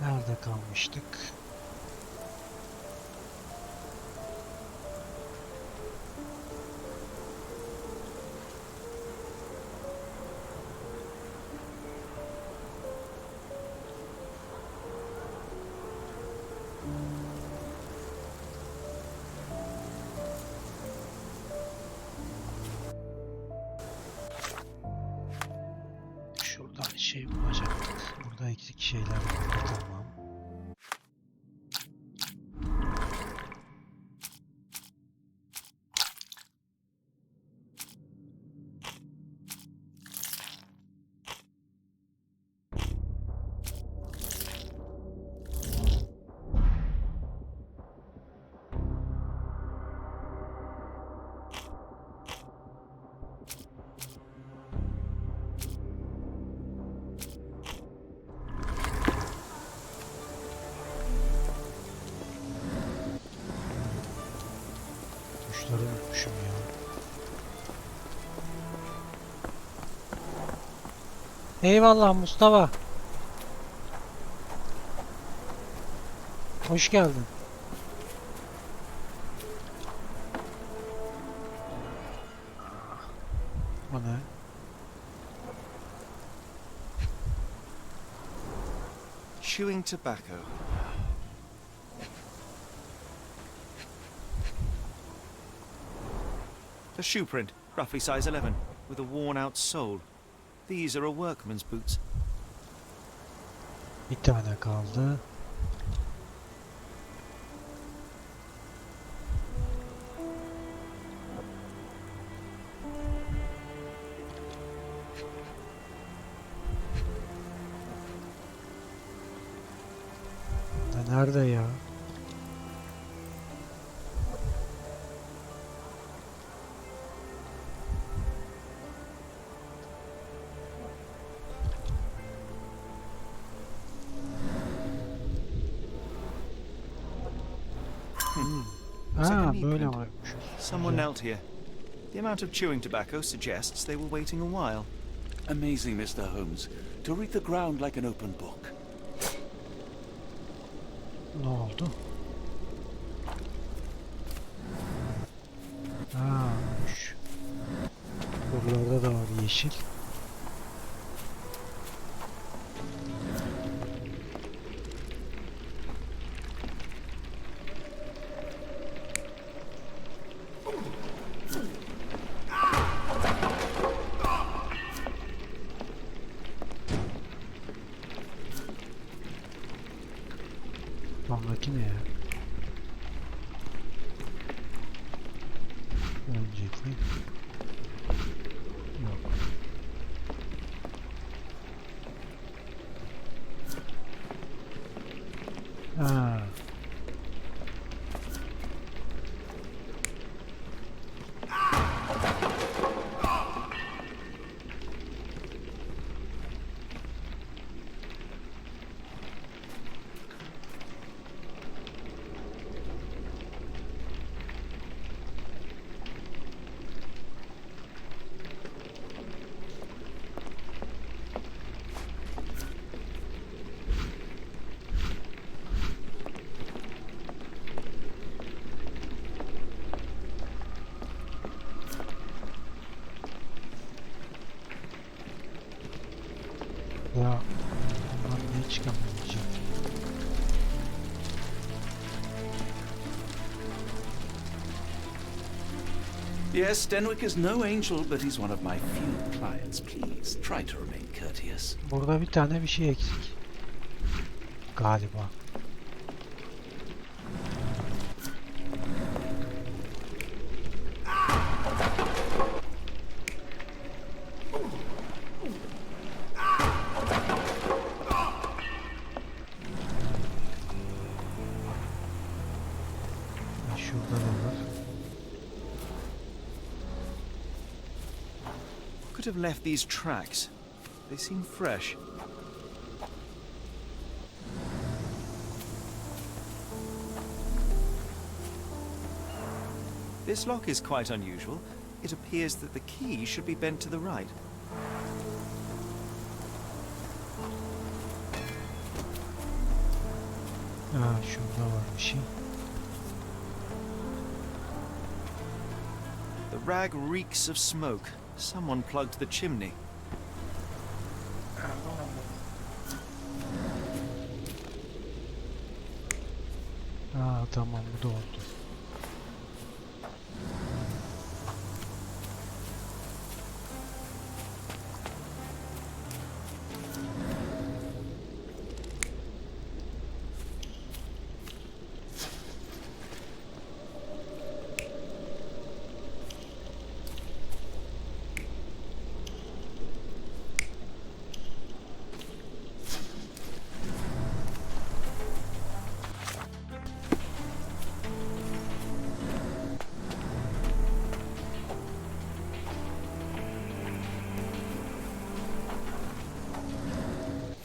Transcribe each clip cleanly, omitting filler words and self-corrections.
Nerede kalmıştık? Şuradan şey bulacaktık. Burada eksik şeyler var. Tamam. Tuşları unutmuşum ya. Eyvallah Mustafa. Hoş geldin. O ne? Chewing tobacco. A shoe print, roughly size 11, with a worn-out sole. These are a workman's boots. Bir tane kaldı. Nerede ya? Böyle varmış. Someone knelt here. The amount of chewing tobacco suggests they were waiting a while. Amazing, Mr. Holmes. To read the ground like an open book. Ne oldu? Buralarda da var yeşil. Sonraki ne ya? Önceki. Yok. Ha. Ya bundan niye çıkamayacağım? Yes, Denwick is no angel, but he's one of my few clients. Please, try to remain courteous. Burada bir tane bir şey eksik. Galiba. Şurada da var. Could have left these tracks. They seem fresh. This lock is quite unusual. It appears that the key should be bent to the right. Ha, şurada var bir şey. The rag reeks of smoke. Someone plugged the chimney. Ha, tamam, bu da oldu.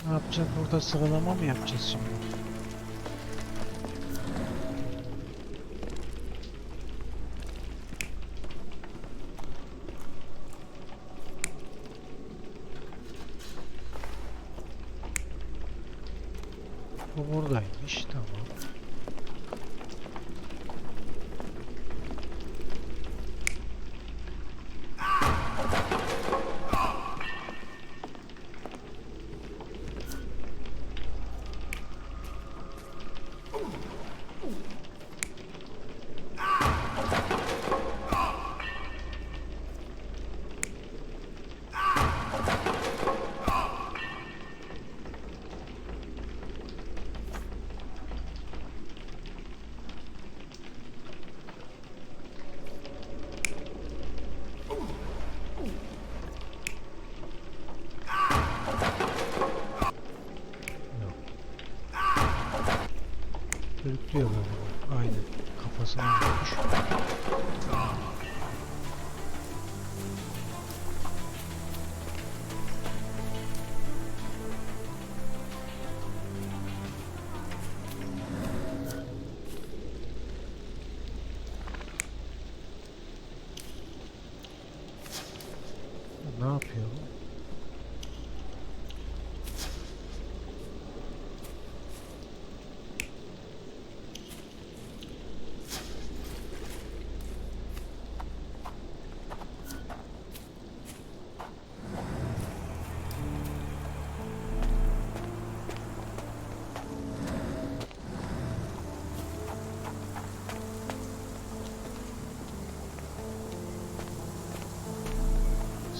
Ne yapacağız? Burada sıralama mı yapacağız şimdi? Bu buradaymış. Tamam. Sürüklüyor böyle. Aynen. Kafasına vurmuş. Ne yapıyor bu?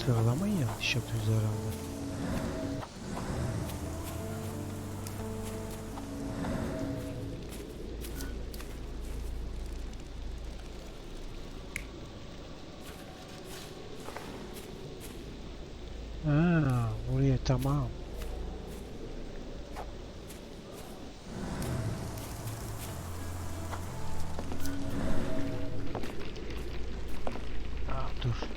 Sıralamayı yanlış yapıyoruz herhalde. Ha, buraya tamam. Aa, dur.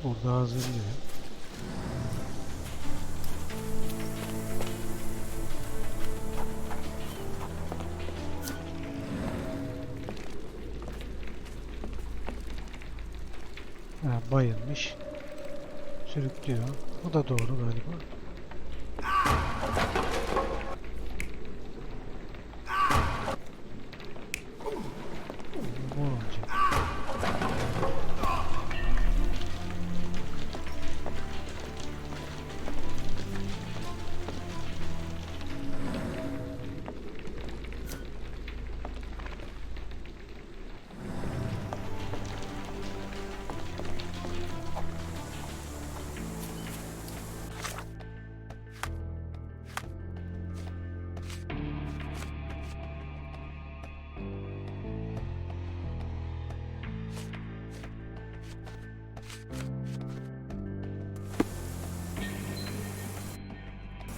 Burada hazırlıyor. Ha, bayılmış. Sürüklüyor. Bu da doğru galiba. Bu olacak.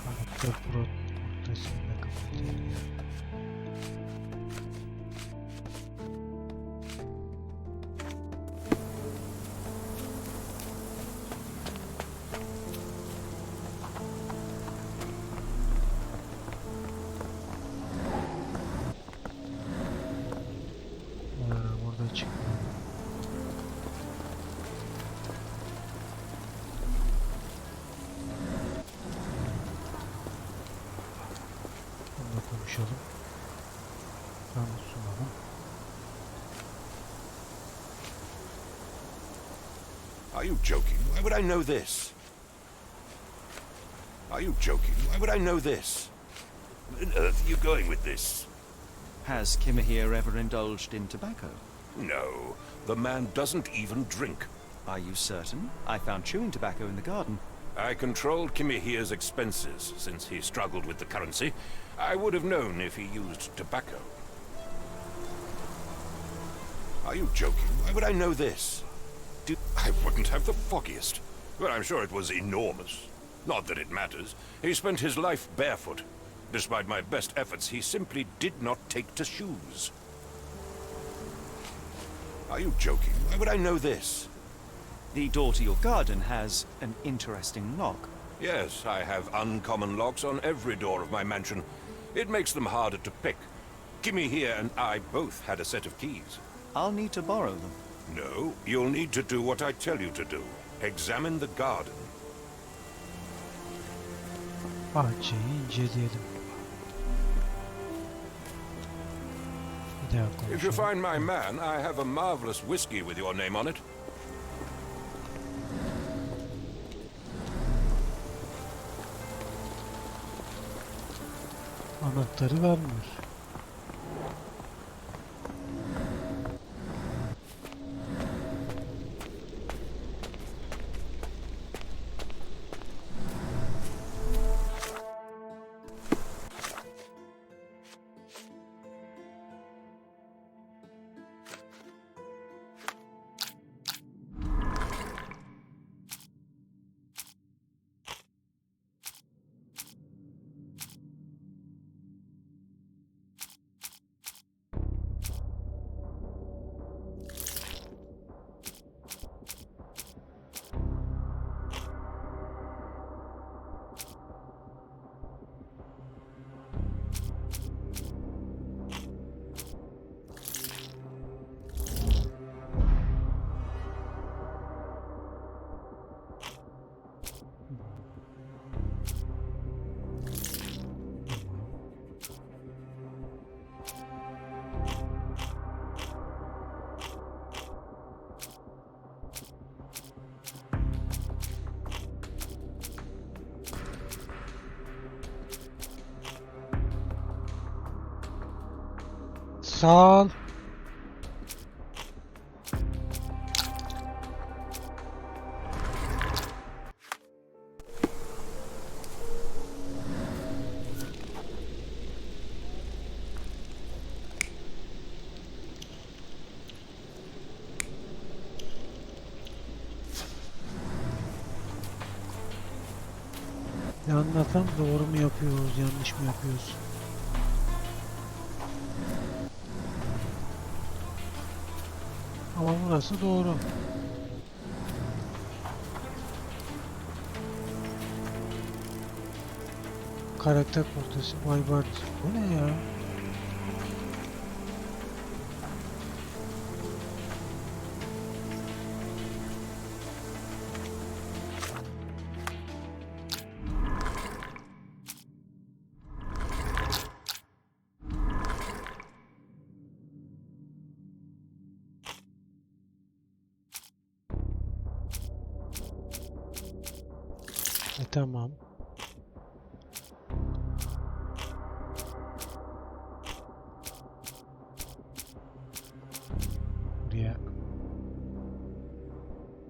Karakter portresini de kapatayım ya. konuşalım. Sunalım. Are you joking? Why would I know this? Are you joking? Why would I know this? Where on earth are you going with this? Has Kimmer here ever indulged in tobacco? No, the man doesn't even drink. Are you certain? I found chewing tobacco in the garden. I controlled Kimmy here's expenses since he struggled with the currency. I would have known if he used tobacco. Are you joking? Why would I know this? I wouldn't have the foggiest. But I'm sure it was enormous. Not that it matters. He spent his life barefoot. Despite my best efforts, he simply did not take to shoes. Are you joking? Why would I know this? The door to your garden has an interesting lock. Yes, I have uncommon locks on every door of my mansion. It makes them harder to pick. Kimmy here and I both had a set of keys. I'll need to borrow them. No, you'll need to do what I tell you to do. Examine the garden. Bahçeyi inceleyelim. Bir daha If you konuşalım. find my man, I have a marvelous whiskey with your name on it. Anahtarı vermiyor. Sağ ol. Ya anlatam, doğru mu yapıyoruz, yanlış mı yapıyoruz? Ama burası doğru. Karakter portresi, Baybart. Bu ne ya? Tamam. Buraya.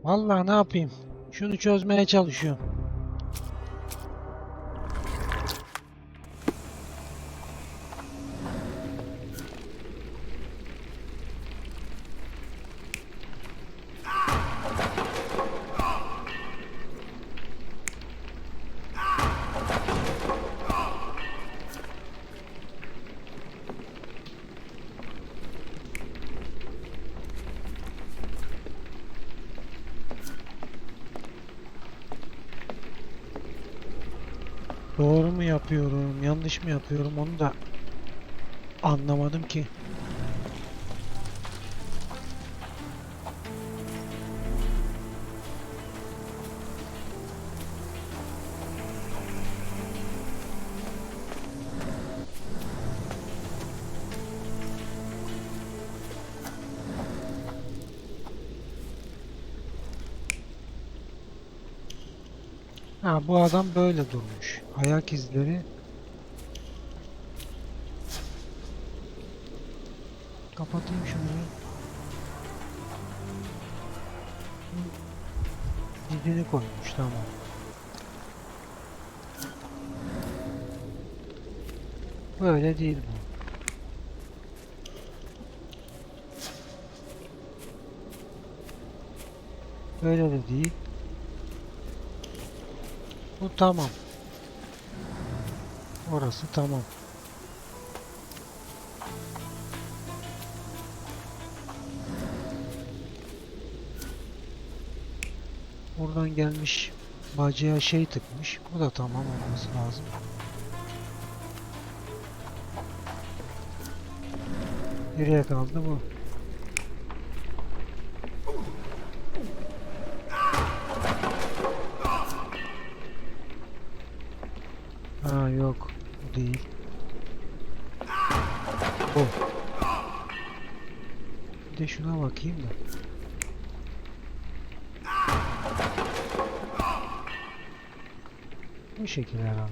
Vallahi ne yapayım? Şunu çözmeye çalışıyorum. Doğru mu yapıyorum, yanlış mı yapıyorum onu da anlamadım ki. Ha, bu adam böyle durmuş. Ayak izleri. Kapatayım şunu. Dizini koymuş, tamam. Böyle değil bu. Böyle de değil. Bu tamam. Orası tamam. Buradan gelmiş, bacaya şey tıkmış. Bu da tamam olması lazım. Nereye kaldı bu? Ha yok, bu değil. Bu. Bir de şuna bakayım da. Bu şekil herhalde.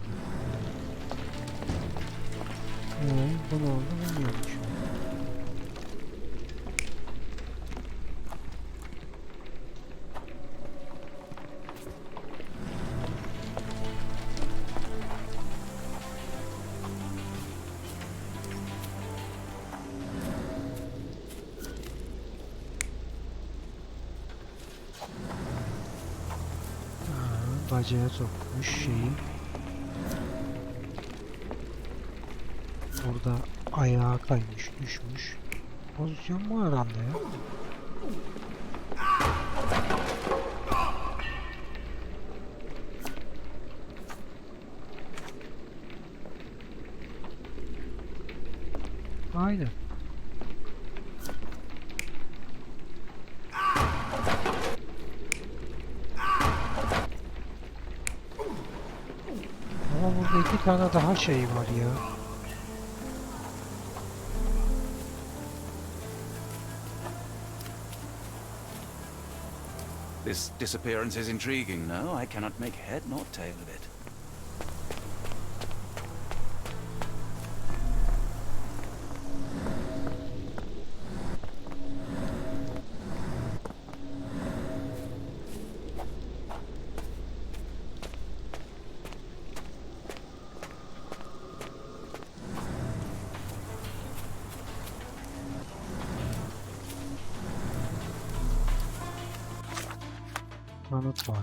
Bu ne oldu bilmiyorum şu an. Bacaya sokmuş şeyi. Burada ayağa kaymış, düşmüş. Pozisyon bu herhalde ya. Aynen. Ama burada iki tane daha şey var ya. This disappearance is intriguing, no? I cannot make head nor tail of it. Kanıt var mı?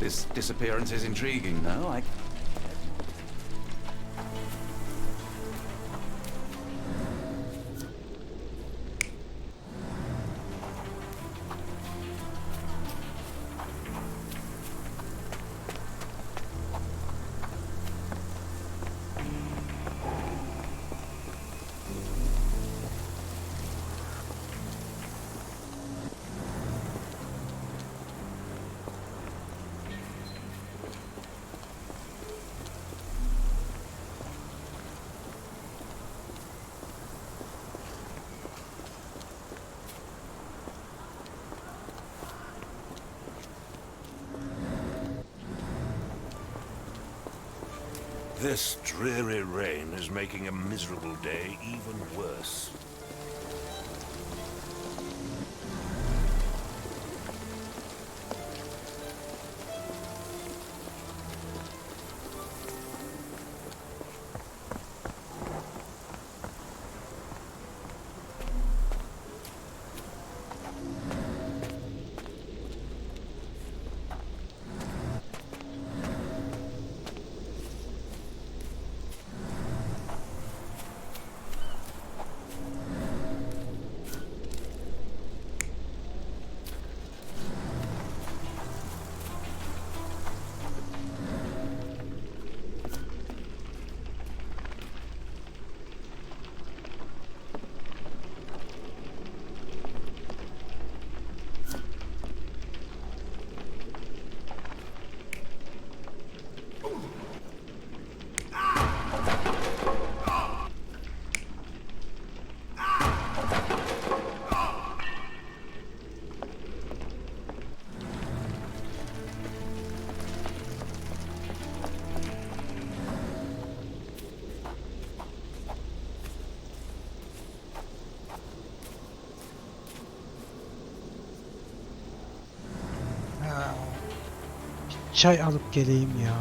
This disappearance is intriguing, though. This dreary rain is making a miserable day even worse. Çay alıp geleyim ya.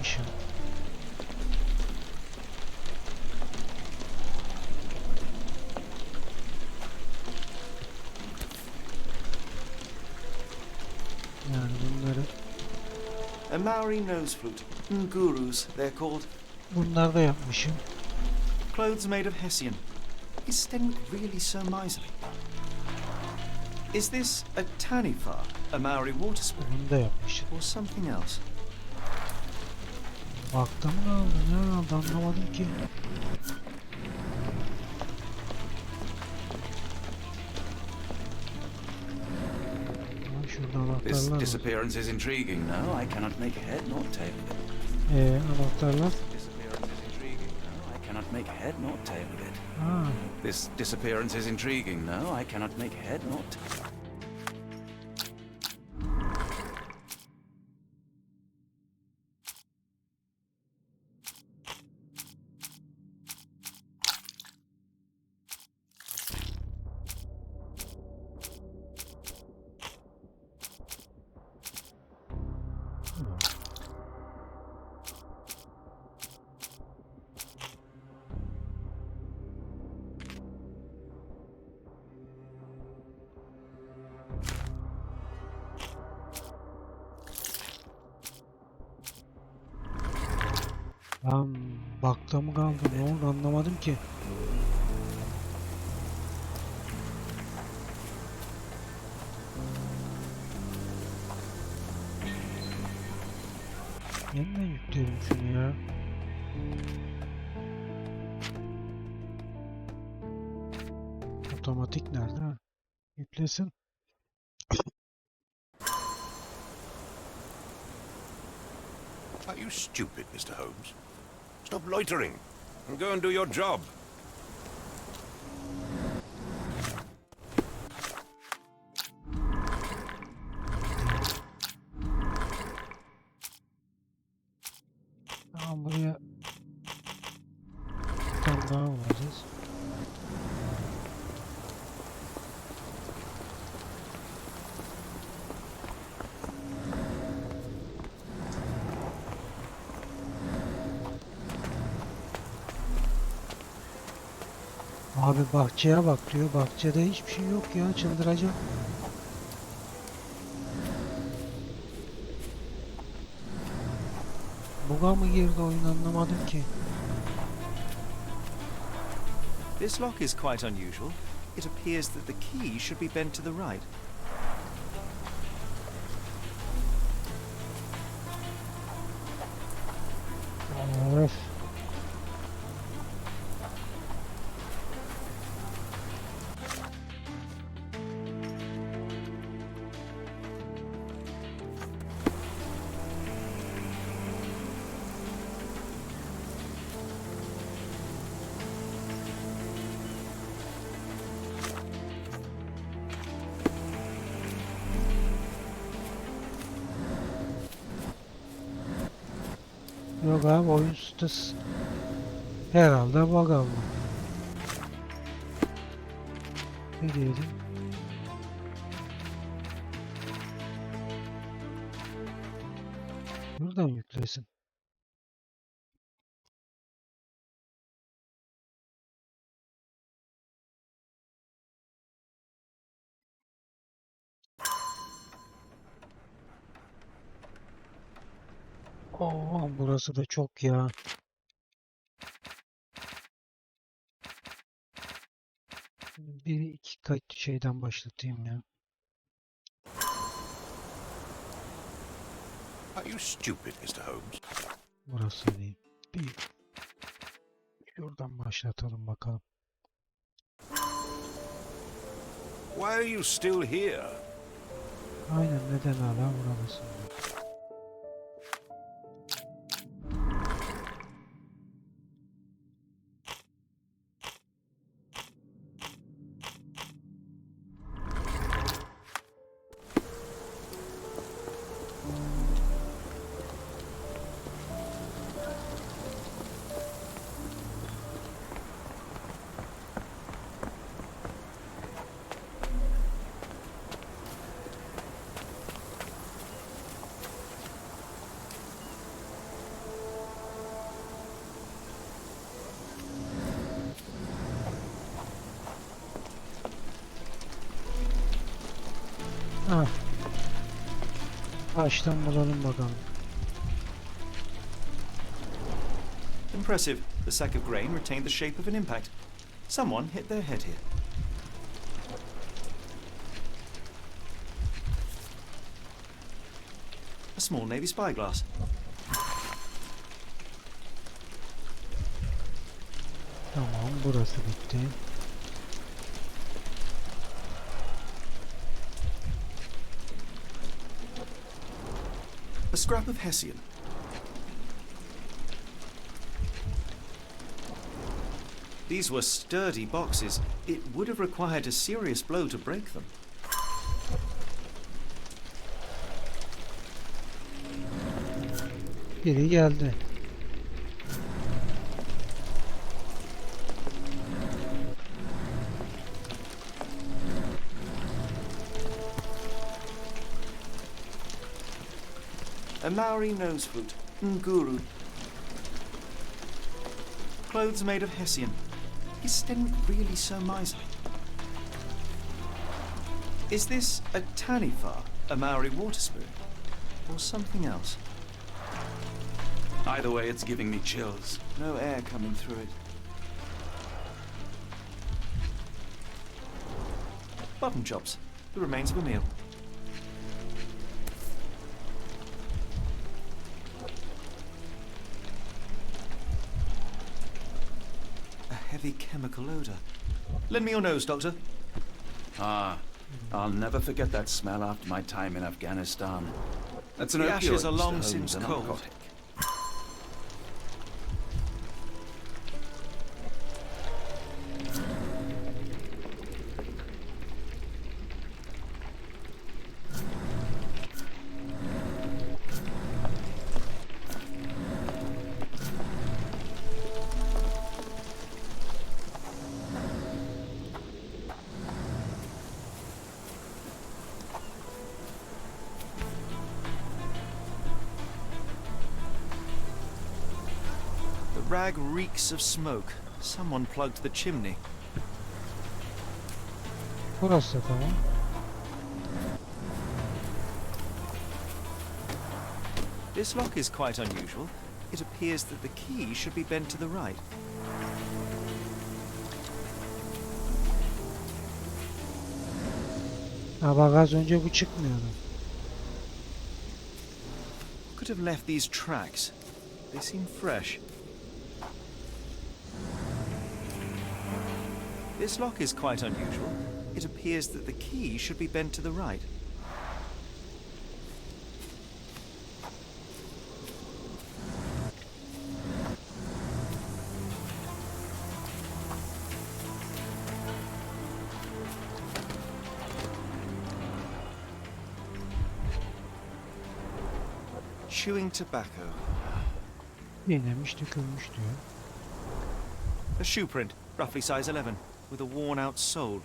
yapmışım. Yani bunları A Maori nose flute. Ngurus, they're called. bunlar da yapmışım. Clothes made of Hessian. Is Stenwick really so miserly? Is this a taniwha, a Maori water spirit, Bunu da yapmışım. or something else? Bakta mı kaldı? Ne kaldı anlamadım ki. Ha, şurada This anahtarlar var. disappearance is intriguing. No, I cannot make head nor tail of it. Anahtarlar. Disappearance is intriguing. No, I cannot make head nor tail of it. Ha, This disappearance is intriguing. No, I cannot make head nor tail. lan bakta mı kaldı? Ne oldu anlamadım ki. Yeniden yükleyelim şunu ya. Otomatik nerede? Ha? Yüklesin. Are you stupid, Mr. Holmes? Stop loitering and go and do your job. Tamam, buraya bir tane daha vuracağız. Abi bahçeye bak diyor. Bahçede hiçbir şey yok ya. Çıldıracağım. Buga mı girdi oyun anlamadım ki. This lock is quite unusual. It appears that the key should be bent to the right. Öf. Yok abi oyun sitesi herhalde bug aldı. Ne diyelim? Buradan yüklesin. Oo, burası da çok ya. Bir iki kayıt şeyden başlatayım ya. Are you stupid, Mr. Holmes? Burası değil. Bir şuradan başlatalım bakalım. Why are you still here? Aynen, neden hala buradasın? Ha. Baştan bulalım bakalım. Impressive. The sack of grain retained the shape of an impact. Someone hit their head here. A small navy spyglass. Tamam, burası bitti. A scrap of Hessian. These were sturdy boxes. It would have required a serious blow to break them. Biri geldi. A Maori nose flute. Nguru. Clothes made of Hessian. Is Stenwick really so miserly? Is this a taniwha, a Maori water spoon, or something else? Either way, it's giving me chills. No air coming through it. Button chops. The remains of a meal. A heavy chemical odor. Lend me your nose, Doctor. Ah, I'll never forget that smell after my time in Afghanistan. That's an The opioid, ashes are Mr. long Holmes, since a cold. narcotic. The rag reeks of smoke. Someone plugged the chimney. Burası da tamam. This lock is quite unusual. It appears that the key should be bent to the right. Ha bak, az önce bu çıkmıyordu. Could have left these tracks. They seem fresh. This lock is quite unusual. It appears that the key should be bent to the right. Chewing tobacco. Yenemiş, dökülmüş diyor. A shoe print, roughly size 11, with a worn-out sole.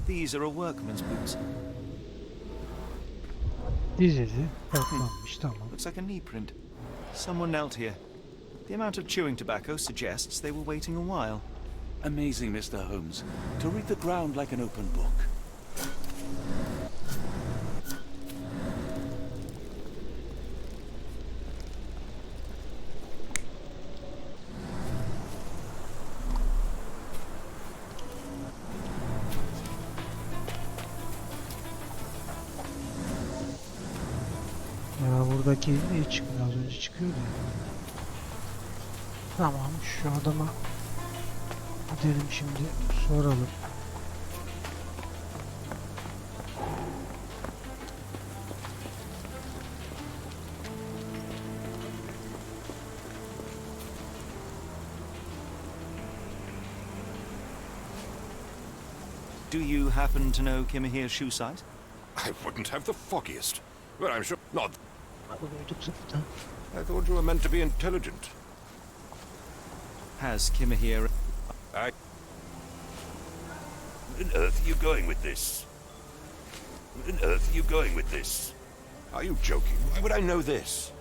These are a workman's boots. Dizili, patlanmış, tamam. Looks like a knee print. Someone knelt here. The amount of chewing tobacco suggests they were waiting a while. Amazing, Mr. Holmes. To read the ground like an open book. Ya buradaki niye çıkmıyor? Az önce çıkıyordu ya. Tamam, şu adama gidelim şimdi, soralım. Do you happen to know Kimahir's shoe size? I wouldn't have the foggiest. But I'm sure not. Duyduk zaten. I thought you were meant to be intelligent. Has Kimahir... Where on earth are you going with this? Where on earth are you going with this? Are you joking? Why would I know this?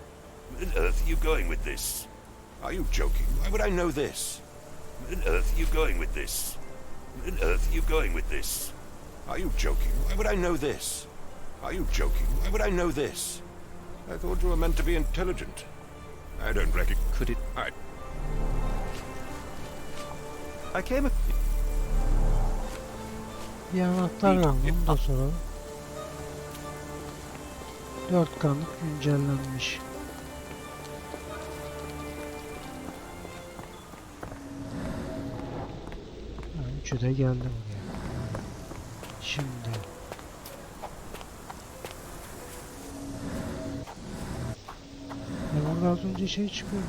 Where on earth are you going with this? Are you joking? Why would I know this? Where on earth are you going with this? Where on earth are you going with this? Are you joking? Why would I know this? Are you joking? Why would I know this? I thought you were meant to be intelligent. I don't reckon. Could it... I came. Bir anahtar var. Bunu da soralım. 4 kanıt güncellenmiş. Üçü de geldi buraya. Şimdi burada az önce şey çıkıyordu.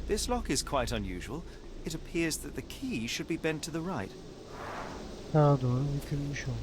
This lock is quite unusual. It appears that the key should be bent to the right. Daha doğru bükülmüş olmalı.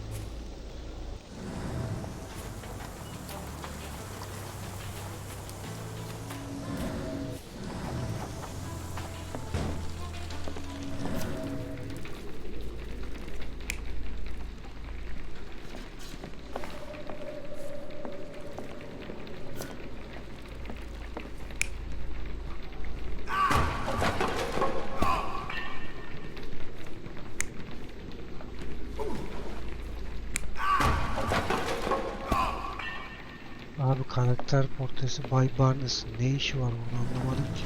Abi karakter portresi Bay Barnes'ın ne işi var burada anlamadım ki.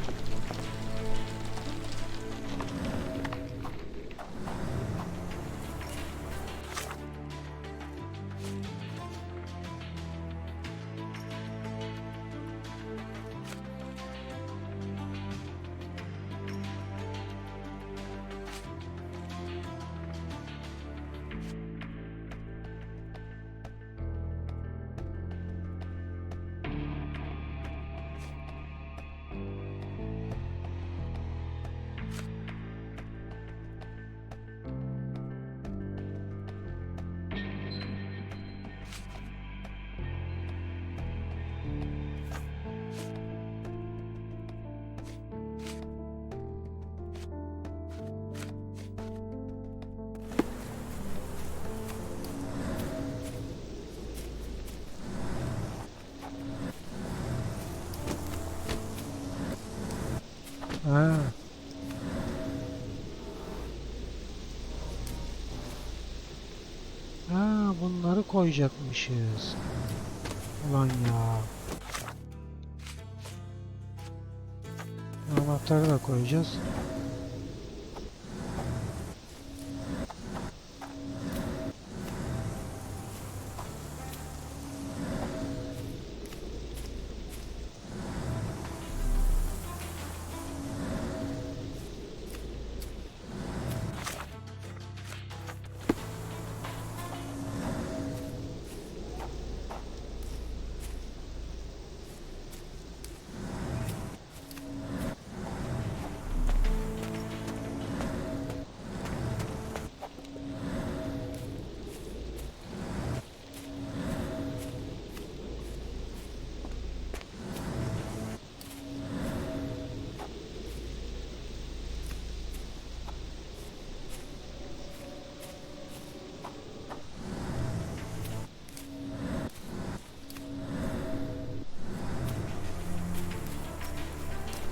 Ha. Ha, bunları koyacakmışız. Ulan ya. Anahtarı da koyacağız.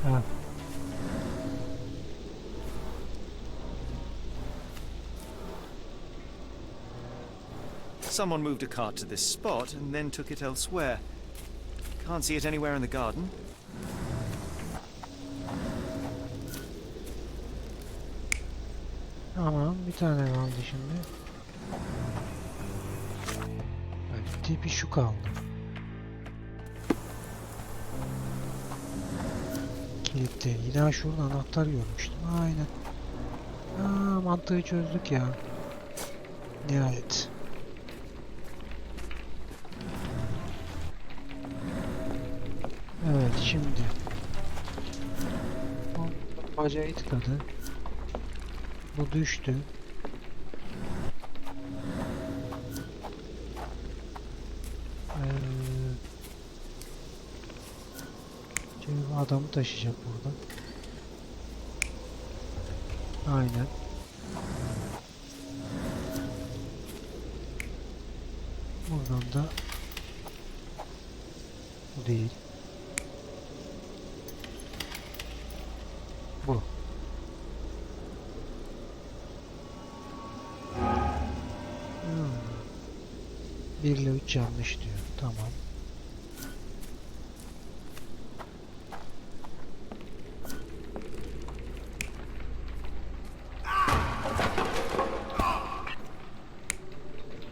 Ha. Someone moved a cart to this spot and then took it elsewhere. Can't see it anywhere in the garden. Tamam, bir tane kaldı şimdi. Evet, tipi şu kaldı. Kilitli. Yine şurada anahtar görmüştüm. Aynen. Aa, mantığı çözdük ya. Nihayet. Evet, şimdi. Bacayı tıkadı. Bu düştü. Şimdi adamı taşıyacak burada. Aynen. Buradan da bu değil. Bu. 1 ile 3 yanlış diyor. Tamam.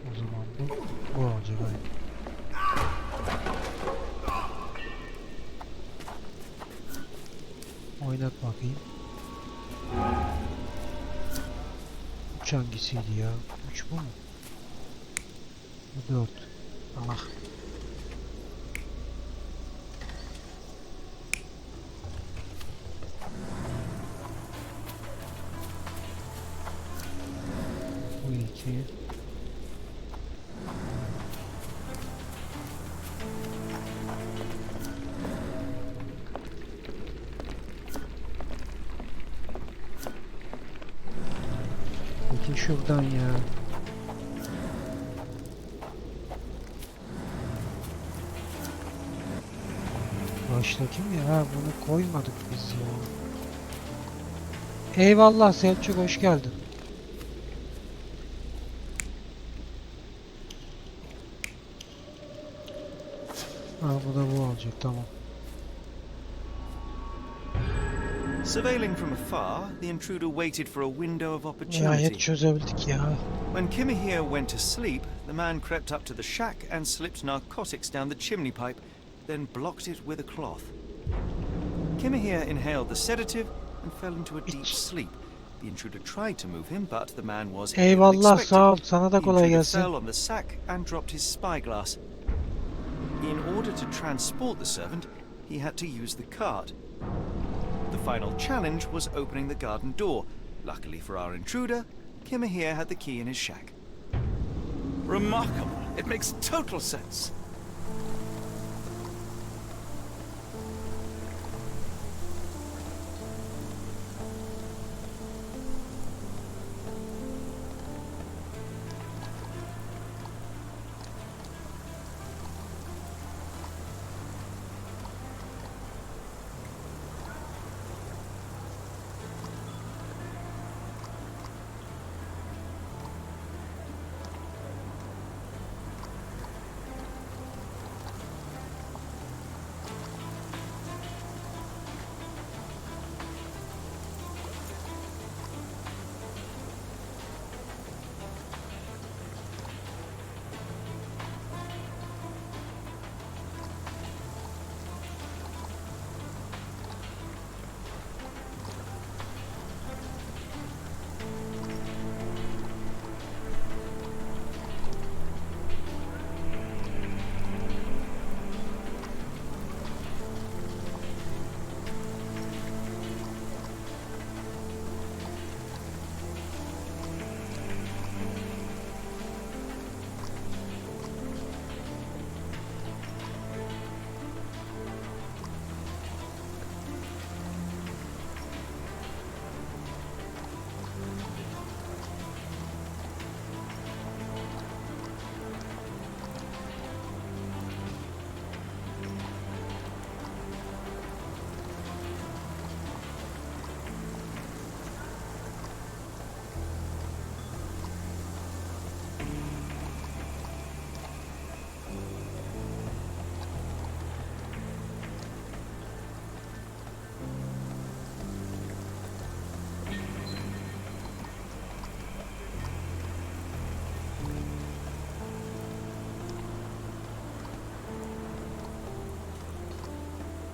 O zaman bu olacak. Aynen. Oynat bakayım. 3 hangisiydi ya? 3 bu mu? Bu 4. Ah. Bu 2. Peki şuradan ya. Baştaki mi ya? Bunu koymadık biz ya. Eyvallah Selçuk, hoş geldin. Ha, bu da bu olacak, tamam. Surveilling from afar, the intruder waited for a window of Nihayet opportunity. çözebildik ya. When Kimmy here went to sleep, the man crept up to the shack and slipped narcotics down the chimney pipe, then blocked it with a cloth. Kimmy here inhaled the sedative and fell into a deep sleep. The intruder tried to move him, but the man was Eyvallah, sağ ol. Sana da The kolay intruder gelsin. fell on the sack and dropped his spyglass. In order to transport the servant, he had to use the cart. The final challenge was opening the garden door. Luckily for our intruder, Kimmy here had the key in his shack. Remarkable. It makes total sense.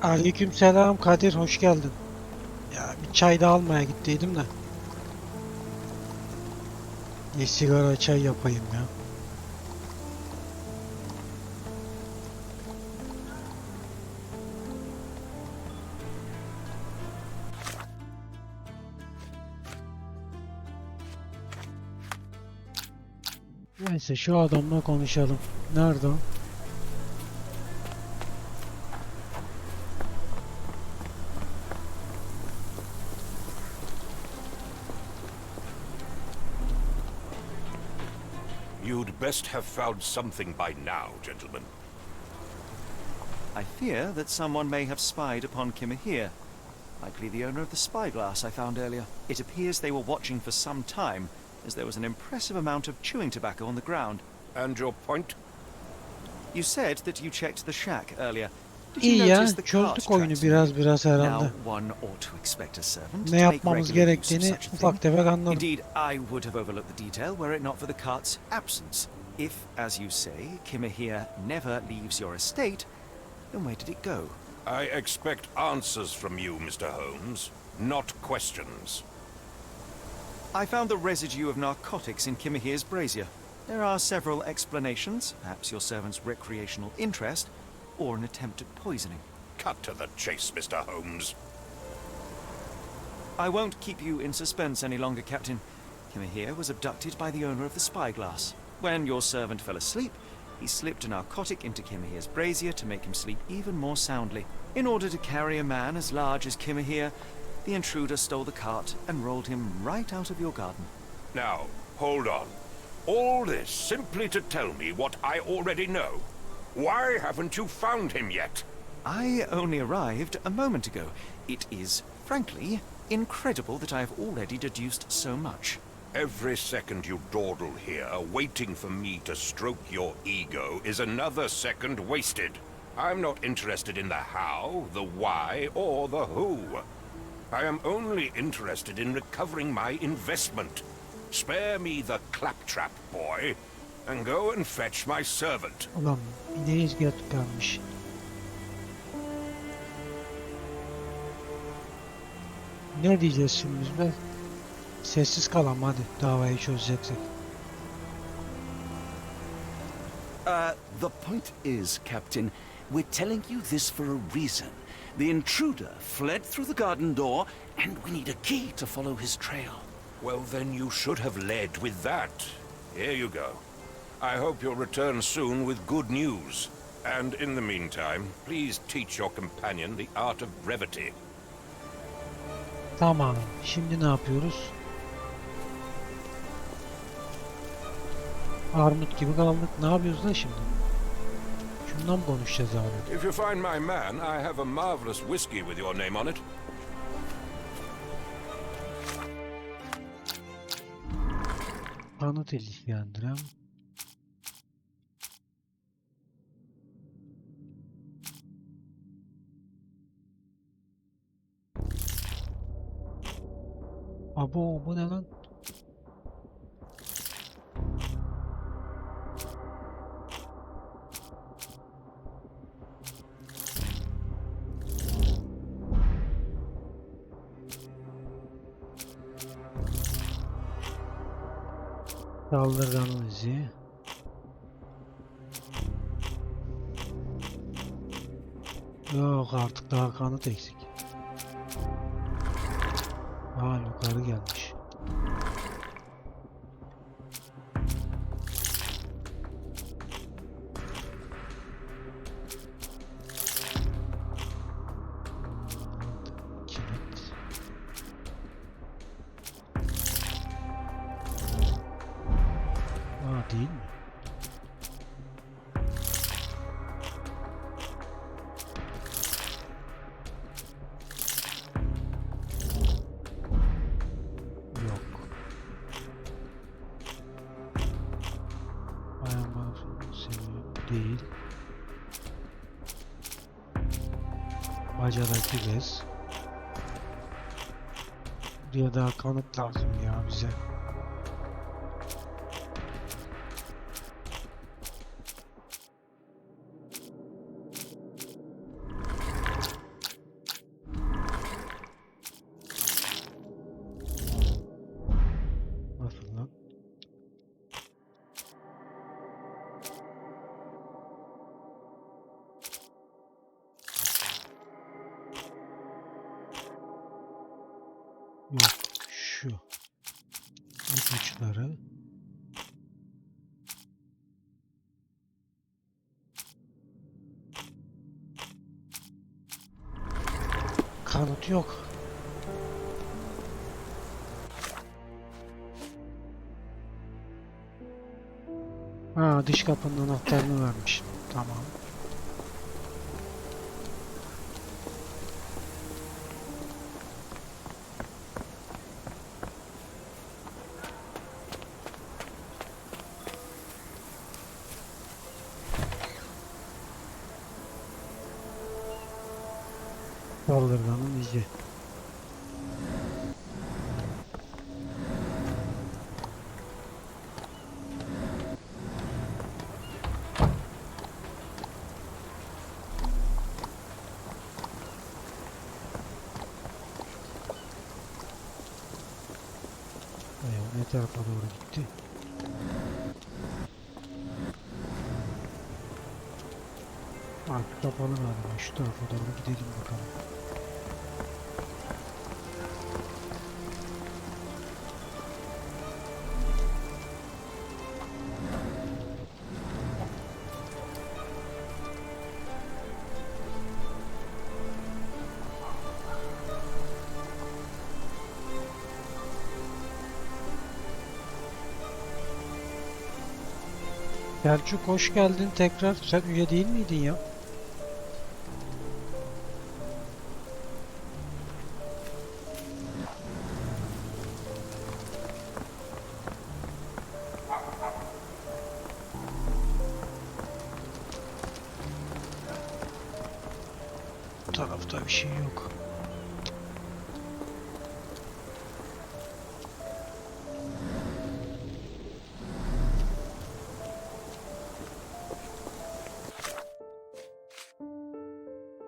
Aleykümselam Kadir, hoş geldin. Ya bir çay da almaya gittiydim de. Bir sigara çay yapayım ya. Neyse şu adamla konuşalım. Nerede o? You'd best have found something by now, gentlemen. I fear that someone may have spied upon Kimmy here. Likely the owner of the spyglass I found earlier. It appears they were watching for some time, as there was an impressive amount of chewing tobacco on the ground. And your point? You said that you checked the shack earlier. Did İyi you ya, notice the cart çözdük oyunu tracks? biraz herhalde. Now one ought to expect a servant Ne to make yapmamız regular use of gerektiğini such a thing. ufak tefek anladım. Indeed, I would have overlooked the detail were it not for the cart's absence. If, as you say, Kimmer here never leaves your estate, then where did it go? I expect answers from you, Mr. Holmes, not questions. I found the residue of narcotics in Kimmer here's brazier. There are several explanations, perhaps your servant's recreational interest, or an attempt at poisoning. Cut to the chase, Mr. Holmes. I won't keep you in suspense any longer, Captain. Kimmer here was abducted by the owner of the spyglass. When your servant fell asleep, he slipped a narcotic into Kimmer here's brazier to make him sleep even more soundly. In order to carry a man as large as Kimmer here, the intruder stole the cart and rolled him right out of your garden. Now, hold on. All this simply to tell me what I already know. Why haven't you found him yet? I only arrived a moment ago. It is, frankly, incredible that I have already deduced so much. Every second you dawdle here, waiting for me to stroke your ego, is another second wasted. I'm not interested in the how, the why, or the who. I am only interested in recovering my investment. Spare me the claptrap, boy, and go and fetch my servant. Ulan bir de izgat kalmış. Ne diyeceğiz şimdi biz be? Sessiz kalalım hadi davayı çözeceksek. The point is, Captain, we're telling you this for a reason. The intruder fled through the garden door, and we need a key to follow his trail. Well, then you should have led with that. Here you go. I hope you'll return soon with good news. And in the meantime, please teach your companion the art of brevity. Tamam. Şimdi ne yapıyoruz? Armut gibi kaldık. Ne yapıyoruz da şimdi? Şundan mı konuşacağız abi? If you find my man, I have a marvelous whiskey with your name on it. Kanıt ilgilendiren. Abo bu ne lan? Saldırganın izi. Yok artık daha kanıt eksik. Aa yukarı gelmiş. Kilit. Aa değil mi? Yok. Ayağıma seviyor. Değil. Bacadaki bez. Buraya daha kanıt lazım ya bize. Nasıl lan? Yok, şu ipuçları. Kanıt yok. Ha, dış kapının anahtarını vermiş. Tamam. Saldırganın izi. Ne tarafa doğru gitti? Arka kapalı galiba. Şu tarafa doğru gidelim bakalım. Selçuk hoş geldin tekrar. Sen üye değil miydin ya? Bu tarafta bir şey yok.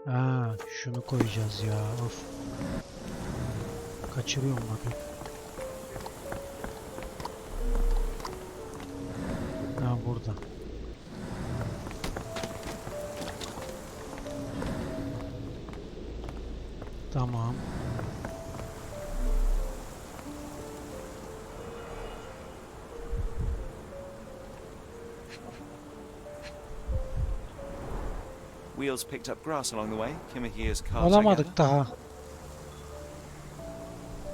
Ha, şunu koyacağız ya. Of. Kaçırıyorum bak. Ha, burada. Tamam. Wheels picked up grass along the way. Kimmer here's cars, I gather. Olamadık daha.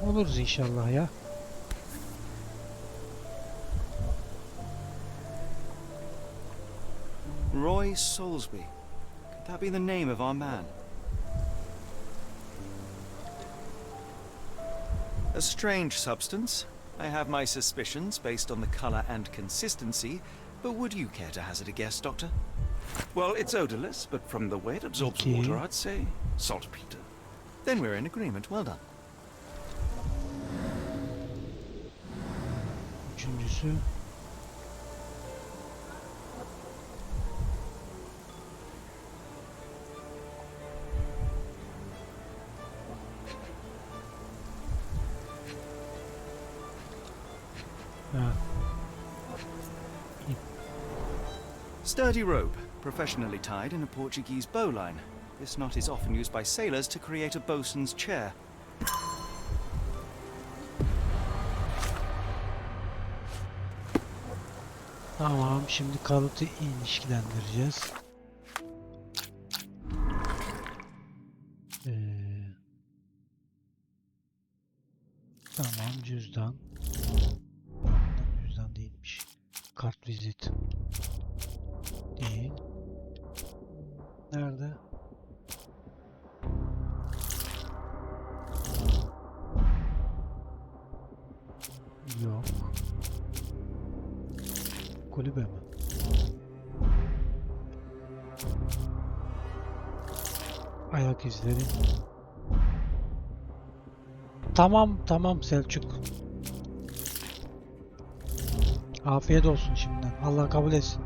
Oluruz inşallah ya. Roy Soulsby. Could that be the name of our man? A strange substance. I have my suspicions based on the colour and consistency, but would you care to hazard a guess, Doctor? Well, it's odorless, but from the way it absorbs Okay. water, I'd say saltpeter. Then we're in agreement. Well done. Üçüncüsü. Ha. Sturdy rope, professionally tied in a Portuguese bowline. This knot is often used by sailors to create a bosun's chair. Tamam, şimdi kalıtı ilişkilendireceğiz. Tamam, cüzdan. Cüzdan değilmiş. Kart vizit. Değil. Nerede? Yok. Kulübe mi? Ayak izleri. Tamam Selçuk. Afiyet olsun şimdiden. Allah kabul etsin.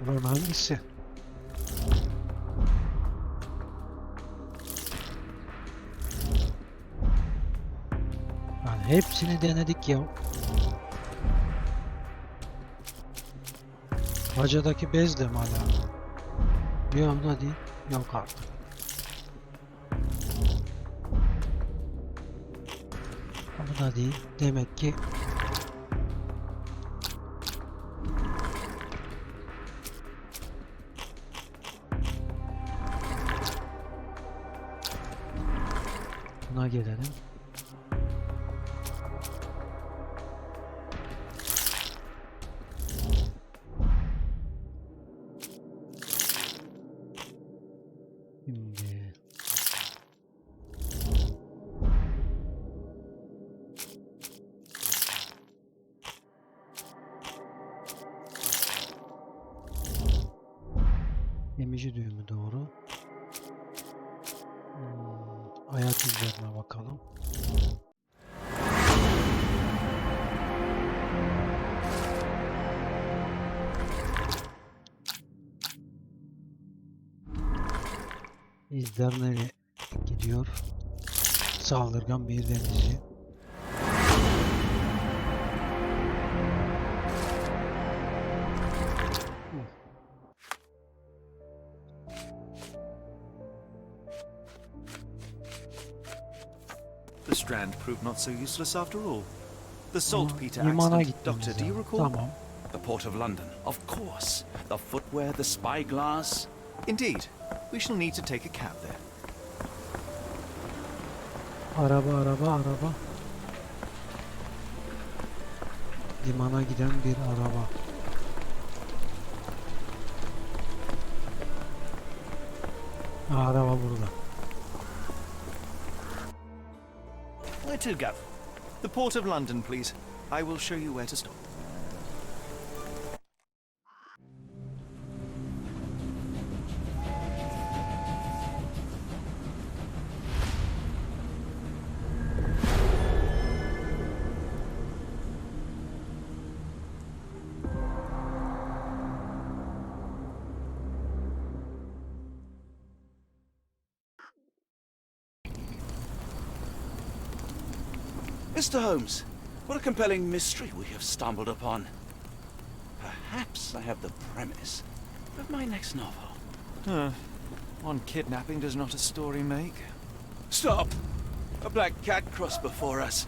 Buranın hangisi? Yani hepsini denedik ya. Bacadaki bez de mi hala? Yok da değil. Yok artık. Bu da değil. Demek ki buna gelelim. Şimdi Gemici düğümü doğru. Ayak izlerine bakalım. İzler nereye gidiyor? Saldırgan bir denizci. The strand proved not so useless after all. The saltpeter Limana accident, gittiniz Doctor, do you ya. recall? Tamam. The Port of London, of course. The footwear, the spyglass. Indeed. We shall need to take a cab there. Araba. Limana giden bir araba. Araba burada. Where to, Gov? The Port of London, please. I will show you where to stop. Mr. Holmes, what a compelling mystery we have stumbled upon. Perhaps I have the premise of my next novel. One kidnapping does not a story make. Stop! A black cat crossed before us.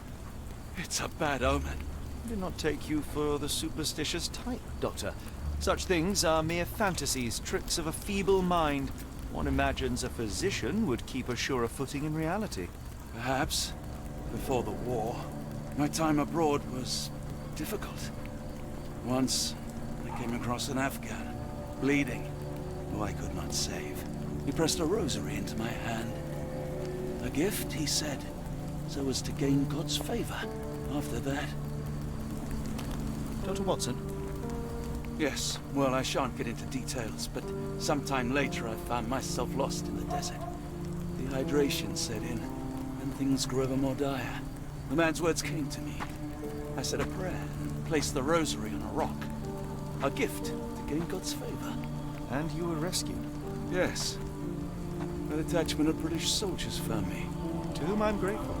It's a bad omen. I did not take you for the superstitious type, Doctor. Such things are mere fantasies, tricks of a feeble mind. One imagines a physician would keep a surer footing in reality. Perhaps, before the war, my time abroad was difficult. Once, I came across an Afghan, bleeding, who I could not save. He pressed a rosary into my hand. A gift, he said, so as to gain God's favor. After that... Dr. Watson? Yes, well, I shan't get into details, but sometime later I found myself lost in the desert. Dehydration set in, and things grew ever more dire. The man's words came to me. I said a prayer and placed the rosary on a rock. A gift to gain God's favor. And you were rescued. Yes. A detachment of British soldiers found me. To whom I'm grateful.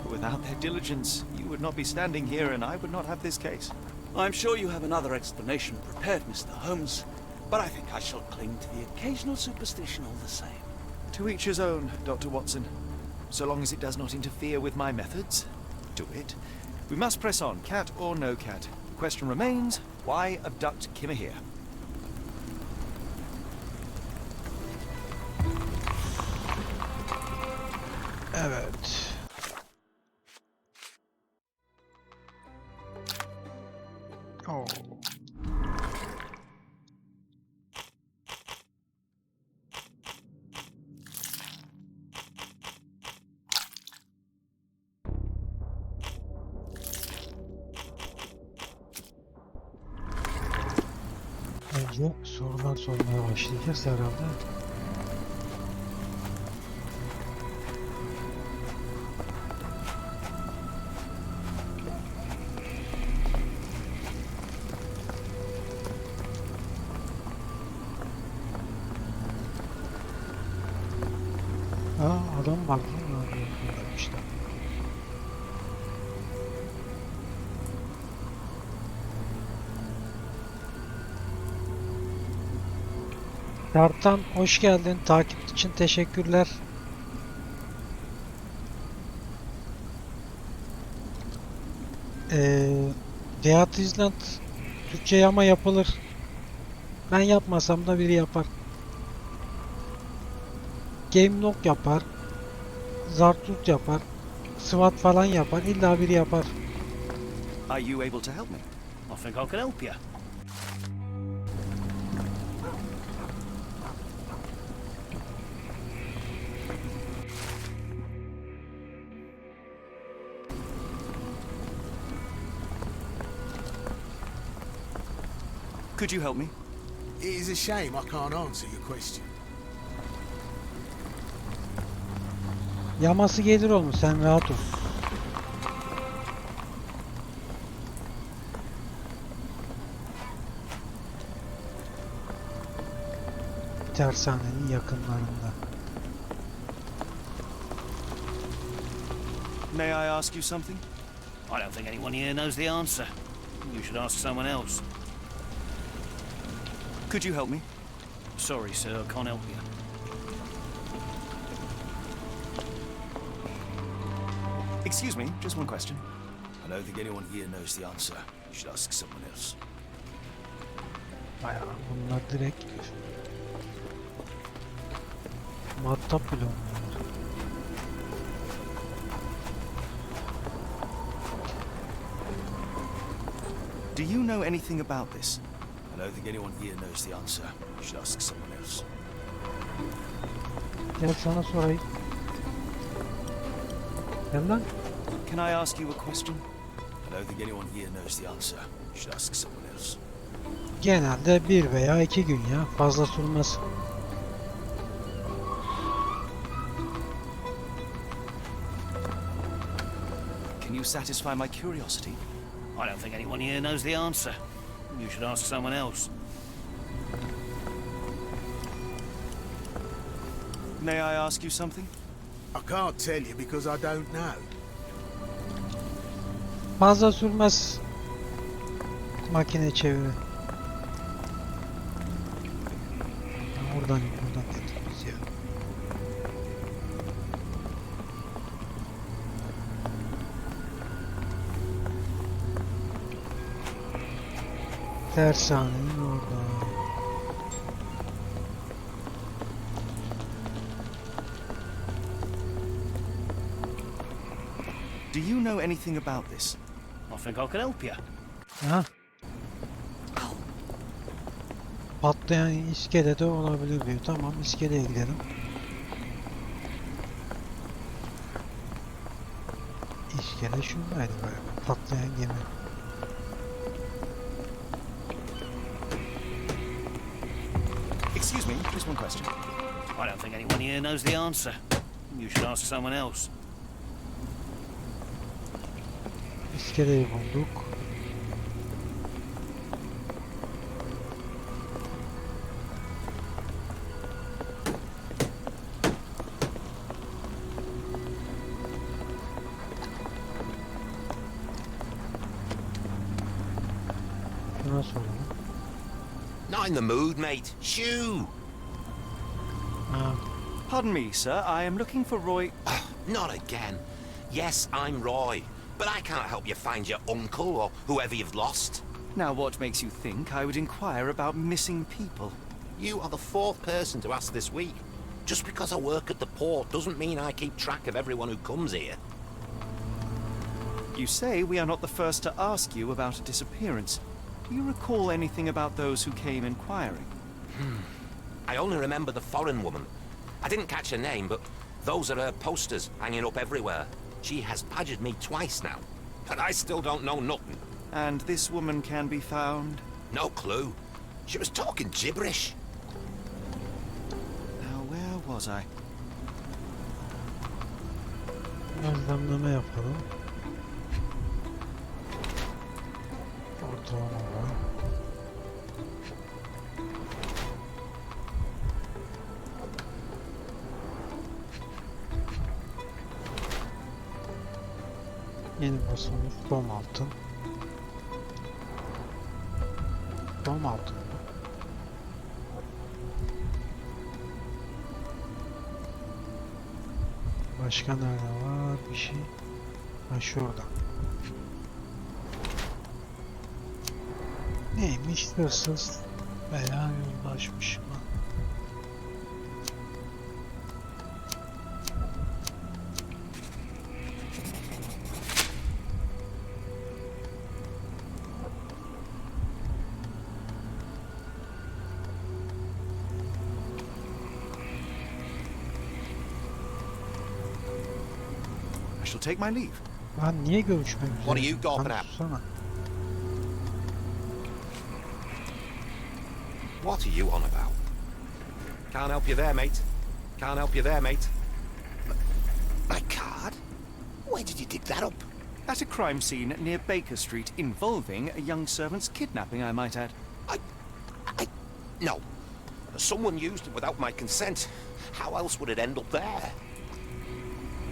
For without their diligence, you would not be standing here and I would not have this case. I'm sure you have another explanation prepared, Mr. Holmes, but I think I shall cling to the occasional superstition all the same. To each his own, Dr. Watson. So long as it does not interfere with my methods, do it. We must press on, cat or no cat. The question remains, why abduct Kimmer here? Evet. Oo. Önce sorular sormaya başlayacağız herhalde. Adam var değil mi? İşte. Tartan hoş geldin. Takip için teşekkürler. Deat Island Türkçe yama yapılır. Ben yapmasam da biri yapar. Game Knock yapar. Zartut yapar. SWAT falan yapar. İlla biri yapar. Are you able to help me? I think I can help you. Could you help me? It is a shame I can't answer your question. Yaması gelir olmuş, sen rahat ol. Tersanenin yakınlarında. May I ask you something? I don't think anyone here knows the answer. You should ask someone else. Could you help me? Sorry, sir, I can't help you. Excuse me, just one question. I don't think anyone here knows the answer. You should ask someone else. Bayağı bunlar direkt muhatap bile olmuyorlar. Do you know anything about this? I don't think anyone here knows the answer. You should ask someone else. Gel sana sorayım. Gel lan. Can I ask you a question? I don't think anyone here knows the answer. You should ask someone else. Genelde 1 veya 2 gün ya. Fazla sürmez. Can you satisfy my curiosity? I don't think anyone here knows the answer. You should ask someone else. May I ask you something? I can't tell you because I don't know. Fazla sürmez. Makine çeviri. Buradan gidiyoruz ya. Tersanenin orada. Do you know anything about this? I think I can help you. Ha? Patlayan iskele de olabilir diyor. Tamam, iskeleye gidelim. İskele şuradaydı böyle. Patlayan gemi. Excuse me, just one question. I don't think anyone here knows the answer. You should ask someone else. İskeleyi bulduk. Şuna soralım. Not in the mood, mate. Shoo! Ha, Pardon me, sir. I am looking for Roy. Not again. Yes, I'm Roy, but I can't help you find your uncle or whoever you've lost. Now, what makes you think I would inquire about missing people? You are the fourth person to ask this week. Just because I work at the port doesn't mean I keep track of everyone who comes here. You say we are not the first to ask you about a disappearance. Do you recall anything about those who came inquiring? I only remember the foreign woman. I didn't catch her name, but those are her posters hanging up everywhere. She has badgered me twice now, but I still don't know nothing. And this woman can be found? No clue. She was talking gibberish. Now, where was I? gözlemleme yapalım. Ortalama var. Yeni basılmış dom altın. Dom altın mı? Başka nerede var bir şey? Ha şurada. Neymiş? Hırsız veya yoldaşmış mı? I shall take my leave. Lan niye görüşmek üzere? What are you gawping Lan at? sussana. What are you on about? Can't help you there, mate. Can't help you there, mate. My card? Where did you dig that up? At a crime scene near Baker Street involving a young servant's kidnapping, I might add. No. Someone used it without my consent. How else would it end up there?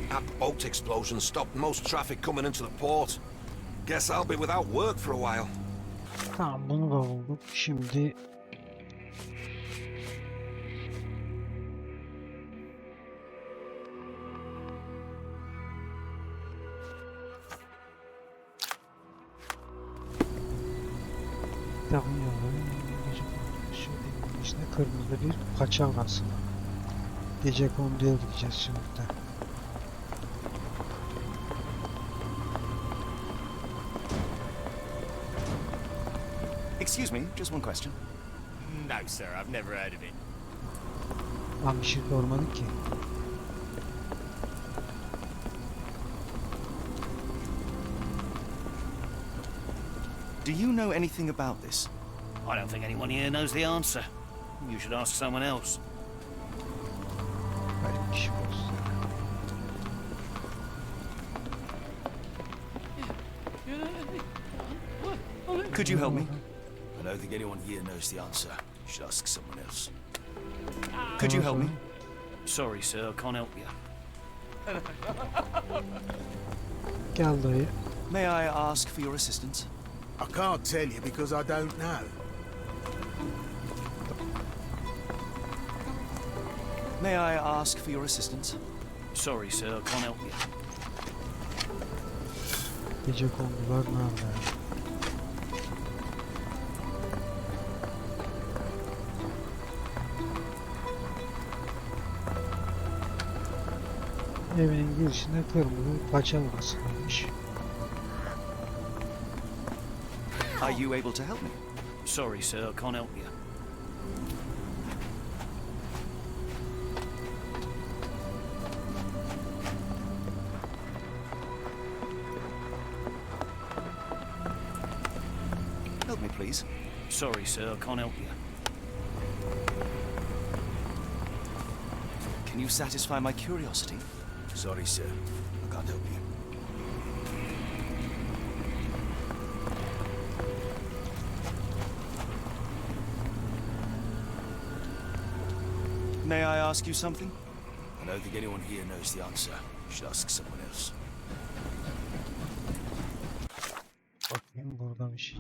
That boat explosion stopped most traffic coming into the port. Guess I'll be without work for a while. Tamam, bunu da bulduk. Şimdi kitabın yolları içinde kırmızı bir paça arası. Gecekondu'ya gideceğiz şimdi de. Excuse me, just one question. No, sir, I've never heard of it. Lan bir şey sormadık ki. Do you know anything about this? I don't think anyone here knows the answer. You should ask someone else. Garip bir şey olsun. Could you help me? I don't think anyone here knows the answer. You should ask someone else. Could you help me? Sorry, sir, I can't help you. Gel dayı. May I ask for your assistance? I can't tell you because I don't know. May I ask for your assistance? Sorry, sir, I can't help you. Gecekondular nerede? Evinin girişinde kırmızı paça arası varmış. Are you able to help me? Sorry, sir, I can't help you. Help me, please. Sorry, sir, I can't help you. Can you satisfy my curiosity? Sorry, sir. I can't help you. May I ask you something? I don't think anyone here knows the answer. You should ask someone else. Bakayım burada bir şey.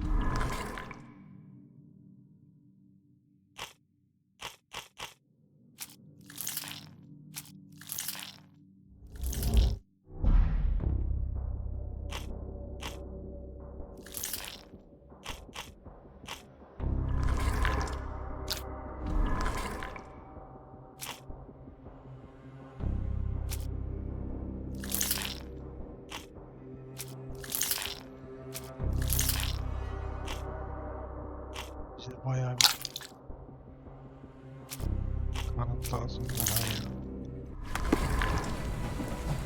Bize bayağı bir kanıt lazım bana ya.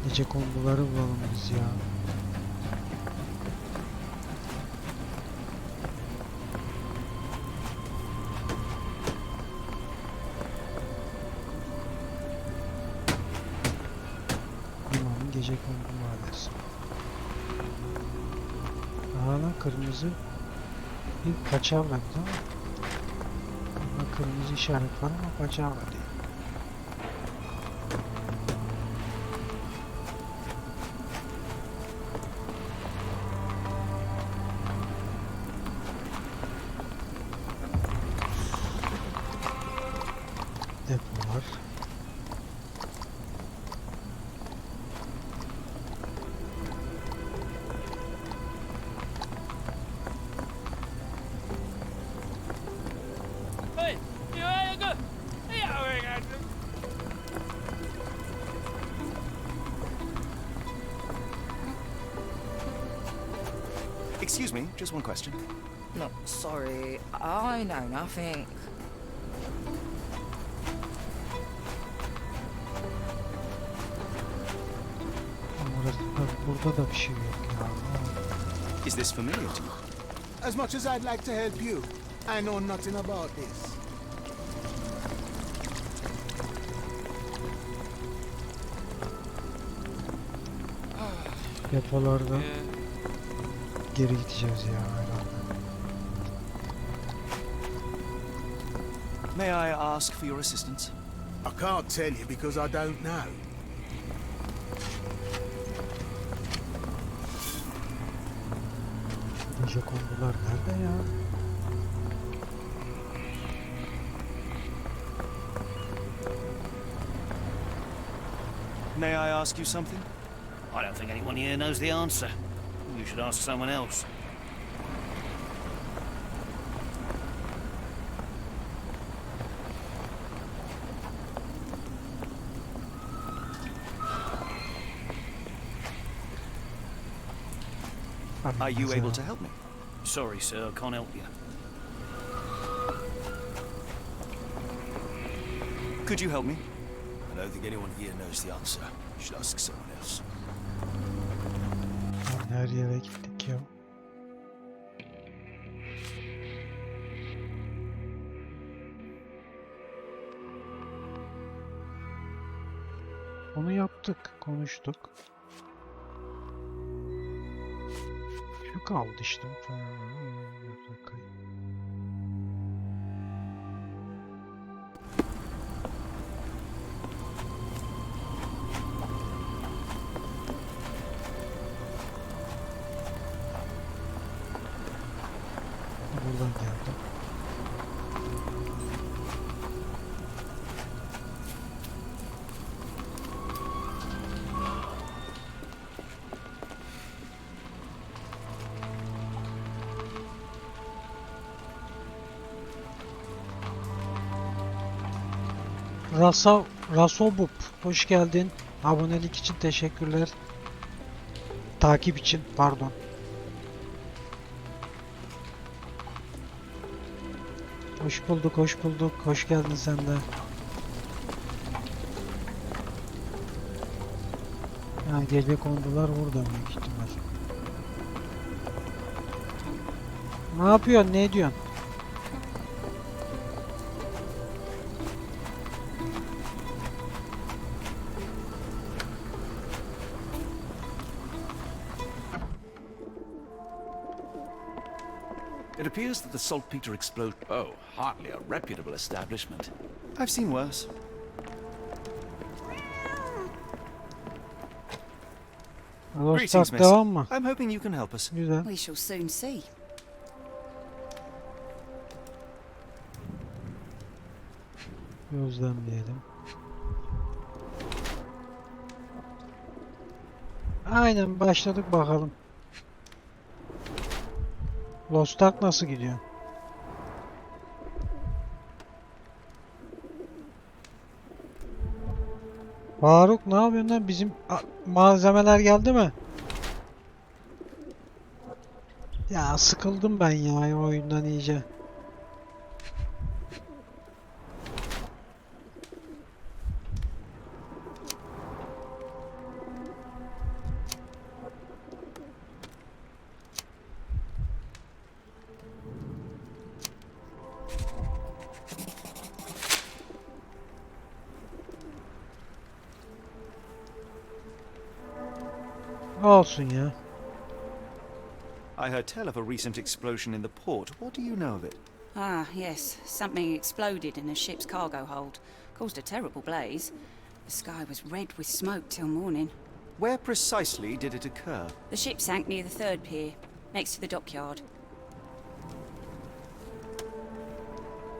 Gecekonduları bulalım biz ya. Limanın gecekondu mahallesi. Hala kırmızı bir paça var değil mi? Burada kırmızı işaret var ama paça var değil. Depolar. Excuse me, just one question. No, sorry, I know nothing. Burada da bir şey yok ya. Is this familiar to you? As much as I'd like to help you, I know nothing about this. Depolardan geri gideceğiz ya herhalde. May I ask for your assistance? I can't tell you because I don't know. Japonlular nerede ya? May I ask you something? I don't think anyone here knows the answer. You should ask someone else. Are you able to help me? Sorry, sir, I can't help you. Could you help me? I don't think anyone here knows the answer. You should ask someone else. Lan her yere gittik ya. Onu yaptık, konuştuk. Şu kaldı işte. Buradan geldim. Rasobub, hoş geldin. Abonelik için teşekkürler. Takip için, pardon. Hoş bulduk, hoş bulduk. Hoş geldin sen de. Ha, gece kondular burada büyük ihtimal. Ne yapıyorsun, ne ediyorsun? It appears that the saltpeter explosion... Oh, hardly a reputable establishment. I've seen worse. Greetings, miss. Devam mı? I'm hoping you can help us. Güzel. We shall soon see. Gözlemleyelim. Aynen başladık bakalım. Lost Ark nasıl gidiyor? Faruk ne yapıyorsun lan? Bizim malzemeler geldi mi? Ya sıkıldım ben ya oyundan iyice. Olsun ya. I heard tell of a recent explosion in the port. What do you know of it? Ah, yes. Something exploded in a ship's cargo hold. Caused a terrible blaze. The sky was red with smoke till morning. Where precisely did it occur? The ship sank near the third pier, next to the dockyard.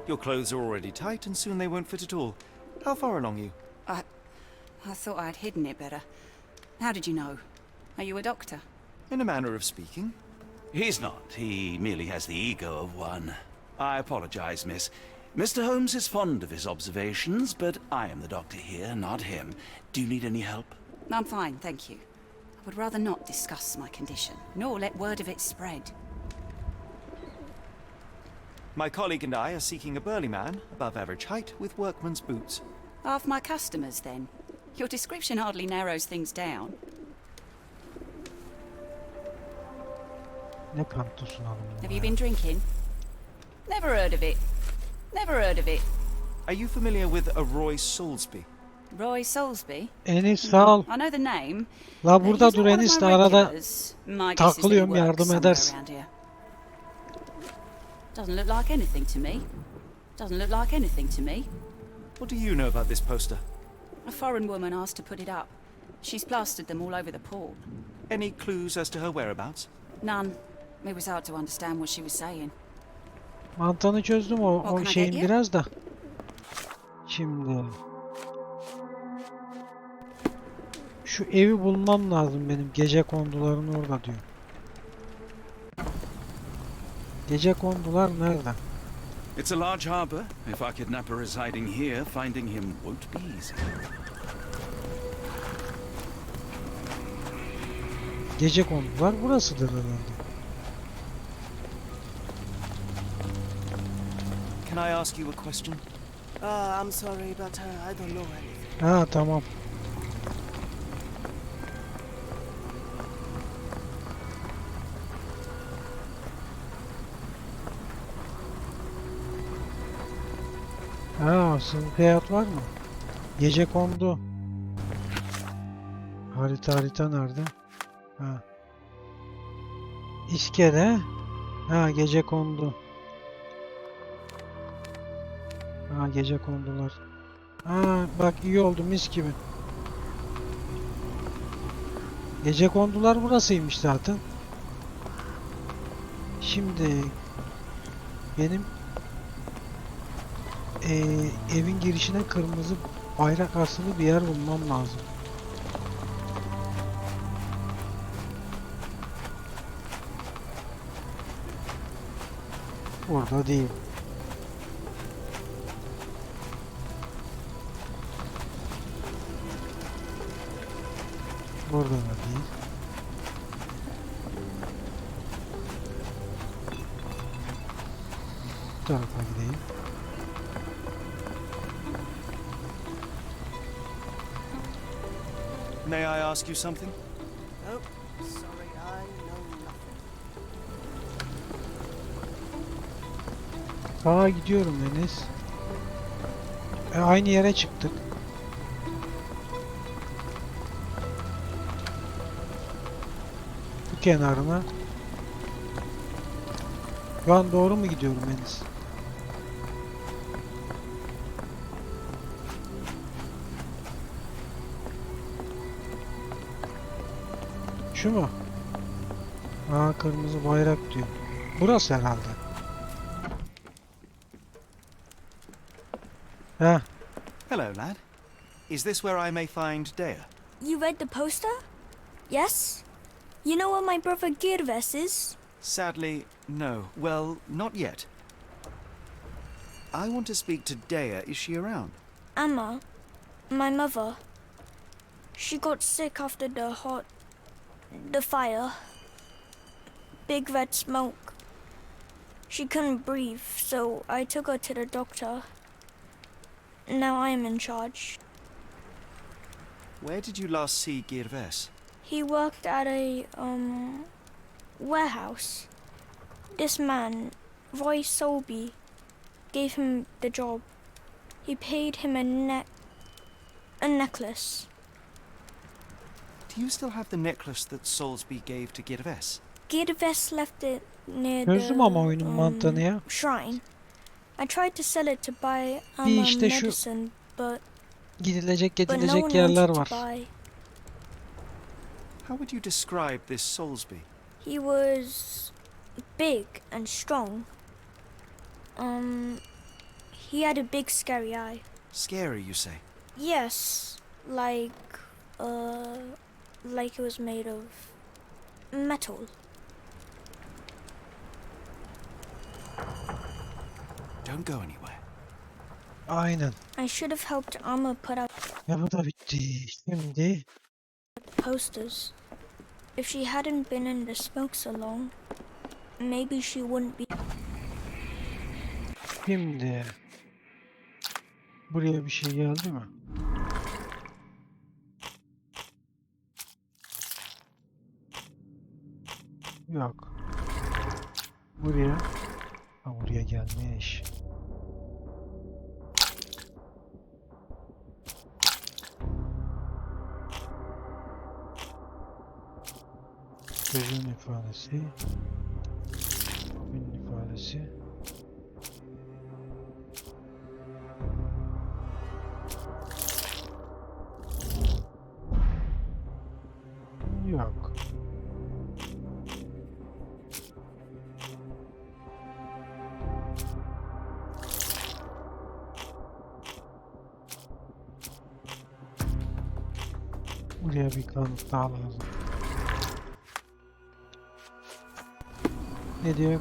Your clothes are already tight and soon they won't fit at all. How far along are you? I thought I'd hidden it better. How did you know? Are you a doctor? In a manner of speaking. He's not. He merely has the ego of one. I apologize, miss. Mr. Holmes is fond of his observations, but I am the doctor here, not him. Do you need any help? I'm fine, thank you. I would rather not discuss my condition, nor let word of it spread. My colleague and I are seeking a burly man, above average height, with workman's boots. Half my customers, then. Your description hardly narrows things down. Ne kantosun hanım? Have you been drinking? Never heard of it. Never heard of it. Are you familiar with a Roy Soulsby? Roy Soulsby? Enis sağ ol. I know the name. La but burada he's dur not one of Enis my de arada regulars. My guess is that he takılıyorum, works yardım somewhere edersin. around here. Doesn't look like anything to me. Doesn't look like anything to me. What do you know about this poster? A foreign woman asked to put it up. She's plastered them all over the pool. Any clues as to her whereabouts? None. It was hard to understand what she was saying. Mantığını çözdüm o Can I şeyin get you? biraz da. Şimdi şu evi bulmam lazım benim. Gecekonduların orada diyor. Gecekondular nerede? It's a large harbor. If our kidnapper is hiding here, finding him won't be easy. Gecekondular burasıdır herhalde. Can I ask you a question? I'm sorry, but I don't know anything. Ha tamam. Ha, hayat var mı? Gecekondu. Harita nerede? Ha. İskele. Ha, gecekondu. Ha, gecekondular. Ha, bak iyi oldu, mis gibi. Gecekondular burasıymış zaten. Şimdi benim evin girişine kırmızı bayrak asılı bir yer bulmam lazım. Orada değil. Burada da değil. Bu tarafa gideyim. May I ask you something? Oh, sorry, I know nothing. Sağa gidiyorum Enes. Aynı yere çıktık. Bu kenarına. Şu an doğru mu gidiyorum Enes? Şu mu? Aa, kırmızı bayrak diyor. Burası herhalde. Ha, Hello, lad. Is this where I may find Dea? You read the poster? Yes? You know where my brother Girves is? Sadly, no. Well, not yet. I want to speak to Dea. Is she around? Amma, my mother. She got sick after the fire. Big red smoke. She couldn't breathe, so I took her to the doctor. Now I am in charge. Where did you last see Girves? He worked at a, warehouse. This man, Roy Soulsby, gave him the job. He paid him a necklace. Do you still have the necklace that Soulsby gave to Girves? Girves left it near çözdüm ama oyunun mantığını ya. shrine. I tried to sell it to buy Bir işte şu medicine, but gidilecek no one gidilecek yerler wanted var. to buy. How would you describe this Soulsby? He was big and strong. He had a big scary eye. Scary, you say? Yes, like it was made of metal. Don't go anywhere. Aynen. I should have helped Amma put up Ya bu da bitti. Şimdi posters. If she hadn't been in the smoke so long, maybe she wouldn't be. Şimdi buraya bir şey geldi mi? Yok. Buraya. Ha, buraya gelmiş. Çocuğun ifadesi. Oyunun ifadesi. Yok. Buraya bir kanıt daha lazım. Ne diyor?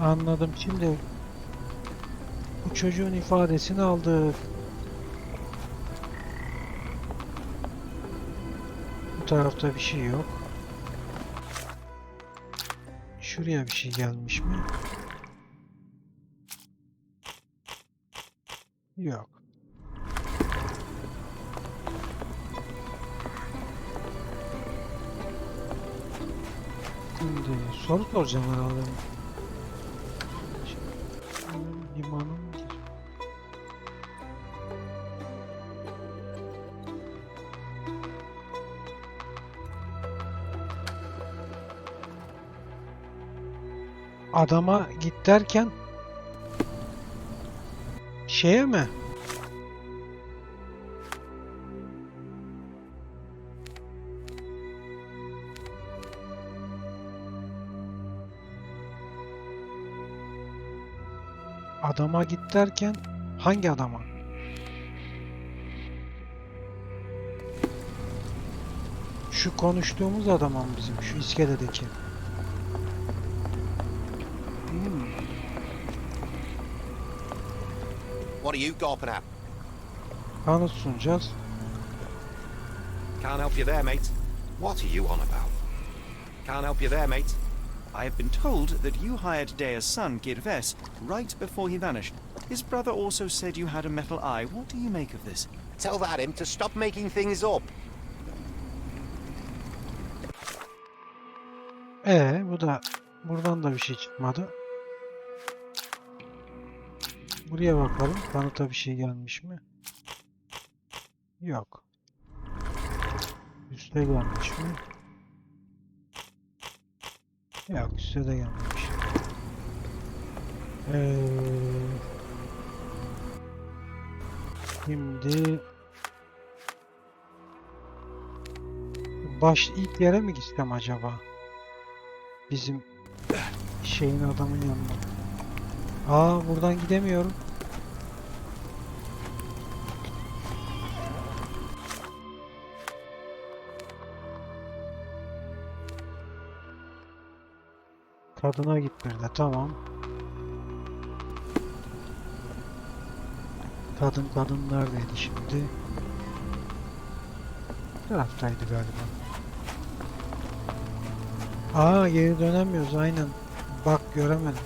Anladım. Şimdi bu çocuğun ifadesini aldık. Bu tarafta bir şey yok. Şuraya bir şey gelmiş mi? Yok. Şimdi soru soracağım herhalde. Limanın adama git derken şeye mi? Adama git derken hangi adama? Şu konuştuğumuz adama mı bizim? Şu iskeledeki. What are you gawping at? Kanıt sunacağız. Can't help you there, mate. What are you on about? Can't help you there, mate. I have been told that you hired Dea's son, Girves, right before he vanished. His brother also said you had a metal eye. What do you make of this? Tell that him to stop making things up. Bu da buradan da bir şey çıkmadı. Buraya bakalım. Kanıta bir şey gelmiş mi? Yok. Üste gelmiş mi? Yok, üste de gelmemiş. Şimdi ilk yere mi gitsem acaba? Bizim şeyin adamın yanına. Buradan gidemiyorum. Kadına git bir de, tamam. Kadın neredeydi şimdi? Bu taraftaydı galiba. Geri dönemiyoruz aynen. Bak, göremedim.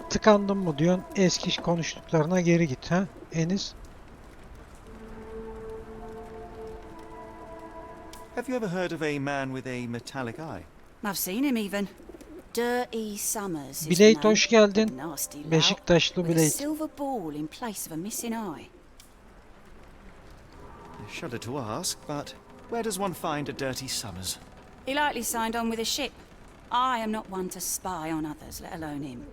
Tıkandım mı diyorsun, eski konuştuklarına geri git ha Enis. Have you ever heard of a man with a metallic eye? I've seen him even. Dirty Summers is Blade, the name. hoş geldin. Nasty lout Beşiktaşlı with a Blade. silver ball in place of a missing eye. I shudder to ask, but where does one find a dirty Summers? He likely signed on with a ship. I am not one to spy on others, let alone him.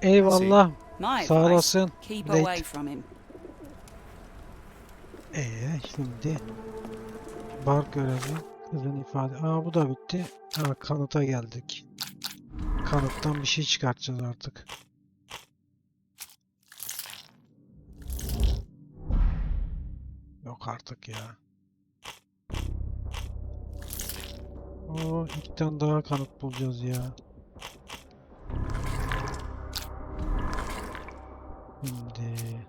Eyvallah. My Sağ advice, olasın. keep Blade. away from him. Şimdi bar görevi, kızın ifade. Bu da bitti. Kanıta geldik. Kanıttan bir şey çıkartacağız artık. Yok artık ya. İki tane daha kanıt bulacağız ya. Şimdi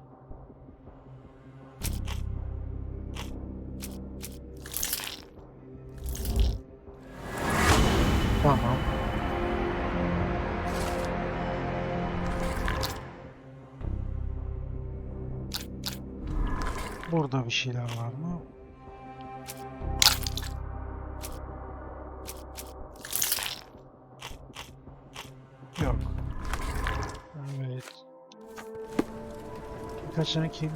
tamam. Burada bir şeyler var mı? yok. Evet. Birkaç tane kendi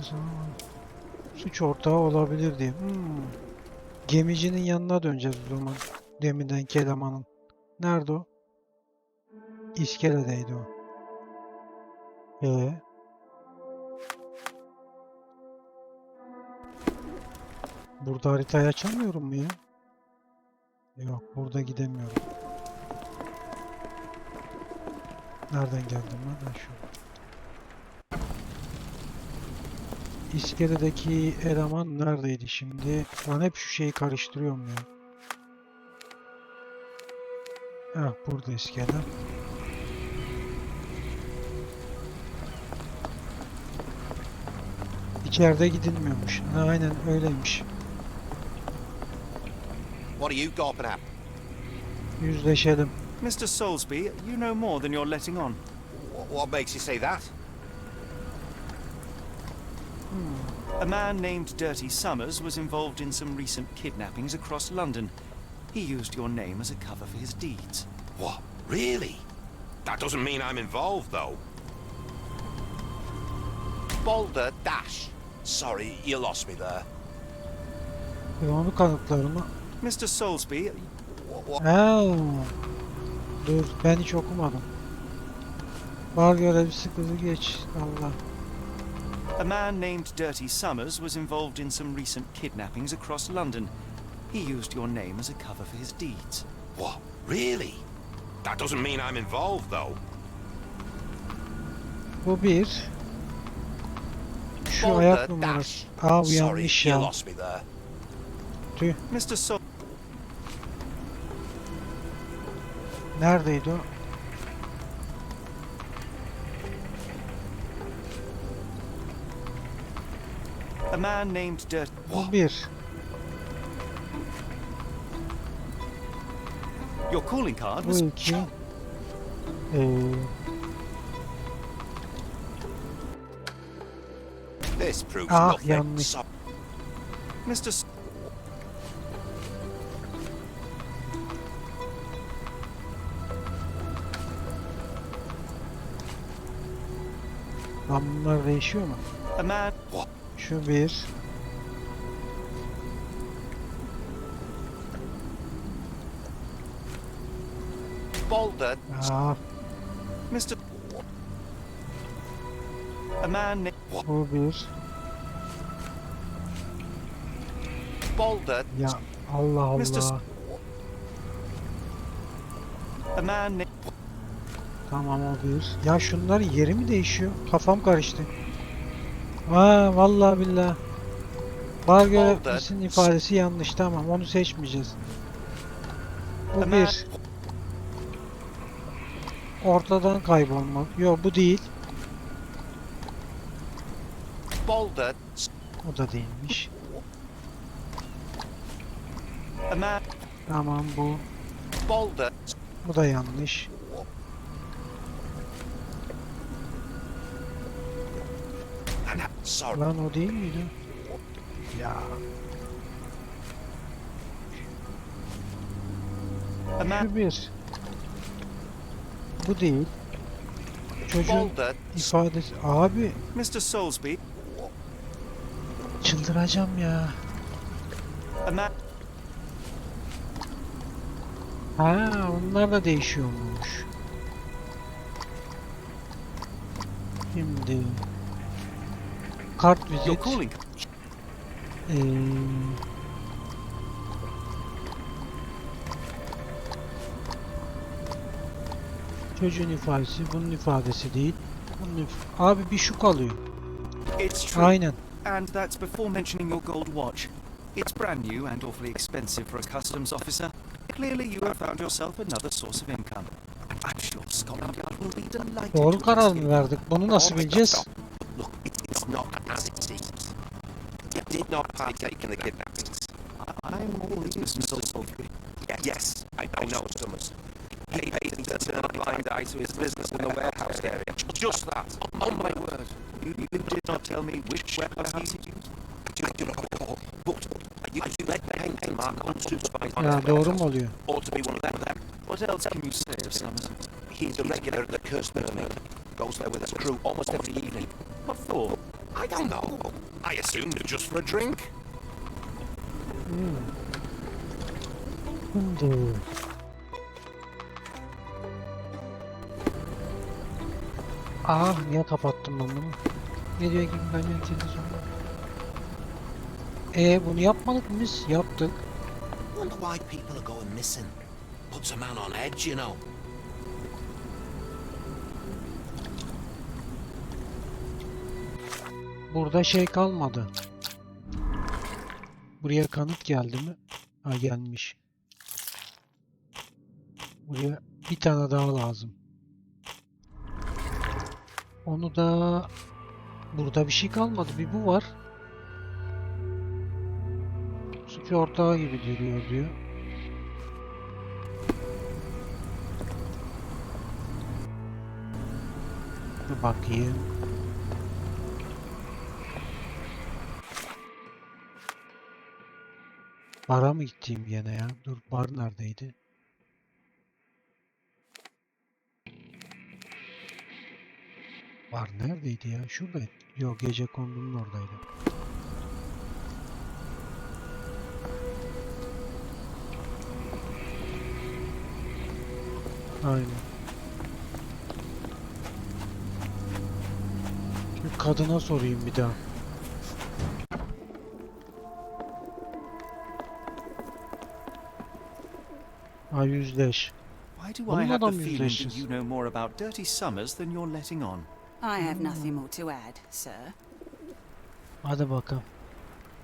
suç ortağı olabilir diye. Gemicinin yanına döneceğiz o zaman. Deminden elemanın. Nerede o? İskeledeydi o. Burada haritayı açamıyorum mu ya? Yok, burada gidemiyorum. Nereden geldim ben? Şurada. İskeledeki eleman neredeydi şimdi? Ben hep şu şeyi karıştırıyorum ya. Burada iskele. İçeride gidilmiyormuş. Aynen öyleymiş. What are you gawping at? Yüzleşelim. Mr. Soulsby, you know more than you're letting on. What makes you say that? A man named Dirty Summers was involved in some recent kidnappings across London. He used your name as a cover for his deeds. What? Really? That doesn't mean I'm involved, though. Boulder Dash. Sorry, you lost me there. Onu kanıtlarımı. Mr. Soulsby... Dur, ben hiç okumadım. Bar görevlisi kızı geç. Allah. A man named Dirty Summers was involved in some recent kidnappings across London. He used your name as a cover for his deeds. What? Really? That doesn't mean I'm involved, though. Bu bir. Şu ayak numarası. Bu yanlış ya. Tüh. Mr. Soul... Neredeydi o? A man named Dirty... Bu bir. Your calling card Bu was... iki. This proves nothing. Yanlış. Mr. Lan bunlar değişiyor mu? A man... Şu bir. Boulder. Mr. A man named... Bu bir. Boulder. Ya Allah Allah. A man named... Tamam, o bir. Ya şunların yeri mi değişiyor? Kafam karıştı. Vallahi billahi. Bar görevlisinin ifadesi yanlış. Tamam, onu seçmeyeceğiz. Bu bir. Ortadan kaybolmak. Yok, bu değil. Boulder. O da değilmiş. A man... Tamam, bu. Boulder. Bu da yanlış. Sorry. Lan o değil miydi? Ya. A man... Şu bir. Bu değil. Çocuğun Boulder. ifadesi. Abi Mr. Soulsby... çıldıracağım ya. A man... Onlar da değişiyormuş. Şimdi kart Your vizit. calling... Çocuğun ifadesi, bunun ifadesi değil. Abi bir şu kalıyor. It's true. Aynen. And that's before mentioning your gold watch. It's brand new and awfully expensive for a customs officer. Clearly you have found yourself another source of income. I'm sure Scotland Yard will be delighted. Doğru karar mı verdik? Bunu nasıl bileceğiz? Look, it's not as it seems. You did not partake in the kidnappings. I'm all ears, Mr. Soulsby. Yes, I know Summers. He paid me to turn a blind eye to his business in the warehouse area. Just that. On my word. You did not tell me which warehouse he used. I do not recall. But I used red paint to mark unsupervised Ya doğru mu oluyor? ought to be one of them. What else can you say of Summers? He's a regular at the Cursed Mermaid. Goes there with his crew almost every evening. What for? I don't know. I assumed just for a drink. Şimdi. Ah, niye kapattım ben bunu? Ne diyor gibi ben televizyonda. Bunu yapmadık mı biz? Yaptık. Wonder why people are going missing. Puts a man on edge, you know. Burada şey kalmadı. Buraya kanıt geldi mi? Ha, gelmiş. Buraya bir tane daha lazım. Onu da burada bir şey kalmadı. Bir bu var. Suç ortağı gibi duruyor diyor. Bir bakayım. Bara mı gittiğim gene ya? Dur, bar neredeydi? Bar neredeydi ya? Şuradaydı. Yok, gecekondunun oradaydı. Aynen. Şu kadına sorayım bir daha. Ha, yüzleş. Why do I Bununla have da the mı feeling that yüzleşeceğiz? you know more about dirty summers than you're letting on? I have nothing more to add, sir. Hadi bakalım.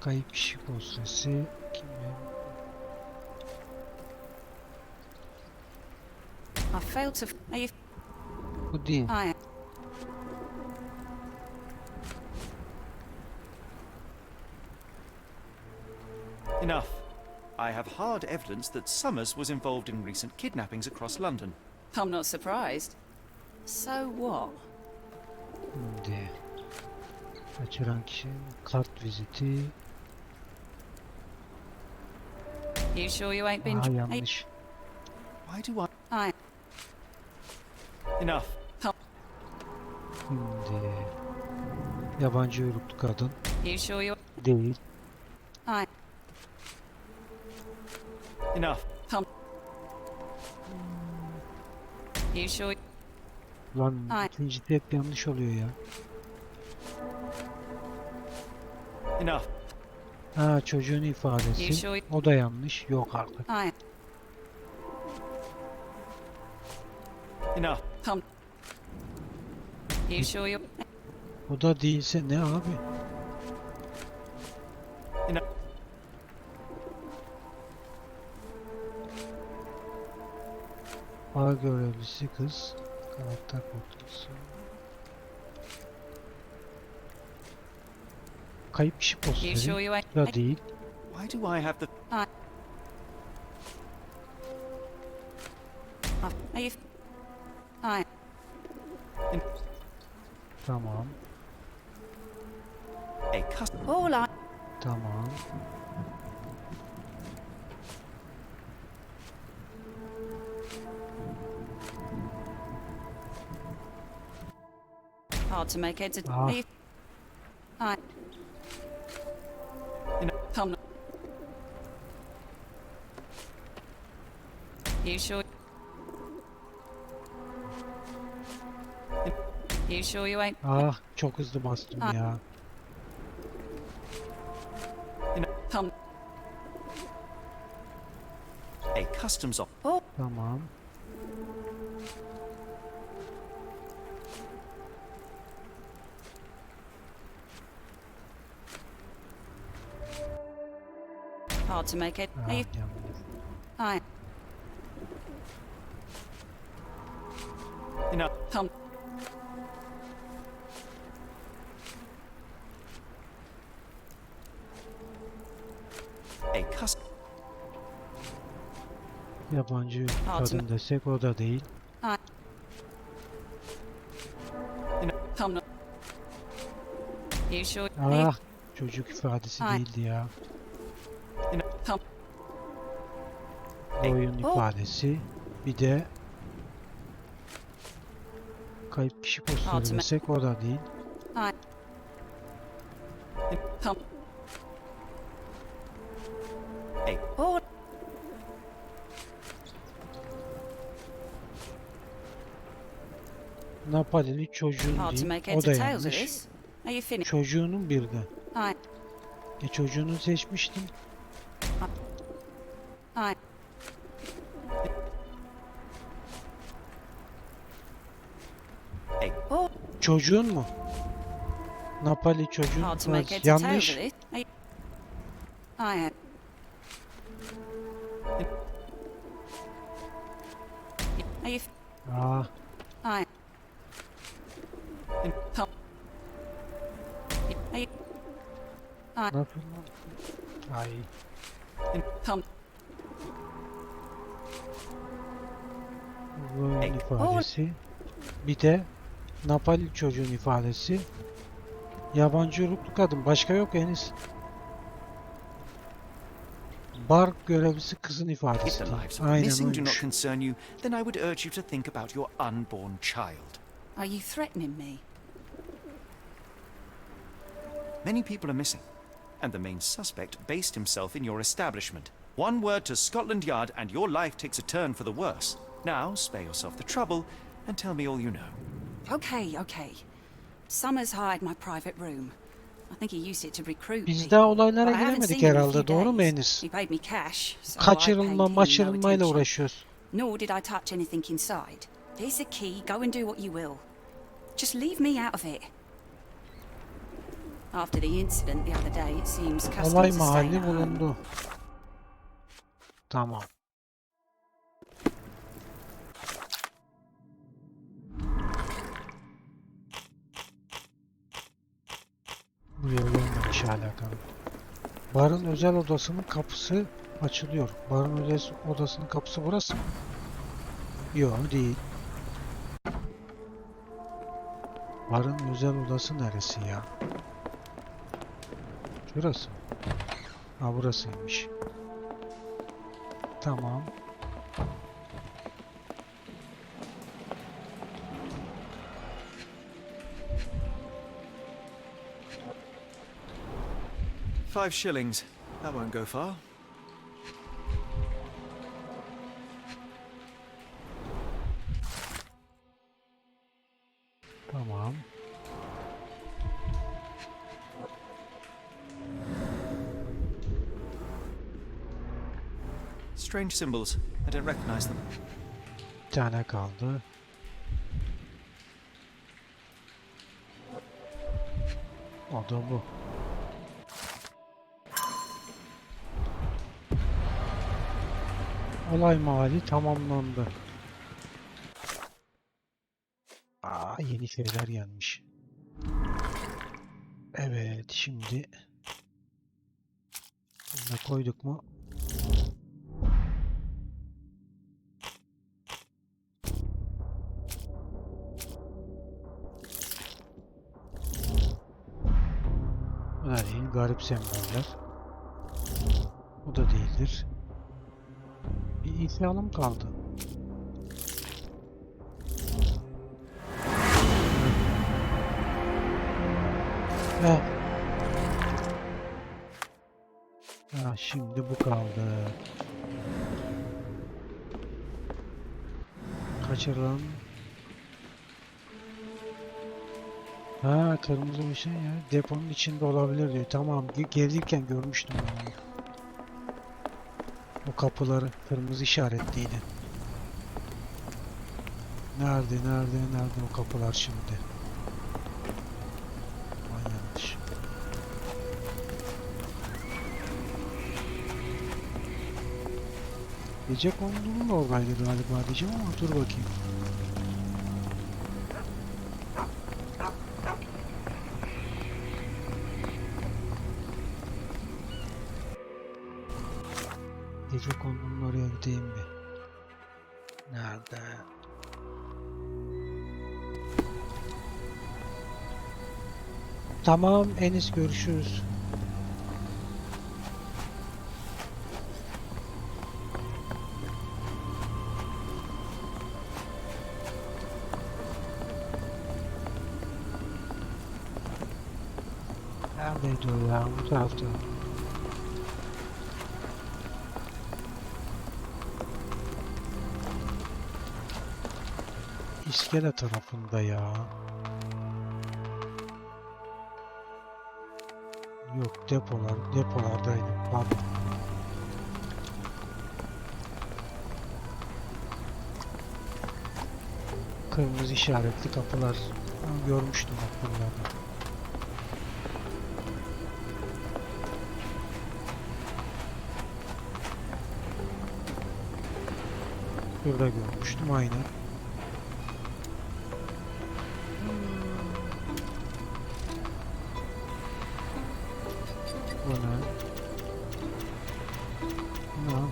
Kayıp kişi dosyası. Kimya. I failed to... Are you... Bu değil. I... Enough. I have hard evidence that Summers was involved in recent kidnappings across London. I'm not surprised. So what? Şimdi. Kaçıran kişi. Kart viziti. You sure you ain't been... Aha, yanlış. Why do I... Enough. Şimdi. Yabancı uyruklu kadın. You sure you... Değil. I... Enough. You sure... Lan Ay. ikinci hep yanlış oluyor ya. Enough. Ha, çocuğun You ifadesi. sure... O da yanlış. Yok artık. I... Enough. You sure you... O da değilse ne abi? Enough. Bağ görevlisi kız. Karakter portresi. Kayıp kişi You posteri. sure you ain't... Da değil. Why do I have the... Are you... I... Tamam. A custom... All I... Tamam. Hard to make heads... Ah. Are you... I... I'm not... You sure... You sure you ain't... Ah, çok hızlı bastım ya. A customs op... Tamam. Hard to make it... Ah, Are you... yanlış. I... Enough. A custom... Yabancı Altına- kadın desek o da değil. I'm not... You sure... Are you... Ah, çocuk ifadesi Ay. değildi ya. Tam... Oyun Oh. ifadesi. Bir de Kayıp kişi posteri desek o da değil. Napalili çocuğun değil. O da yanlış. Çocuğunun bir de. Çocuğunu seçmiştim. Çocuğun mu? Napali çocuğun. Yanlış. Nasıl? Ay. Oyun ifadesi. Bir de Napali çocuğun ifadesi. Yabancı uyruklu kadın. Başka yok henüz. Bar görevlisi kızın ifadesi. Aynen oymuş. Then I would urge you to think about your unborn child. Are you threatening me? Many people are missing, and the main suspect based himself in your establishment. One word to Scotland Yard and your life takes a turn for the worse. Now, spare yourself the trouble and tell me all you know. Okay. Summers hired my private room. I think he used it to recruit Biz me. daha olaylara But I haven't giremedik seen him in a herhalde, few doğru mu days. Enis? He paid me cash, so I Kaçırılma, paid him no maçırılmayla attention. uğraşıyoruz. Nor did I touch anything inside. Here's the key, go and do what you will. Just leave me out of it. After the incident the other day, it seems custom Olay to stay mahalli at home. bulundu. Tamam. Buraya gelmemiş alakalı. Barın özel odasının kapısı açılıyor. Barın özel odasının kapısı burası mı? Yok değil. Barın özel odası neresi ya? Şurası mı? Ha burasıymış. Tamam. $5. That won't go far. Tamam. Strange symbols. I don't recognize them. Bir tane kaldı. O da bu. Olay mahalli tamamlandı. Yeni şeyler gelmiş. Evet, şimdi bunu da koyduk mu? Bu da değil, garip semboller. Bu da değildir. Bir ifalım kaldı. Şimdi bu kaldı. Kaçırılan. Kırmızı bir şey ya. Deponun içinde olabilir diyor. Tamam, gelirken görmüştüm onu. O kapıları kırmızı işaretliydi. Nerede o kapılar şimdi? Yanlış. Gece konduğum da oradaydı galiba diyeceğim ama dur bakayım. Gece konduğum oraya gideyim mi? Nerede? Tamam Enis, görüşürüz. Neredeydi o ya? Bu tarafta. İskele tarafında ya. Yok, depolardaydı. Pardon. Kırmızı işaretli kapılar. Ben görmüştüm bak buralarda. Burada görmüştüm aynen. Bu ne? Ne abi?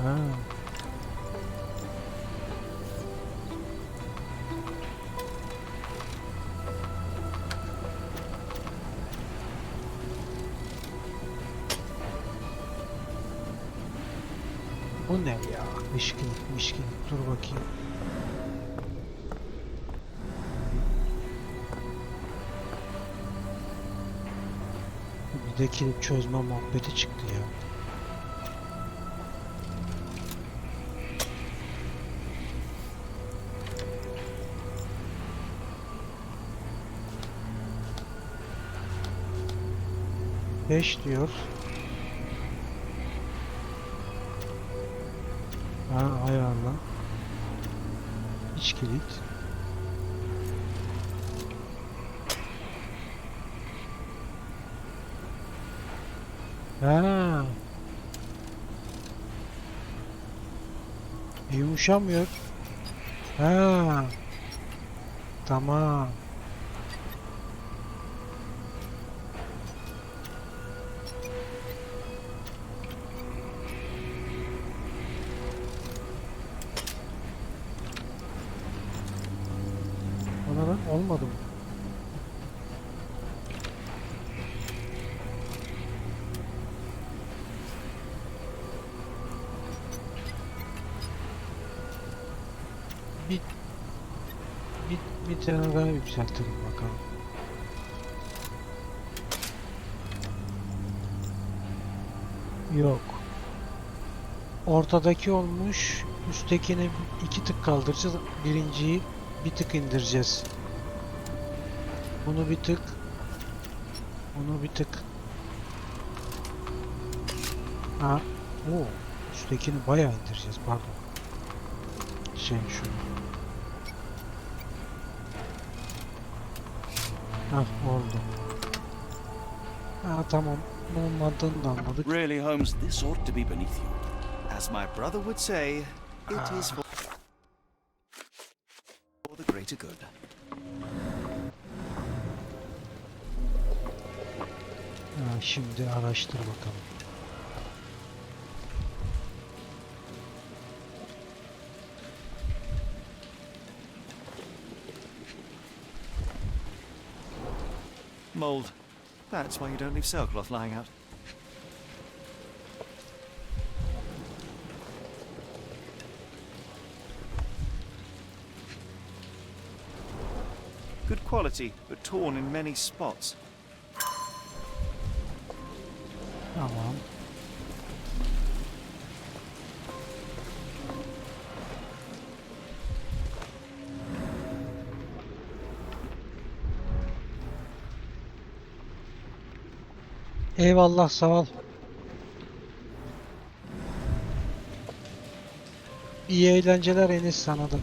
Ha. Bu ne ya? Mişkinlik. Dur bakayım. Bir de kilit çözme muhabbeti çıktı ya. Beş diyor. Ha, ayarla. İç kilit. Ha. Yumuşamıyor. Ha. Tamam. Olmadı mı? Bir tane daha yükseltelim bakalım. Yok. Ortadaki olmuş. Üsttekini 2 tık kaldıracağız. Birinciyi bir tık indireceğiz. Bunu bir tık. Bunu bir tık. Ha. Oo. Üsttekini bayağı indireceğiz. Pardon. Şunu. Ah, oldu. Ha, tamam. Olmadığını da anladık. Really, Holmes, this ought to be beneath you. As my brother would say, it is for the greater good. Ha, şimdi araştır bakalım. Mold. That's why you don't leave sailcloth lying out. Good quality, but torn in many spots. Tamam. Eyvallah, sağ ol. İyi eğlenceler Enes, sana da.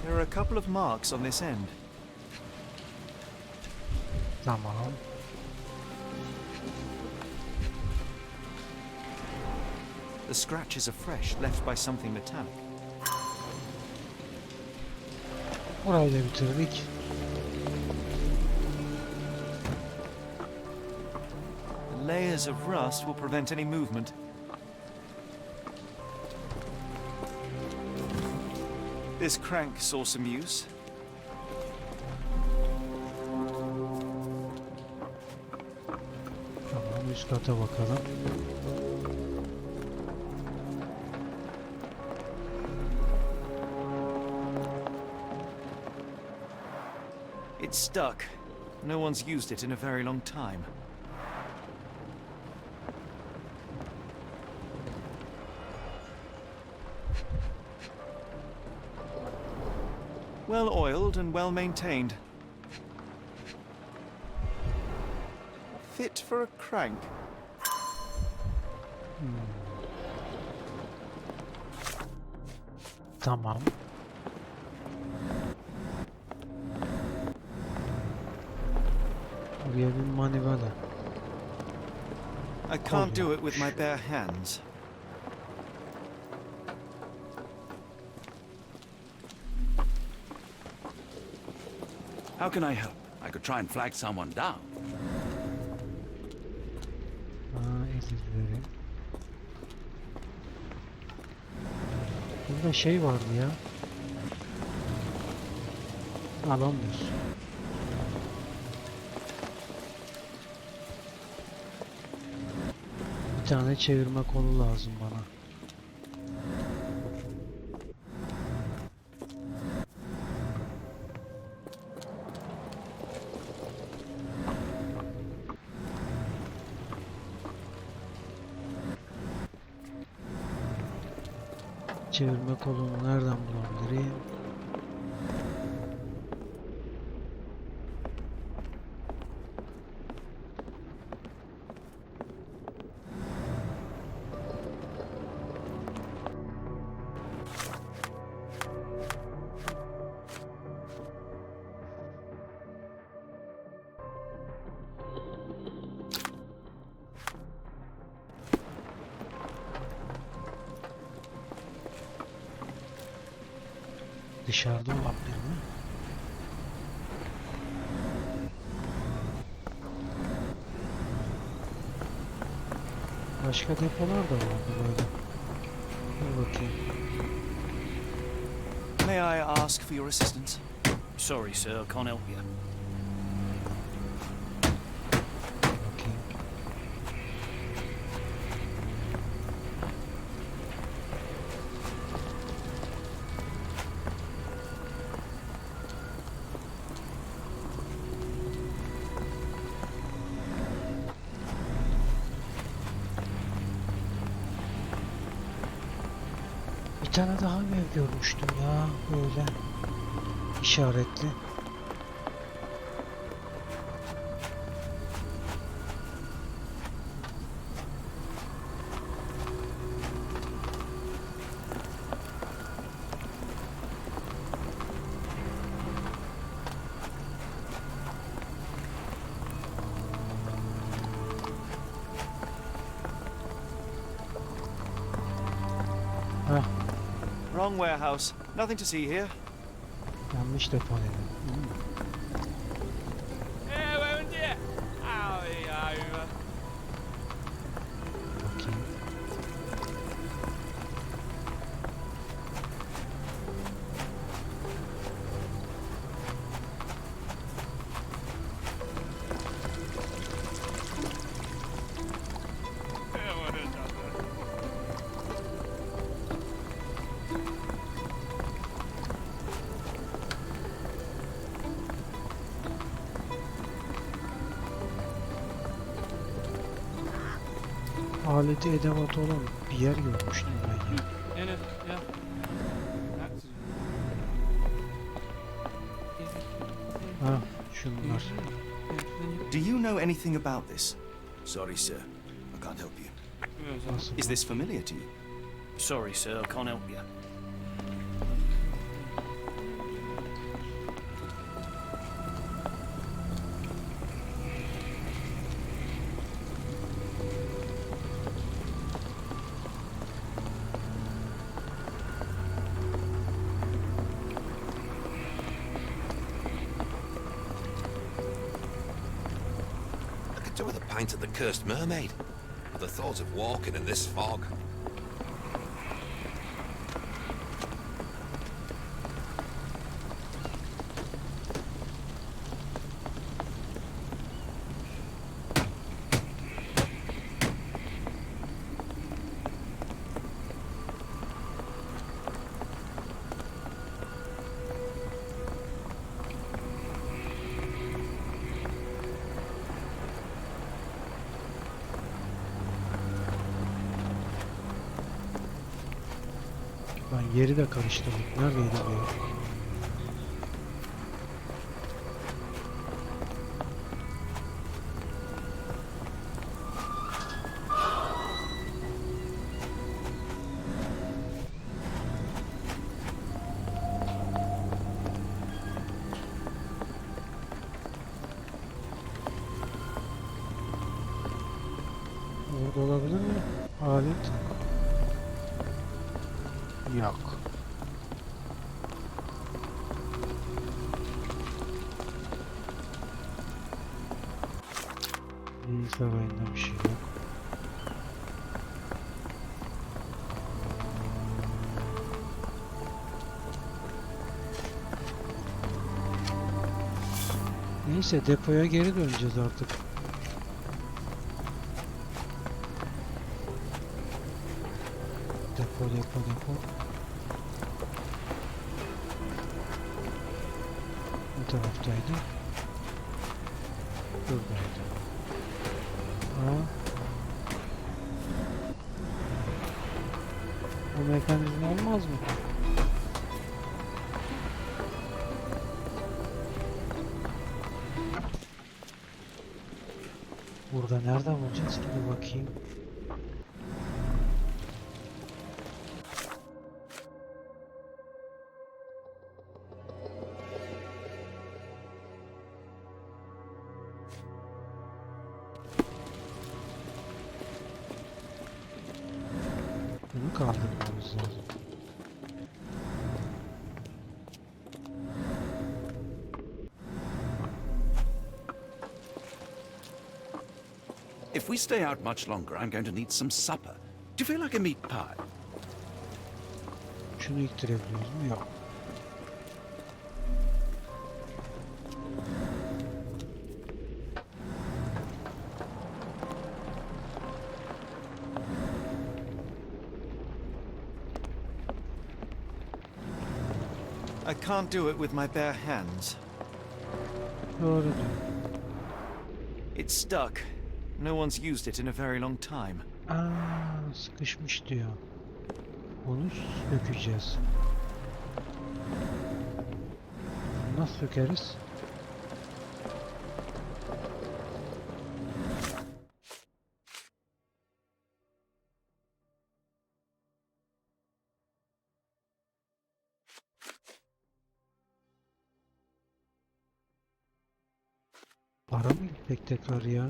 There are a couple of marks on this end. Tamam. The scratches are fresh, left by something metallic. Burayı da bitirdik. The layers of rust will prevent any movement. This crank saw some use. üst kata bakalım. It's stuck. No one's used it in a very long time. Well oiled and well maintained. Fit for a crank. Tamam. Buraya bir manivela. I can't do it with my bare hands. How can I help? I could try and flag someone down. El izleri. Burada şey vardı ya. Alamıyoruz. Bir tane çevirme kolu lazım bana. Çevirme kolunu nereden bulabilirim? Dışarıda olabilir mi? Başka depolar da vardı böyle. Dur bakayım. May I ask for your assistance? Sorry, sir, I can't help you. Bakayım. Bir tane daha bir ev görmüştüm ya böyle işaretli. Heh, Wrong warehouse. Nothing to see here. yanlış depo dedim. Bakayım. Aleti edevatı olan bir yer görmüştüm ben ya. Ha, şunlar. Do you know anything about this? Sorry, sir. I can't help you. Nasıl? Is this familiar to you? Sorry, sir, I can't help you. I could do with a pint of the cursed mermaid. The thought of walking in this fog. Ben yeri de karıştırdık. Neredeydi bu ya? Orada olabilir mi? Alet. Yok. Neyse rayında bir şey yok. Neyse depoya geri döneceğiz artık. Depo. Ne taraftaydı? Buradaydı. Bu mekanizma olmaz mı? Burada nereden bulacağız ki? Bir bakayım. Bunu kaldırmamız lazım. If we stay out much longer, I'm going to need some supper. Do you feel like a meat pie? Şunu ittirebiliyoruz mu? Yok. I can't do it with my bare hands. Doğru diyor. It's stuck. No one's used it in a very long time. Sıkışmış diyor. Onu sökeceğiz. Nasıl sökeriz? Para mı gitmek tekrar ya?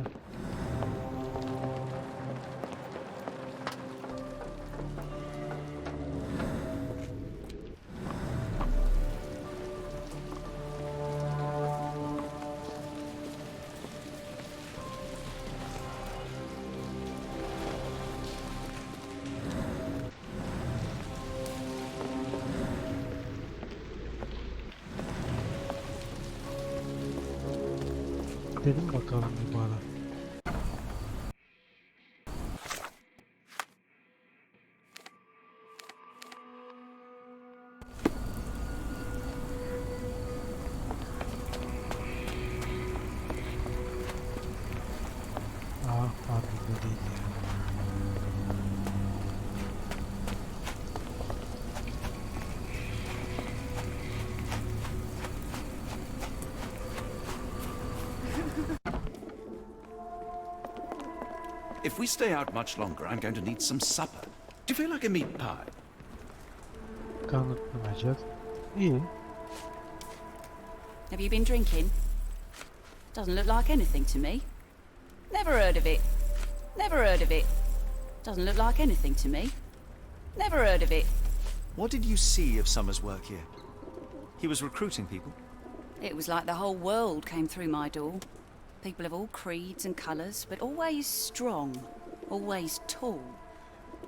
Dedim bakalım bir bana. Farkında değil ya. If we stay out much longer, I'm going to need some supper. Do you feel like a meat pie? Kanıtlanacak. İyi. Have you been drinking? Doesn't look like anything to me. Never heard of it. Never heard of it. Doesn't look like anything to me. Never heard of it. What did you see of Summer's work here? He was recruiting people? It was like the whole world came through my door. People of all creeds and colours, but always strong, always tall.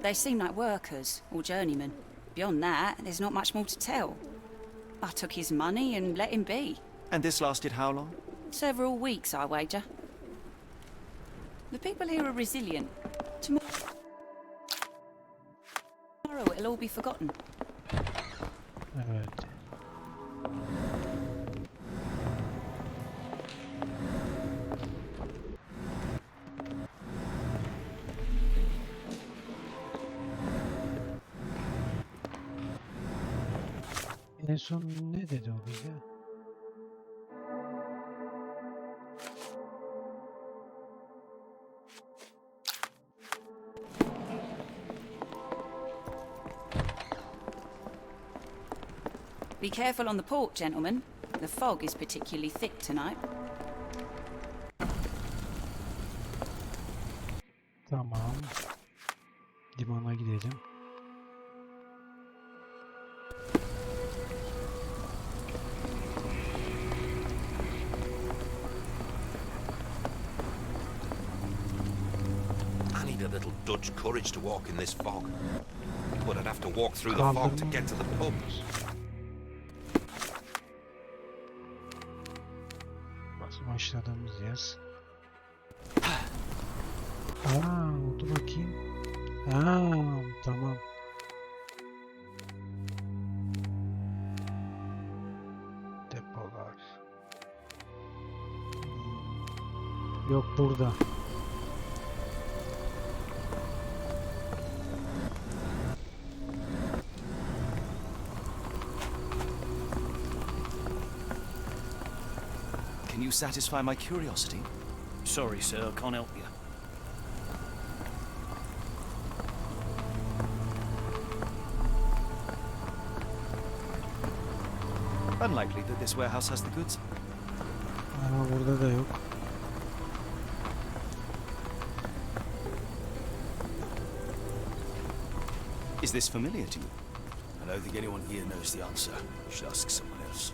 They seem like workers or journeymen. Beyond that, there's not much more to tell. I took his money and let him be. And this lasted how long? Several weeks, I wager. The people here are resilient. Tomorrow it'll all be forgotten. Evet. En son ne dedi o bize? Be careful on the port, gentlemen. The fog is particularly thick tonight. Tamam. Limana gidelim. I need a little Dutch courage to walk in this fog. But I'd have to walk through the fog to get to the pub. Başladığımız yaz. Oldu bakayım. Tamam. Depolar. Yok burada. Can you satisfy my curiosity? Sorry, sir, I can't help you. Unlikely that this warehouse has the goods. Burada da yok. Is this familiar to you? I don't think anyone here knows the answer. You should ask someone else.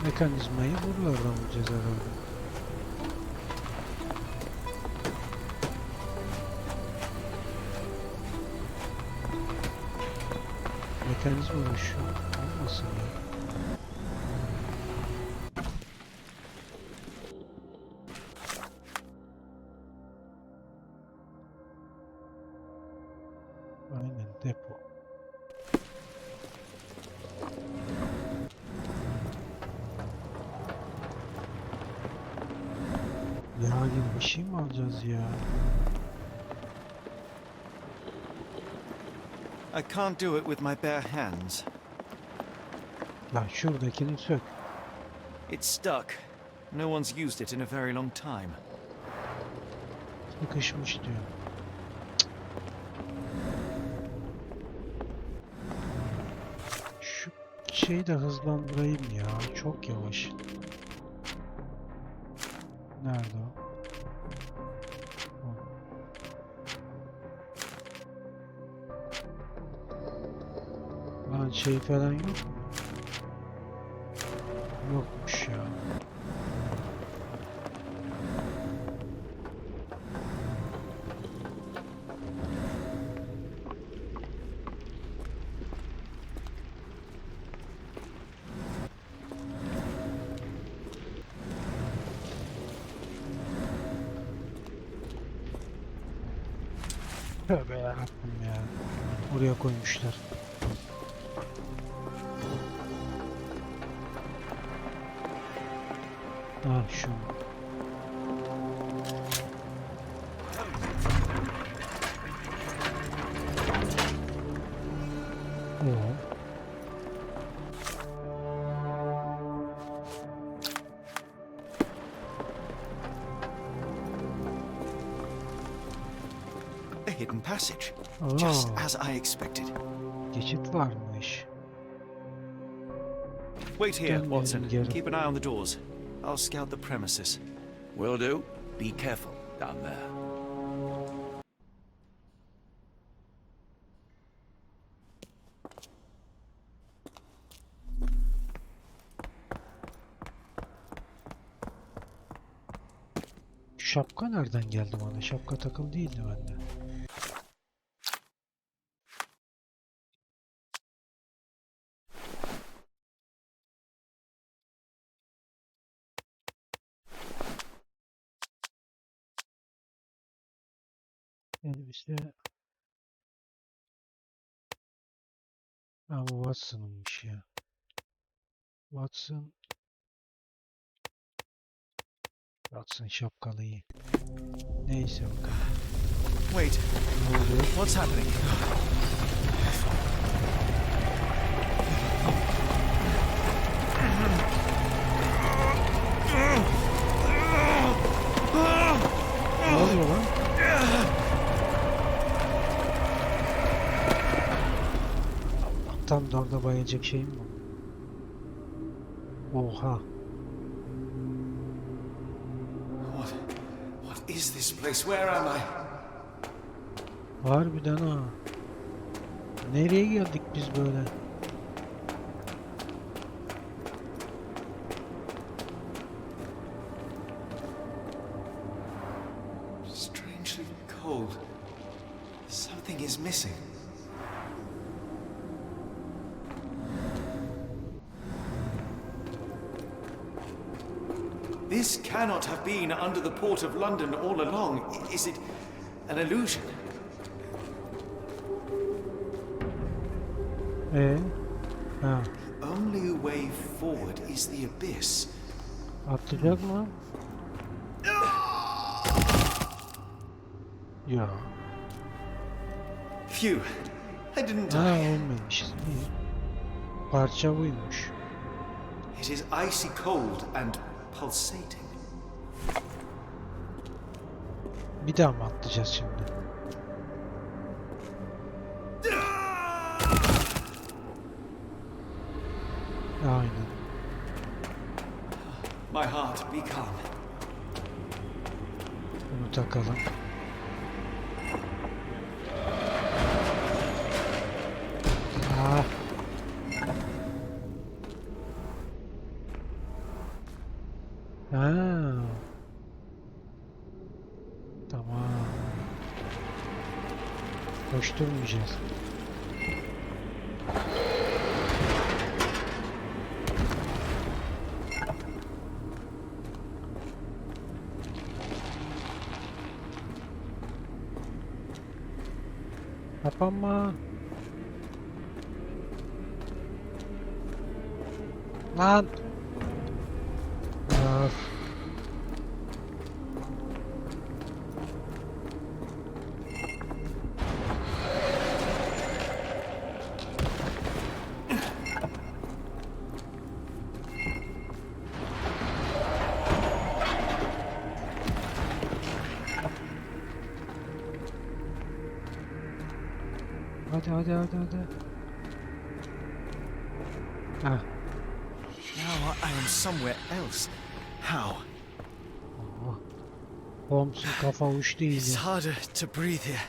Mekanizmayı buralardan bulacağız herhalde. Mekanizma mı şu? Olmasın ya. Aynen depo. Ya bir şey mi alacağız ya? I can't do it with my bare hands. Lan şuradakini sök. It's stuck. No one's used it in a very long time. Sıkışmış diyor. Şu şeyi de hızlandırayım ya. Çok yavaş. Nerede o? Lan şey falan yok mu? Yokmuş ya. Tövbe yarabbim ya. Oraya koymuşlar. Şu. A hidden passage. Oh. Just as I expected. Geçit varmış. Wait here, Dönmeyelim Watson. geri. Keep an eye on the doors. I'll scout the premises. Will do. Be careful down there. Şapka nereden geldi bana? Şapka takılı değildi bende. Elbise Ha bu Watson'ınmış ya. Watson. Watson şapkalı iyi. Neyse bakalım. Wait, Ne oluyor? what's happening? Ne oluyor lan? Tam da orada bayılacak şey mi var? Oha. What is this place? Where am I? Harbiden ha. Nereye geldik biz böyle? Strangely cold. Something is missing. This cannot have been under the port of London all along. Is it an illusion? Ha. Only way forward is the abyss. Atlayacak mı? Ya. Phew, I didn't Ha die. olmamış. İyi. Parça buymuş. It is icy cold and pulsating. Bir daha mı atlayacağız şimdi? Aynen. My heart, be calm. Bunu takalım. Ah. Ha. Tamam. Koşturmayacağız. Kapanma. Lan. Of. Hadi. Ah. Now I am somewhere else. How? Holmes'un kafa uçtu It's iyice. harder to breathe here.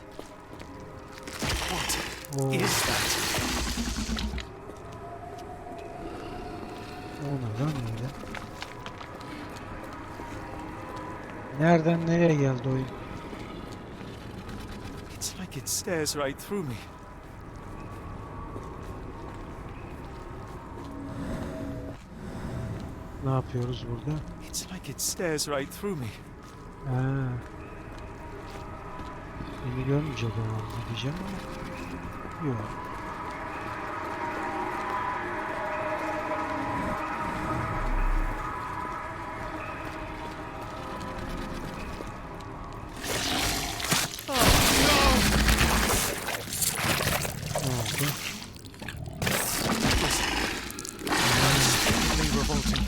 What Oh. is that? O ne lan öyle? Nereden nereye geldi oyun? It's like it stares right through me. Ne yapıyoruz burada? It's like it stares right through me. Ha. Beni görmeyecek herhalde diyeceğim ama. Yok. Ne oldu? Really revolting.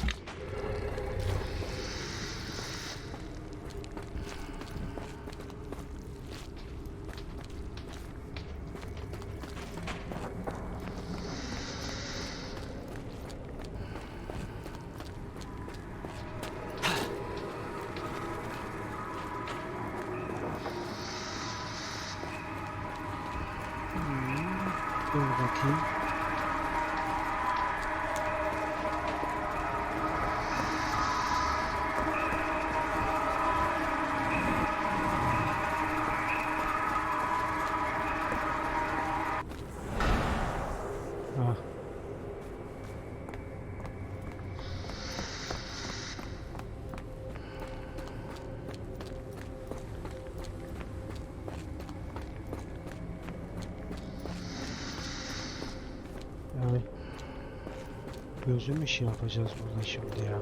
Dur bakayım. Ah. Ay. Gözüm işi yapacağız burada şimdi ya.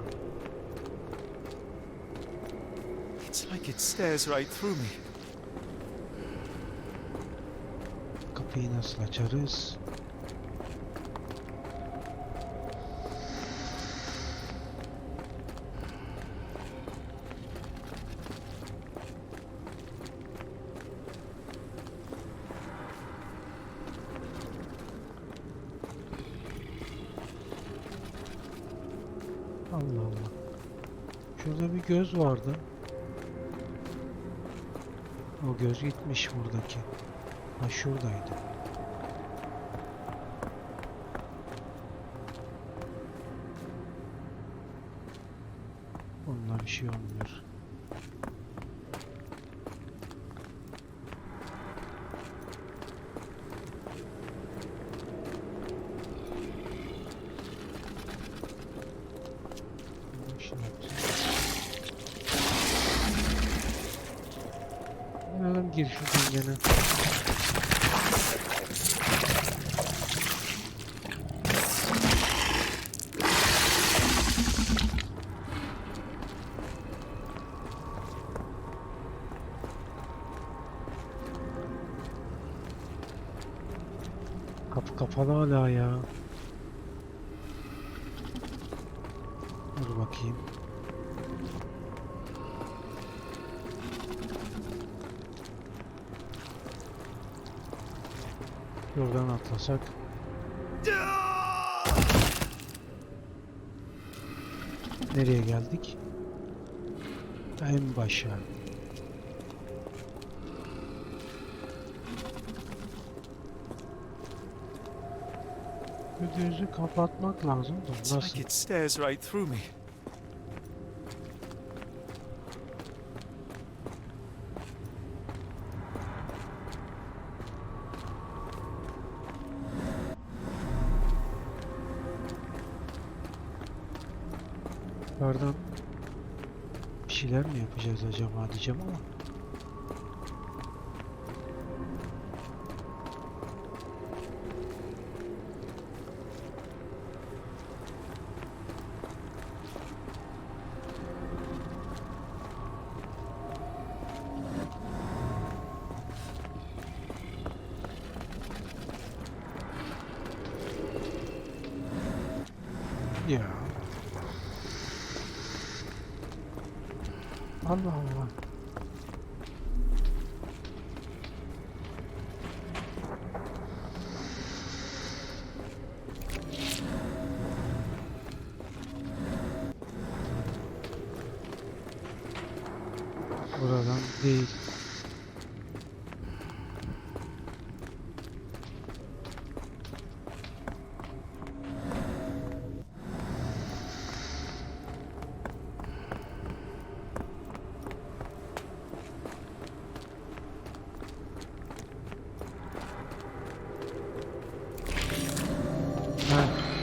It's like it stares right through me. Kapıyı nasıl açarız? Allah Allah. Şurada bir göz vardı. O göz gitmiş buradaki. Ha şuradaydı. Onunla bir şey olmuyor. Gir şuradan gene. Kapı kapalı hala ya. Dur bakayım. Buradan atlasak. Nereye geldik? En başa. Gözü kapatmak lazım da It's nasıl? like it stares right through me. Yukarıdan bir şeyler mi yapacağız acaba diyeceğim ama. Ya. Allah Allah. Buradan değil.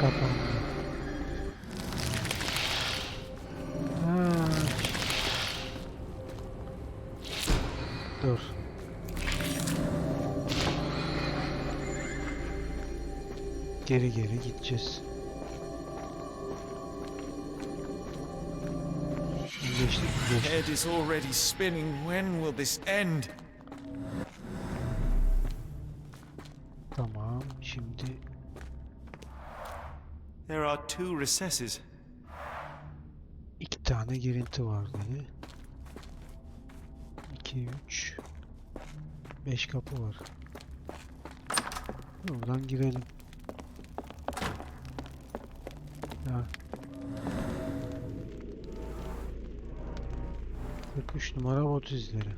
Kapandı. Dur. Geri gideceğiz. Geçtik. Head is already spinning. When will this end? Tamam, şimdi There are two recesses. 2 tane girinti var dedi. 2, 3, 5 kapı var. Buradan girelim. Ya. 43 numara bot izleri.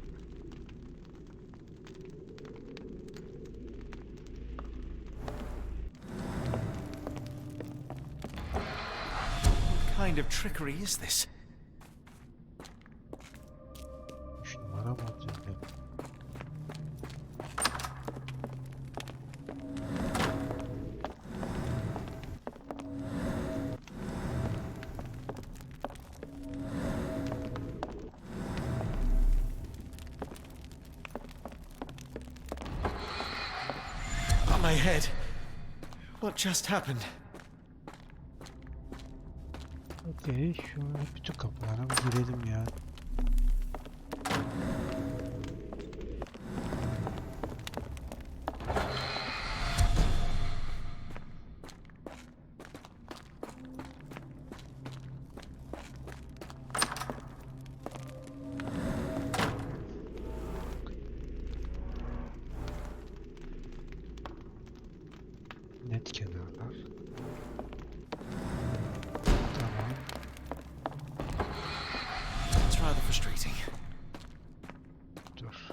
What kind of trickery is this? 3 numara bot izleri. On my head. What just happened? Okey, şu bütün kapılara bir girelim ya. Net kenarlar. Tamam. It's rather frustrating. Dur.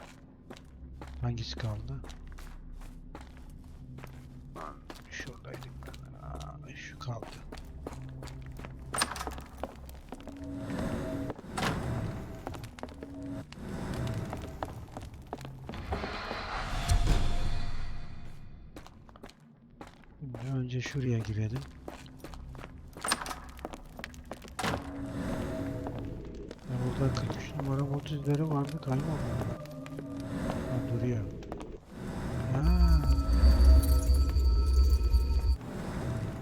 Hangisi kaldı? Şuradaydık. Şu kaldı. Şimdi önce şuraya girelim. Burada 43 numara mod izleri vardı, kayboldu. Ha, duruyor. Ha.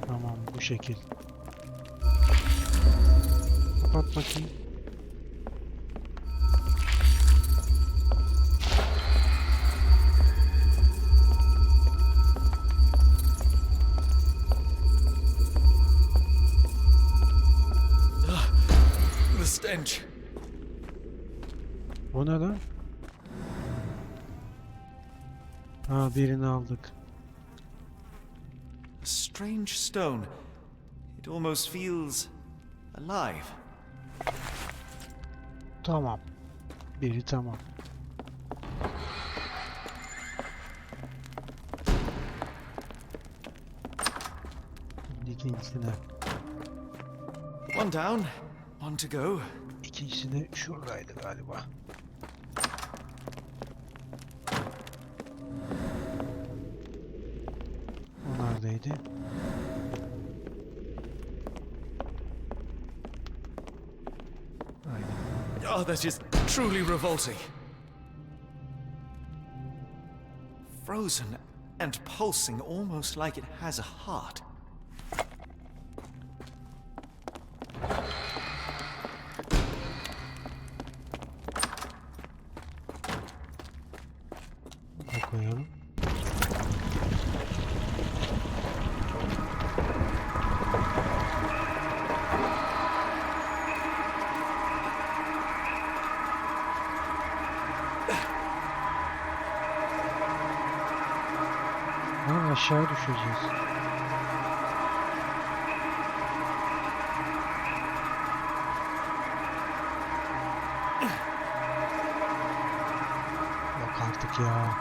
Tamam, bu şekil. Kapat bakayım. The stench. O ne lan? Ha, birini aldık. A strange stone. It almost feels alive. Tamam. Biri tamam. Şimdi ikincisine. One down, one to go. İkincisi de şuradaydı galiba. O neredeydi? Aynen. Oh, that is truly revolting. Frozen and pulsing almost like it has a heart. Bunu koyalım. Lan aşağı düşeceğiz. Yok artık ya.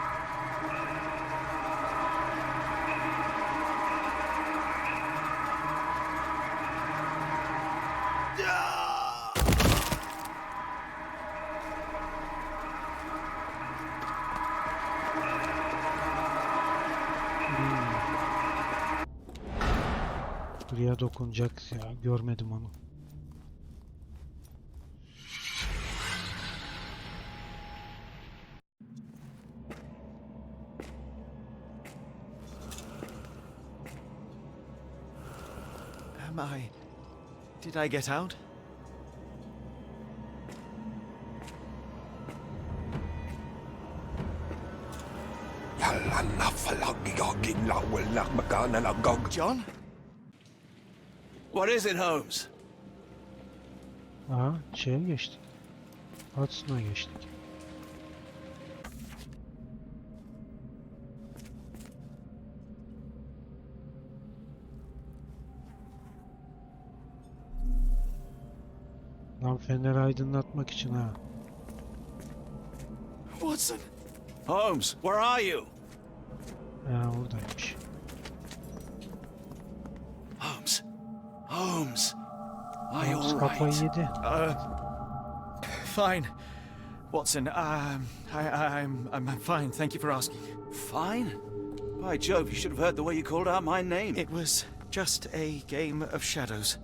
Buraya dokunacak ya, görmedim onu. Did I get out? John? What is it, Holmes? Aha, şeye geçtik. Hudson'a geçtik. Lan feneri aydınlatmak için ha. Watson! Holmes, where are you? Ha, oradaymış. Holmes. Holmes. Are you Holmes all kafayı right? yedi. Fine. Watson, I'm fine, thank you for asking. Fine? By Jove, you should have heard the way you called out my name. It was just a game of shadows.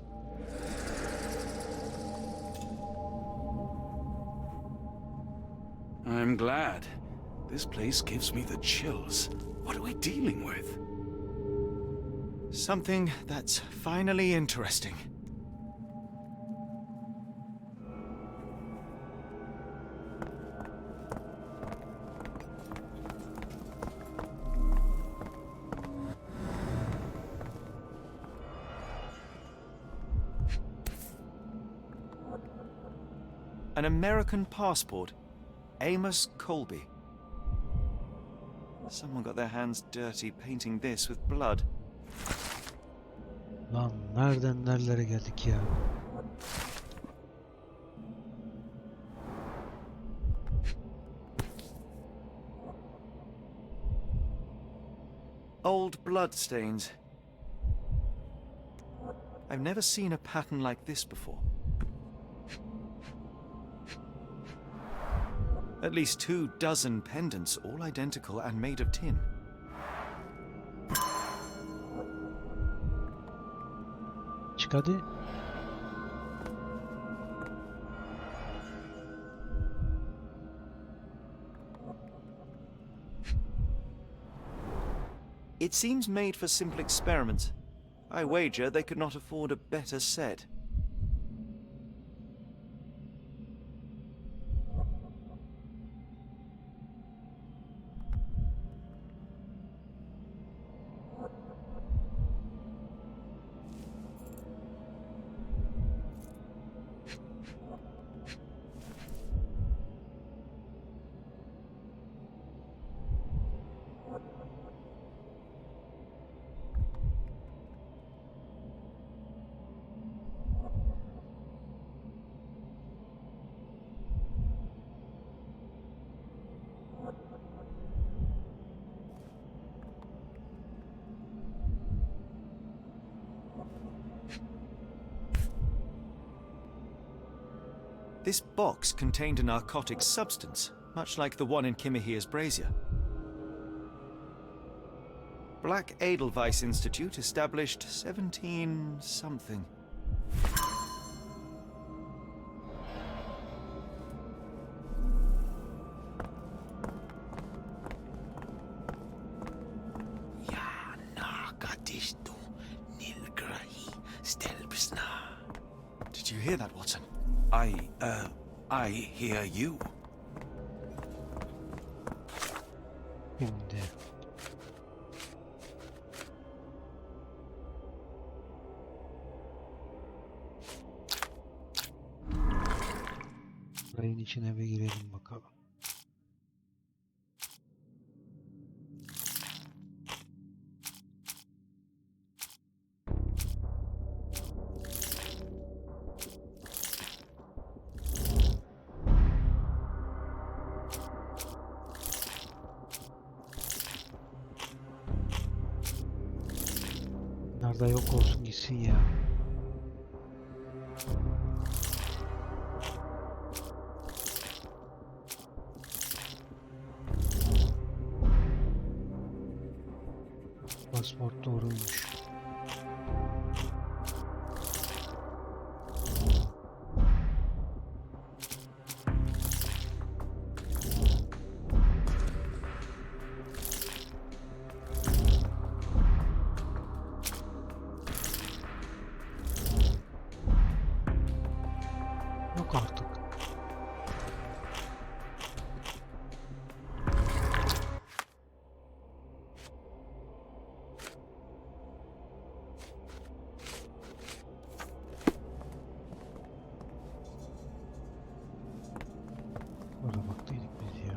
I'm glad. This place gives me the chills. What are we dealing with? Something that's finally interesting. An American passport. Amos Colby. Someone got their hands dirty painting this with blood. Lan nereden nerelere geldik ya? Old blood stains. I've never seen a pattern like this before. At least 24 pendants, all identical and made of tin. Çık hadi. It seems made for simple experiments. I wager they could not afford a better set. This box contained a narcotic substance, much like the one in Kimihir's brazier. Black Edelweiss Institute, established 17-something. Did you hear that, Watson? I hear you. Şimdi. Rayın içine bir girelim bakalım. Nerede yok olsun gitsin ya. Pasport doğruymuş. Yok artık. Orada baktıydık biz ya.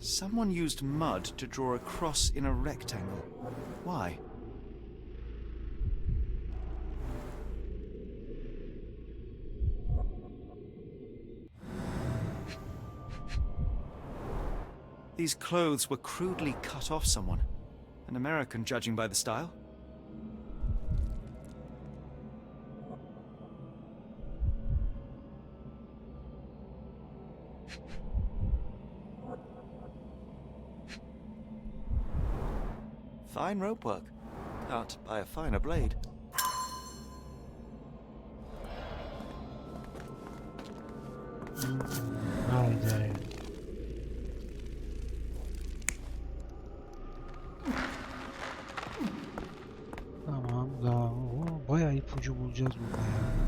Someone used mud to draw a cross in a rectangle. Why? These clothes were crudely cut off someone. An American, judging by the style. Fine rope work, cut by a finer blade. Haydi. Tamam daha bayağı ipucu bulacağız burada ya.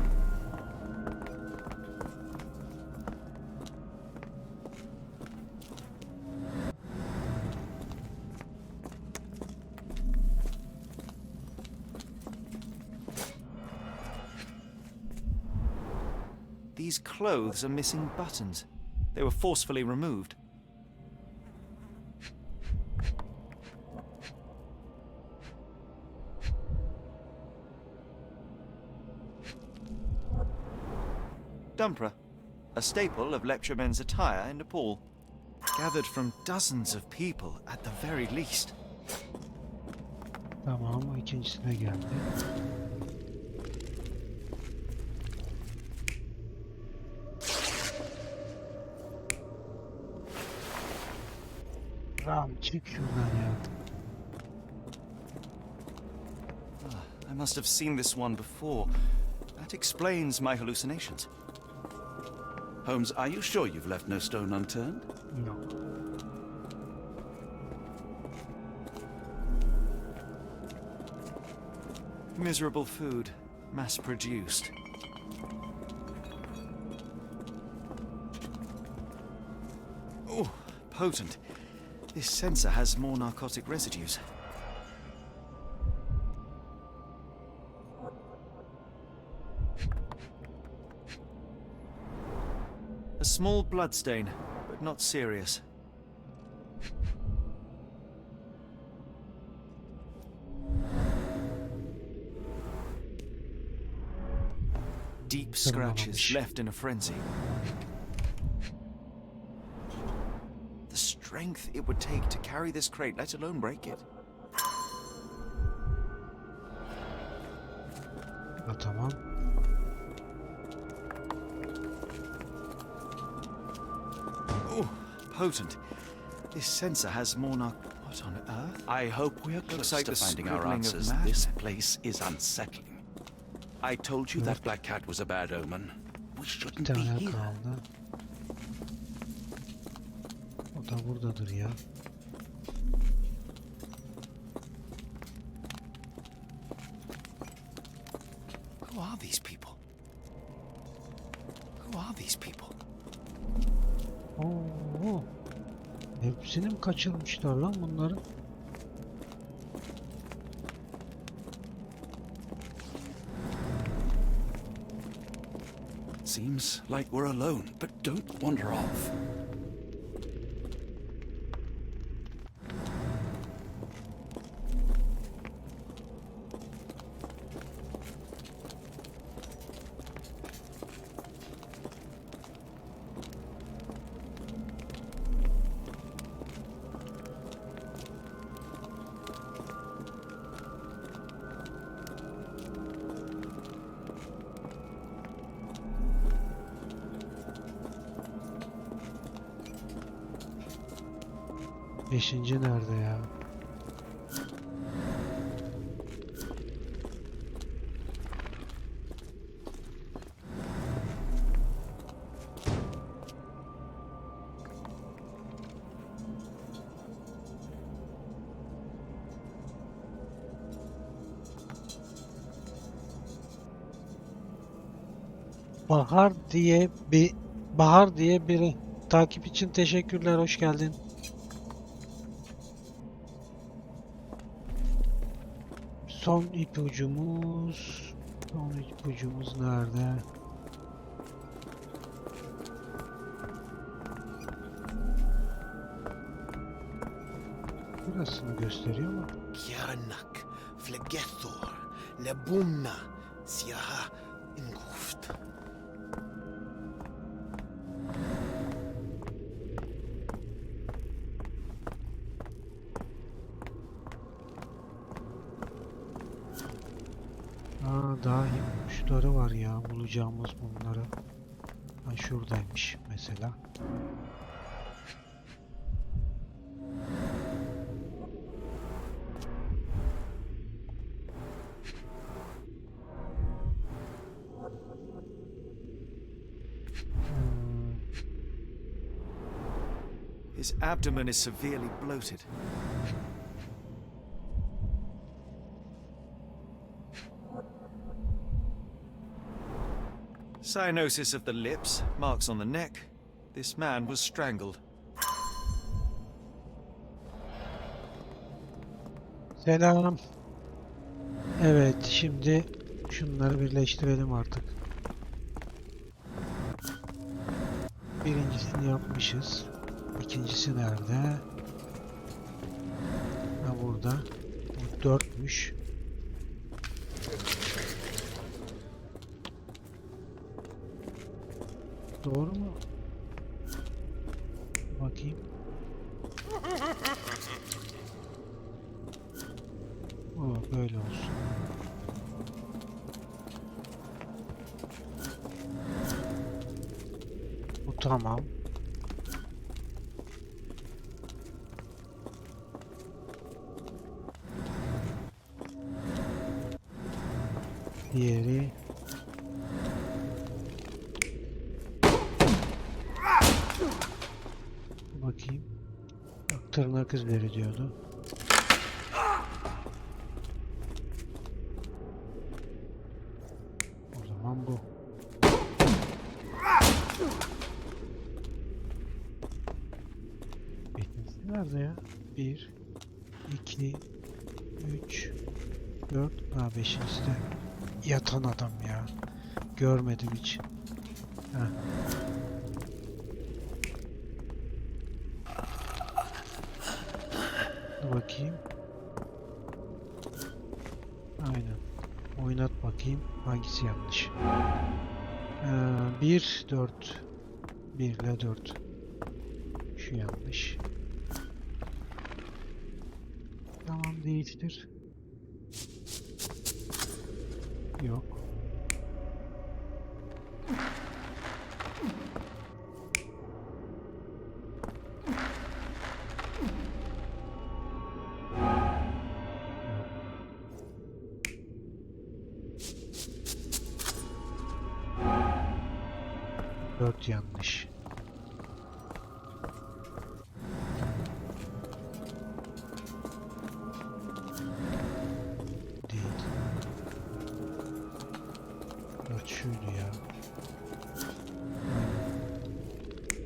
These clothes are missing buttons. They were forcefully removed. Dumpra, a staple of lecturemen's attire in Nepal, gathered from dozens of people at the very least. Tamam, ikincisine geldi. Ram, çık şuradan ya. I must have seen this one before. That explains my hallucinations. Holmes, are you sure you've left no stone unturned? No. Miserable food, mass-produced. Oh, potent. This sensor has more narcotic residues. A small bloodstain, but not serious. Deep scratches left in a frenzy. The strength it would take to carry this crate, let alone break it. Tamam. Oh, potent. This sensor has more What on earth? I hope we're close like to the finding our scribbling of answers. madmen. This place is unsettling. I told you that black cat was a bad omen. We Bir shouldn't be tane here. kaldı. O da buradadır ya. Who are these people? Who are these people? Oo. Hepsini mi kaçırmışlar lan bunları? Seems like we're alone, but don't wander off. Beşinci nerede ya? Bahar diye biri. Takip için teşekkürler, hoş geldin. Son ipucumuz nerede? Burasını gösteriyor mu? Kjarnak, flegethor, lebumna, siaha, inguft. Daha ipuçları var ya, bulacağımız bunları. Ha, şuradaymış mesela. His abdomen is severely bloated. Cyanosis of the lips, marks on the neck. This man was strangled. Selam. Evet, şimdi şunları birleştirelim artık. Birincisini yapmışız. İkincisi nerede? Ha, burada. Bu 4'müş. Doğru mu? Bakayım. O böyle olsun. Bu tamam. Diğeri. Bakayım. Bak, tırnak izleri diyordu. O zaman bu. Beşincisi nerede ya? 1 2 3 4. Ha, beşincisi de yatan adam ya. Görmedim hiç. Ha. Dur bakayım. Aynen. Oynat bakayım. Hangisi yanlış? 1 4 1 ile 4. Şu yanlış. Tamam, değiştir. Yok. Dört yanlış. Değil. Dört şuydu ya.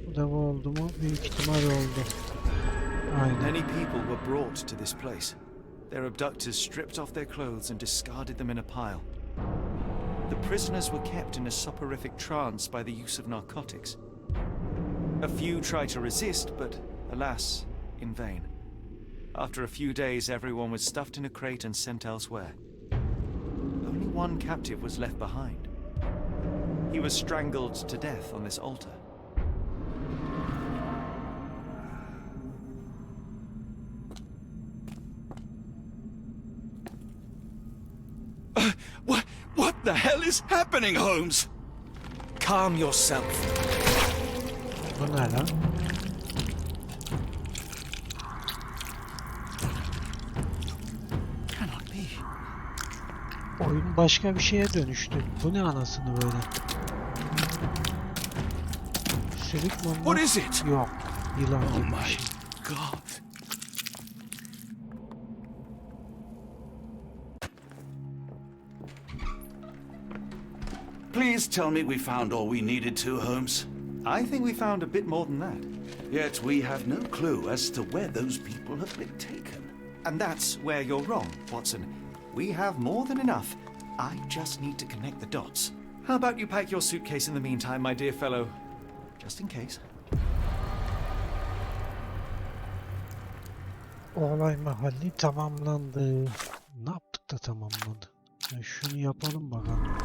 Bu da bu oldu mu? Büyük ihtimal oldu. Aynen. Many people were brought to this place. Their abductors stripped off their clothes and discarded them in a pile. The prisoners were kept in a soporific trance by the use of narcotics. A few tried to resist, but alas, in vain. After a few days, everyone was stuffed in a crate and sent elsewhere. Only one captive was left behind. He was strangled to death on this altar. What the hell is happening, Holmes? Calm yourself. Bu ne lan? Cannot be. Oyun başka bir şeye dönüştü. Bu ne anasını böyle? Sürük mü? What is it? Yok. Yılan Oh gibi bir my şey. God. Please tell me we found all we needed to, Holmes. I think we found a bit more than that. Yet we have no clue as to where those people have been taken. And that's where you're wrong, Watson. We have more than enough. I just need to connect the dots. How about you pack your suitcase in the meantime, my dear fellow? Just in case. Olay mahalli tamamlandı. Ne yaptık da tamamlandı? Ya şunu yapalım bakalım.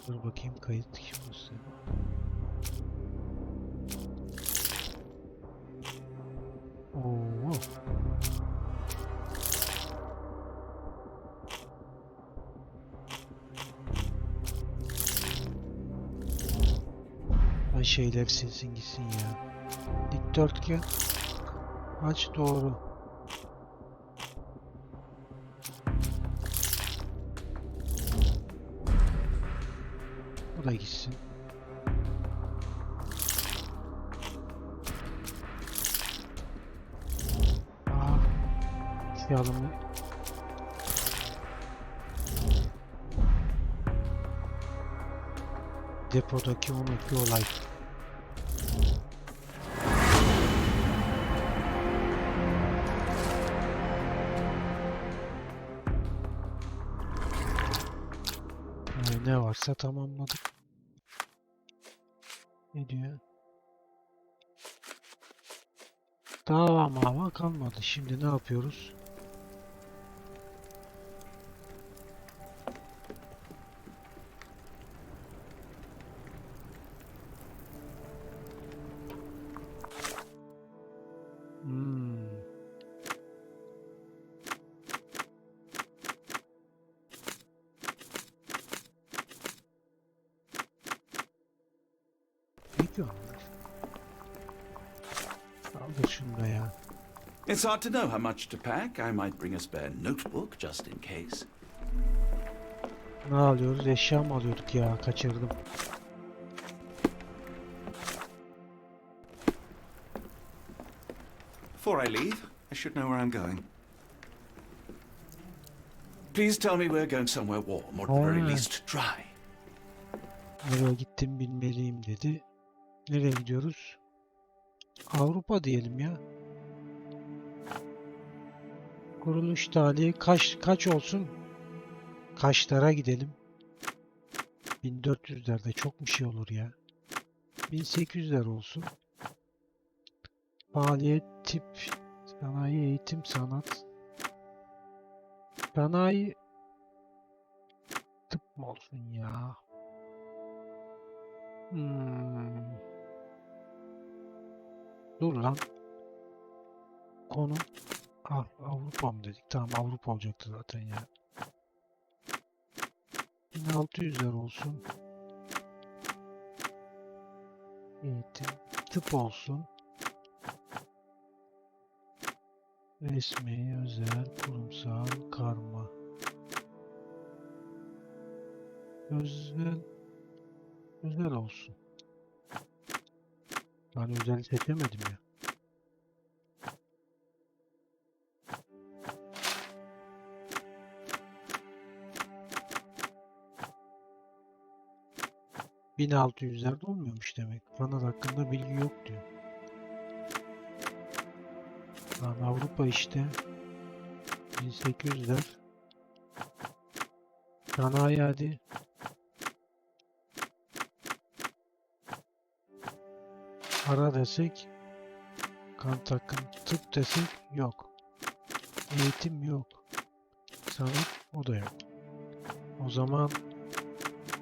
Dur bakayım, kayıt kim gösteriyor? Oo. şeyler silsin gitsin ya. Dikdörtgen. Aç doğru. Bu da gitsin. Yalımı. Depodaki 12 olay. Ne varsa tamamladık. Ne diyor? Dava kalmadı. Şimdi ne yapıyoruz? Aldır şunu da ya. It's hard to know how much to pack. I might bring a spare notebook just in case. Ne alıyoruz? Eşya mı alıyorduk ya? Kaçırdım. Before I leave, I should know where I'm going. Please tell me we're going somewhere warm, or at the very least dry. Nereye gittim bilmeliyim dedi. Nereye gidiyoruz? Avrupa diyelim ya. Kuruluş tarihi kaç olsun? Kaçlara gidelim? 1400'lerde çok bir şey olur ya. 1800'ler olsun. Faaliyet tip sanayi, eğitim, sanat. Sanayi tıp mı olsun ya? Dur lan. Konu Avrupa mı dedik? Tamam, Avrupa olacaktı zaten ya. 1600'ler olsun. Eğitim, tıp olsun. Resmi, özel, kurumsal, karma. Özel olsun. Ben özel seçemedim ya. ...1600'lerde olmuyormuş demek. Kanal hakkında bilgi yok diyor. Lan Avrupa işte. 1800'ler. Sanayi hadi. Para desek. Kan takım. Tıp desek yok. Eğitim yok. Sanat o da yok. O zaman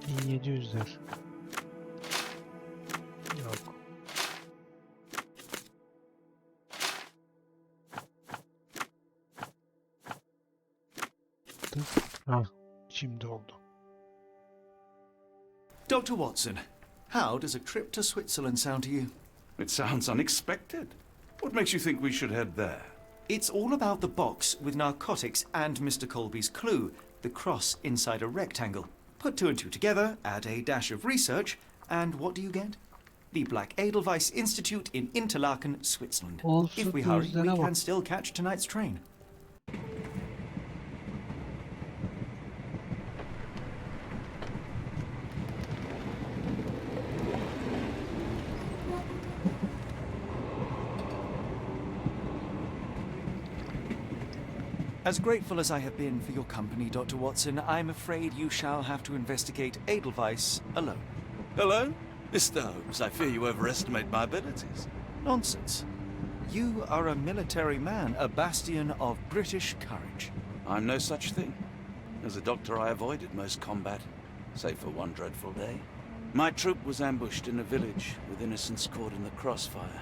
1700'ler. Yok. Şimdi oldu. Dr. Watson, how does a trip to Switzerland sound to you? It sounds unexpected. What makes you think we should head there? It's all about the box with narcotics and Mr. Colby's clue, the cross inside a rectangle. Put two and two together, add a dash of research, and what do you get? The Black Edelweiss Institute in Interlaken, Switzerland. If we hurry, we can still catch tonight's train. As grateful as I have been for your company, Dr. Watson, I'm afraid you shall have to investigate Edelweiss alone. Hello? Mr. Holmes, I fear you overestimate my abilities. Nonsense. You are a military man, a bastion of British courage. I'm no such thing. As a doctor, I avoided most combat, save for one dreadful day. My troop was ambushed in a village with innocents caught in the crossfire.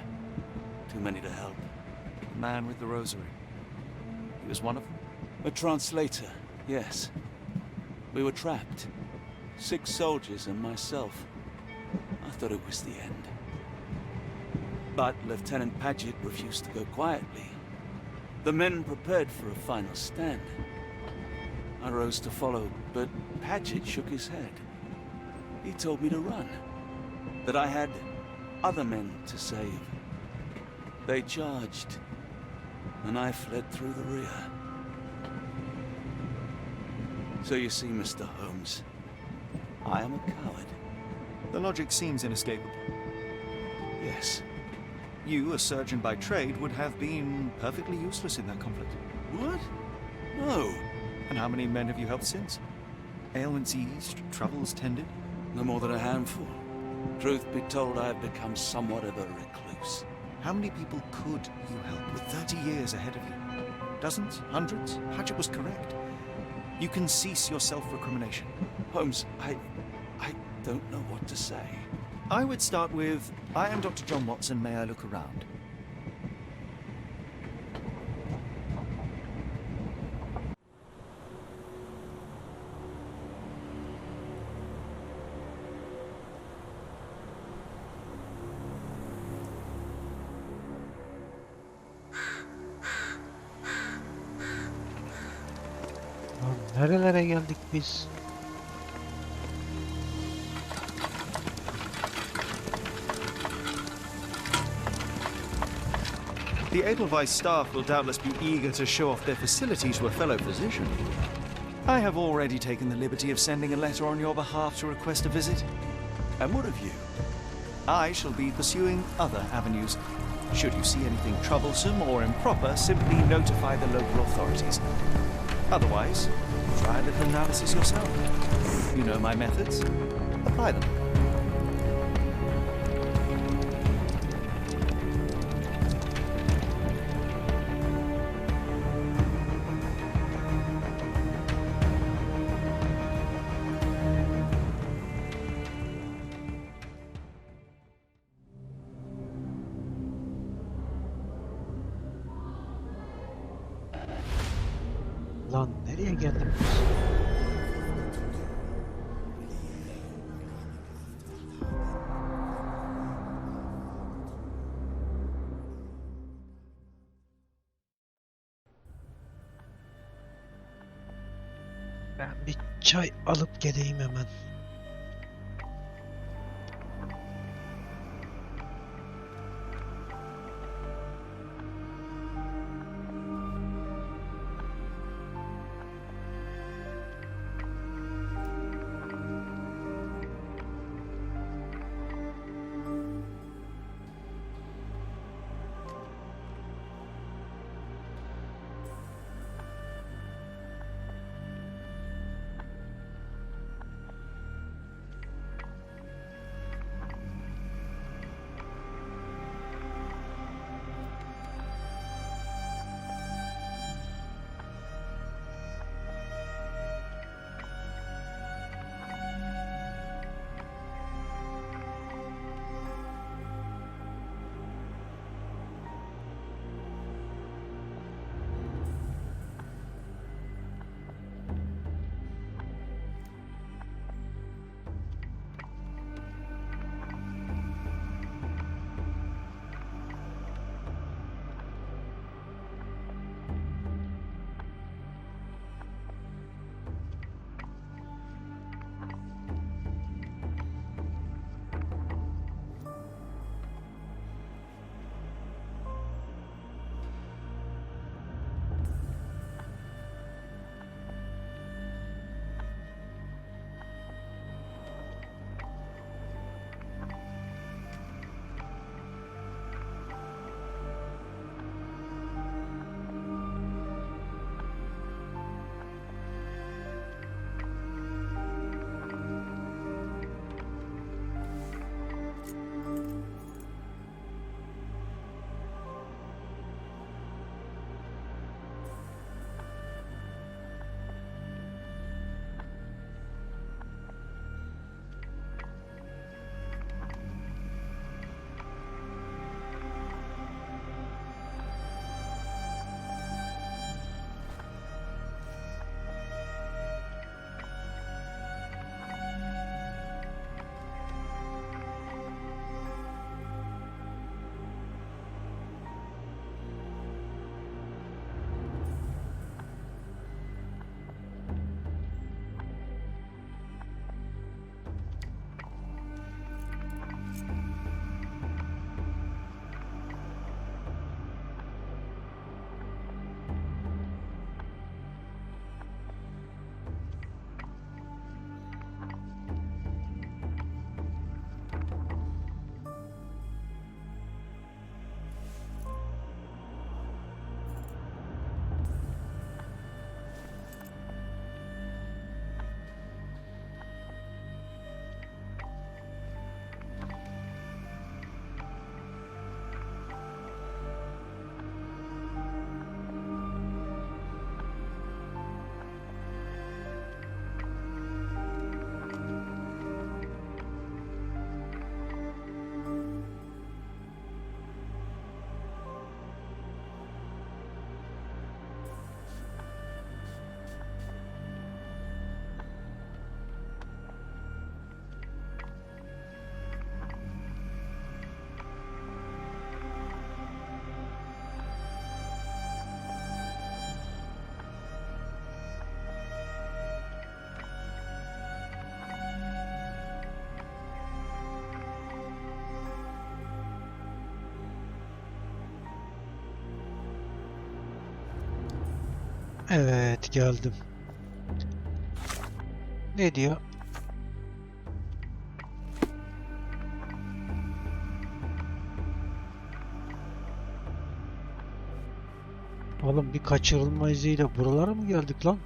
Too many to help. The man with the rosary. He was one of them? A translator, yes. We were trapped. 6 soldiers and myself. I thought it was the end. But Lieutenant Paget refused to go quietly. The men prepared for a final stand. I rose to follow, but Paget shook his head. He told me to run, that I had other men to save. They charged, and I fled through the rear. So you see, Mr. Holmes, I am a coward. The logic seems inescapable. Yes. You, a surgeon by trade, would have been perfectly useless in that conflict. What? No. And how many men have you helped since? Ailments eased, troubles tended? No more than a handful. Truth be told, I have become somewhat of a recluse. How many people could you help with 30 years ahead of you? Dozens? Hundreds? Paget was correct. You can cease your self-recrimination. Holmes, I don't know what to say. I would start with, I am Dr. John Watson, may I look around? Lan nerelere geldik biz? The Edelweiss staff will doubtless be eager to show off their facilities to a fellow physician. I have already taken the liberty of sending a letter on your behalf to request a visit. And what of you? I shall be pursuing other avenues. Should you see anything troublesome or improper, simply notify the local authorities. Otherwise, try a little analysis yourself. You know my methods. Apply them. Lan nereye geldik biz? Ben bir çay alıp geleyim hemen. Evet, geldim. Ne diyor? Oğlum bir kaçırılma iziyle buralara mı geldik lan?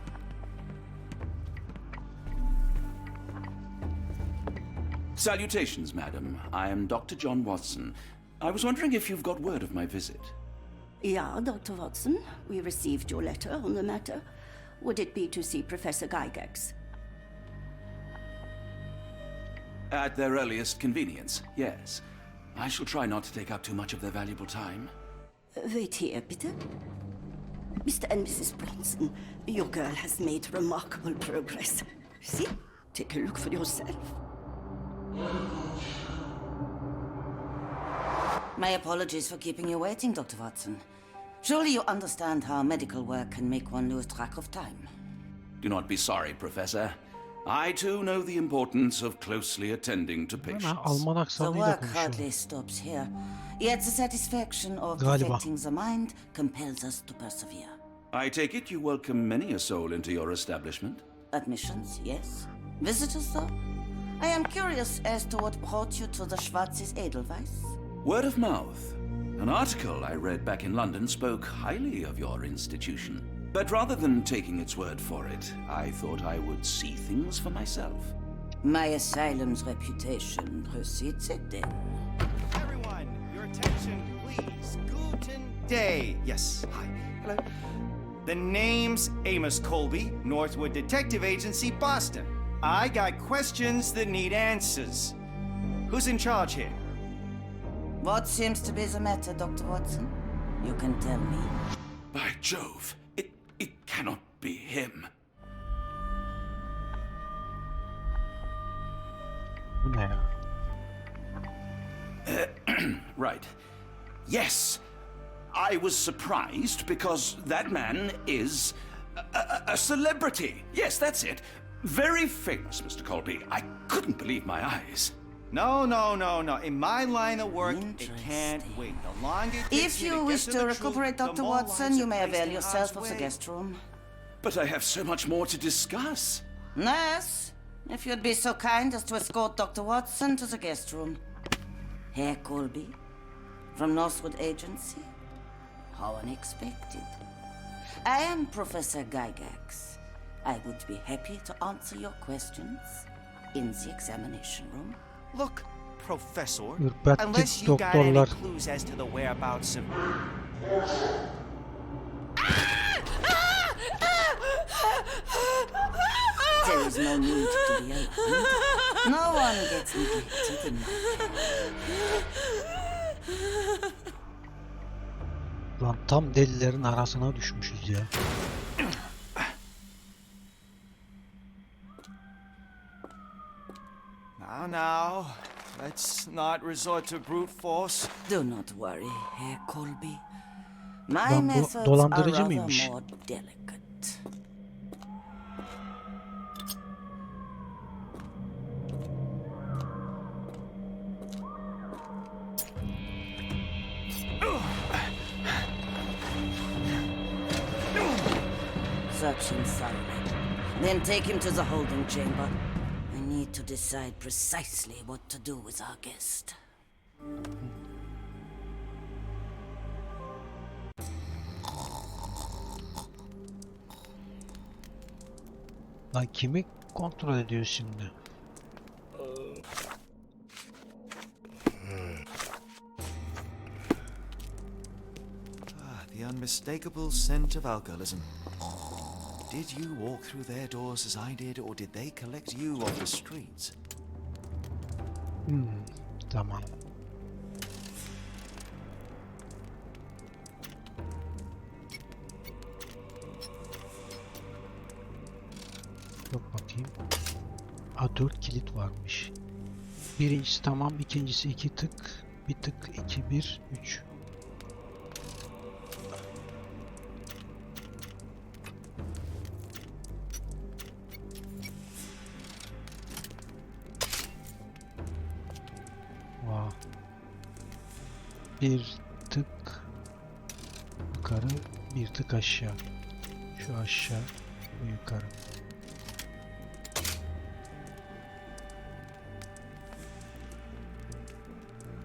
Salutations, madam. I am Dr. John Watson. I was wondering if you've got word of my visit. Yeah, Dr. Watson. We received your letter on the matter. Would it be to see Professor Gygax? At their earliest convenience, yes. I shall try not to take up too much of their valuable time. Wait here, bitte. Mr. and Mrs. Bronson, your girl has made remarkable progress. See? Take a look for yourself. My apologies for keeping you waiting, Dr. Watson. Surely you understand how medical work can make one lose track of time. Do not be sorry, Professor. I too know the importance of closely attending to Ama patients. Alman The aksanıyla work konuşuyor. hardly stops here. Yet the satisfaction of Galiba. perfecting the mind compels us to persevere. I take it you welcome many a soul into your establishment? Admissions, yes. Visitors, though? I am curious as to what brought you to the Schwarzes Edelweiss. Word of mouth. An article I read back in London spoke highly of your institution. But rather than taking its word for it, I thought I would see things for myself. My asylum's reputation precedes it, then. Everyone, your attention, please. Guten day. Yes, hi. Hello. The name's Amos Colby, Northwood Detective Agency, Boston. I got questions that need answers. Who's in charge here? What seems to be the matter, Dr. Watson? You can tell me. By Jove, it cannot be him. Bu ne ya? Right. Yes. I was surprised because that man is a celebrity. Yes, that's it. Very famous, Mr. Colby. I couldn't believe my eyes. No. In my line of work, it can't wait. The longer it takes If me you to wish get to the recuperate, truth, the Dr. more Watson, lives you are may placed avail in yourself harm's of the way. guest room. But I have so much more to discuss. Nurse, if you'd be so kind as to escort Dr. Watson to the guest room. Herr Colby, from Northwood Agency. How unexpected. I am Professor Gygax. I would be happy to answer your questions in the examination room. Look, Professor, Ürperttik unless you got any doktorlar. clues as to the whereabouts of... There is no need to be alarmed. No one gets neglected in my care. Lan tam delilerin arasına düşmüşüz ya. Now, let's not resort to brute force. Do not worry, Herr Colby. My Lan bu methods are dolandırıcı rather mıymış? more delicate. Search him thoroughly. Then take him to the holding chamber. I need to decide precisely what to do with our guest. Lan kimi kontrol ediyor şimdi? The unmistakable scent of alcoholism. Did you walk through their doors as I did, or did they collect you off the streets? Tamam. Yok bakayım. A4 kilit varmış. Birincisi tamam, ikincisi 2 tık, bir tık 2 1 3. Vay. Bir tık yukarı, bir tık aşağı. Şu aşağı, bu yukarı.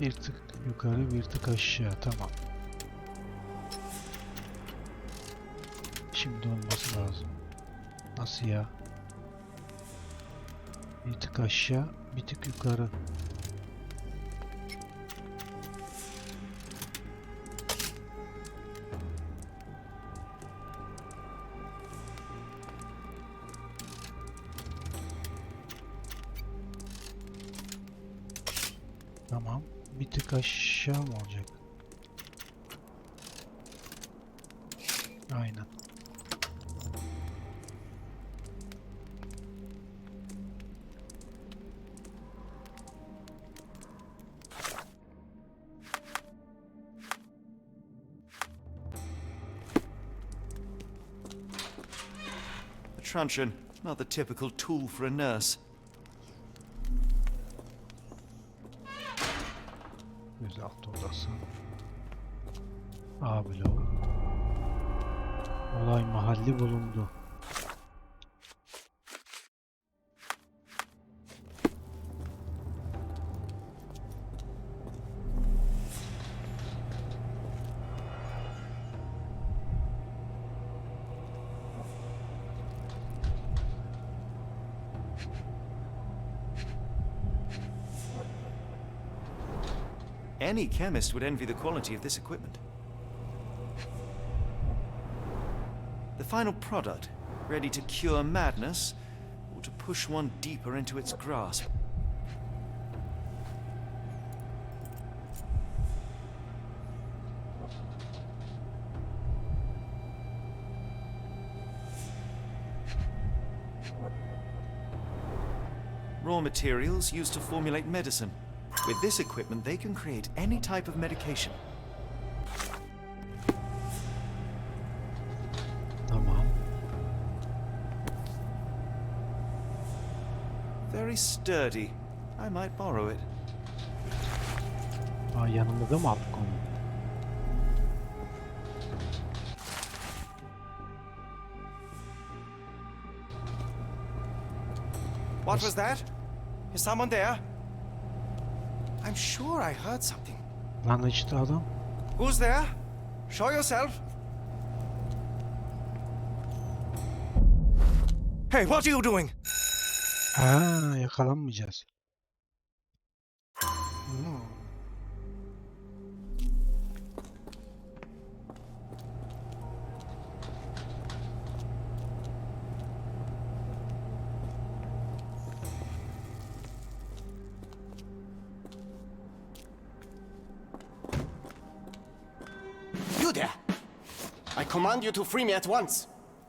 Bir tık yukarı, bir tık aşağı. Tamam. Şimdi olması lazım. Nasıl ya? Bir tık aşağı, bir tık yukarı. Tamam. Bir tık aşağı mı olacak? Aynen. A truncheon, not the typical tool for a nurse. Gözaltı odası. A bloğu. Olay mahalli bulundu. Any chemist would envy the quality of this equipment. The final product, ready to cure madness, or to push one deeper into its grasp. Raw materials used to formulate medicine. With this equipment, they can create any type of medication. Tamam. Very sturdy. I might borrow it. Aa, yanımızda mı aldık onu? What was that? Is someone there? I'm sure I heard something. Lan işte adam. Who's there? Show yourself. Hey, what are you doing? Ha, yakalanmayacağız. Hmm. You there! I command you to free me at once.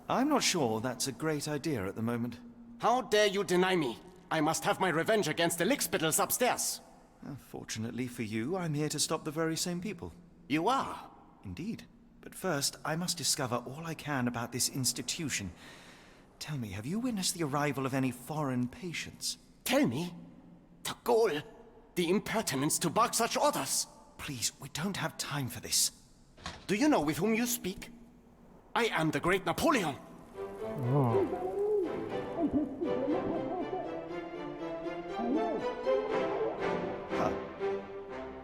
I'm not sure that's a great idea at the moment. How dare you deny me? I must have my revenge against the lickspittles upstairs. Fortunately for you, I'm here to stop the very same people. You are? Indeed. But first, I must discover all I can about this institution. Tell me, have you witnessed the arrival of any foreign patients? Tell me? The gall, the impertinence to bark such orders. Please, we don't have time for this. Do you know with whom you speak? I am the great Napoleon. Oh.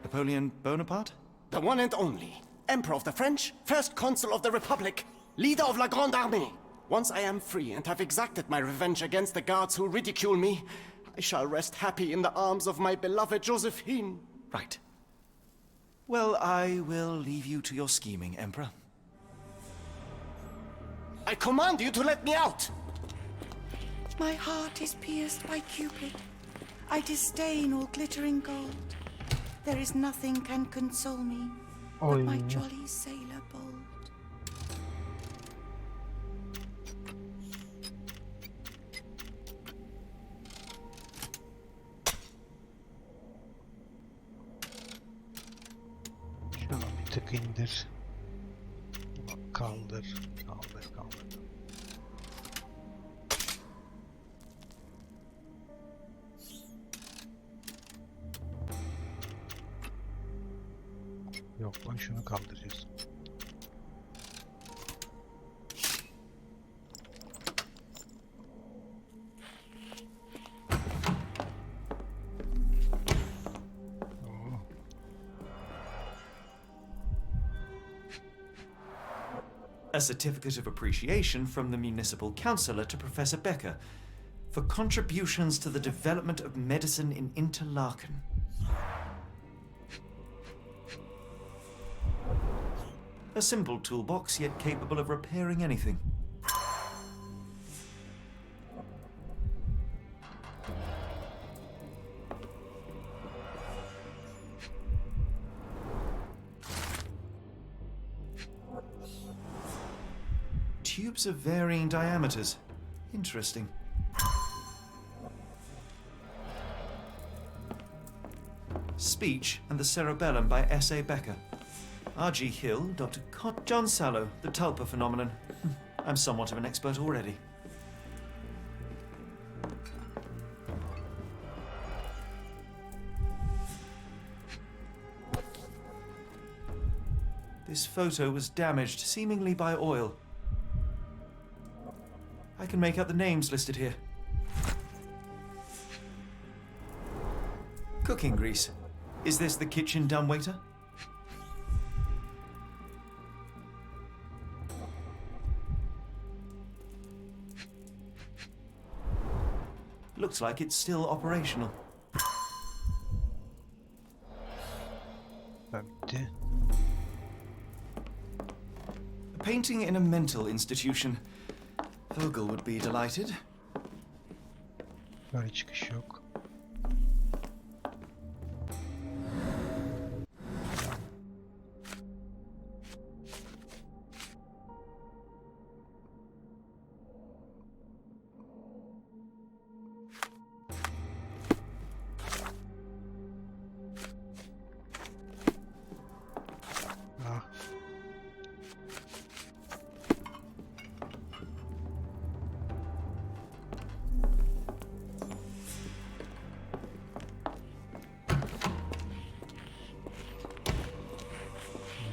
Napoleon Bonaparte? The one and only. Emperor of the French, first consul of the Republic, leader of La Grande Armée. Once I am free and have exacted my revenge against the guards who ridicule me, I shall rest happy in the arms of my beloved Josephine. Right. Well, I will leave you to your scheming, Emperor. I command you to let me out! My heart is pierced by Cupid. I disdain all glittering gold. There is nothing can console me but my jolly sailor bold. Şunu bir tık indir. Kaldır. Kaldır. Kaldır. Yok lan şunu kaldıracağız. A certificate of appreciation from the municipal councillor to Professor Becker for contributions to the development of medicine in Interlaken. A simple toolbox, yet capable of repairing anything. Tubes of varying diameters. Interesting. Speech and the Cerebellum by S.A. Becker. R.G. Hill, Dr. John Sallow, the Tulpa phenomenon. I'm somewhat of an expert already. This photo was damaged, seemingly by oil. I can make out the names listed here. Cooking grease. Is this the kitchen dumbwaiter? Looks like it's still operational. Bitti. A painting in a mental institution. Vogel would be delighted. Böyle çıkış yok. Ah.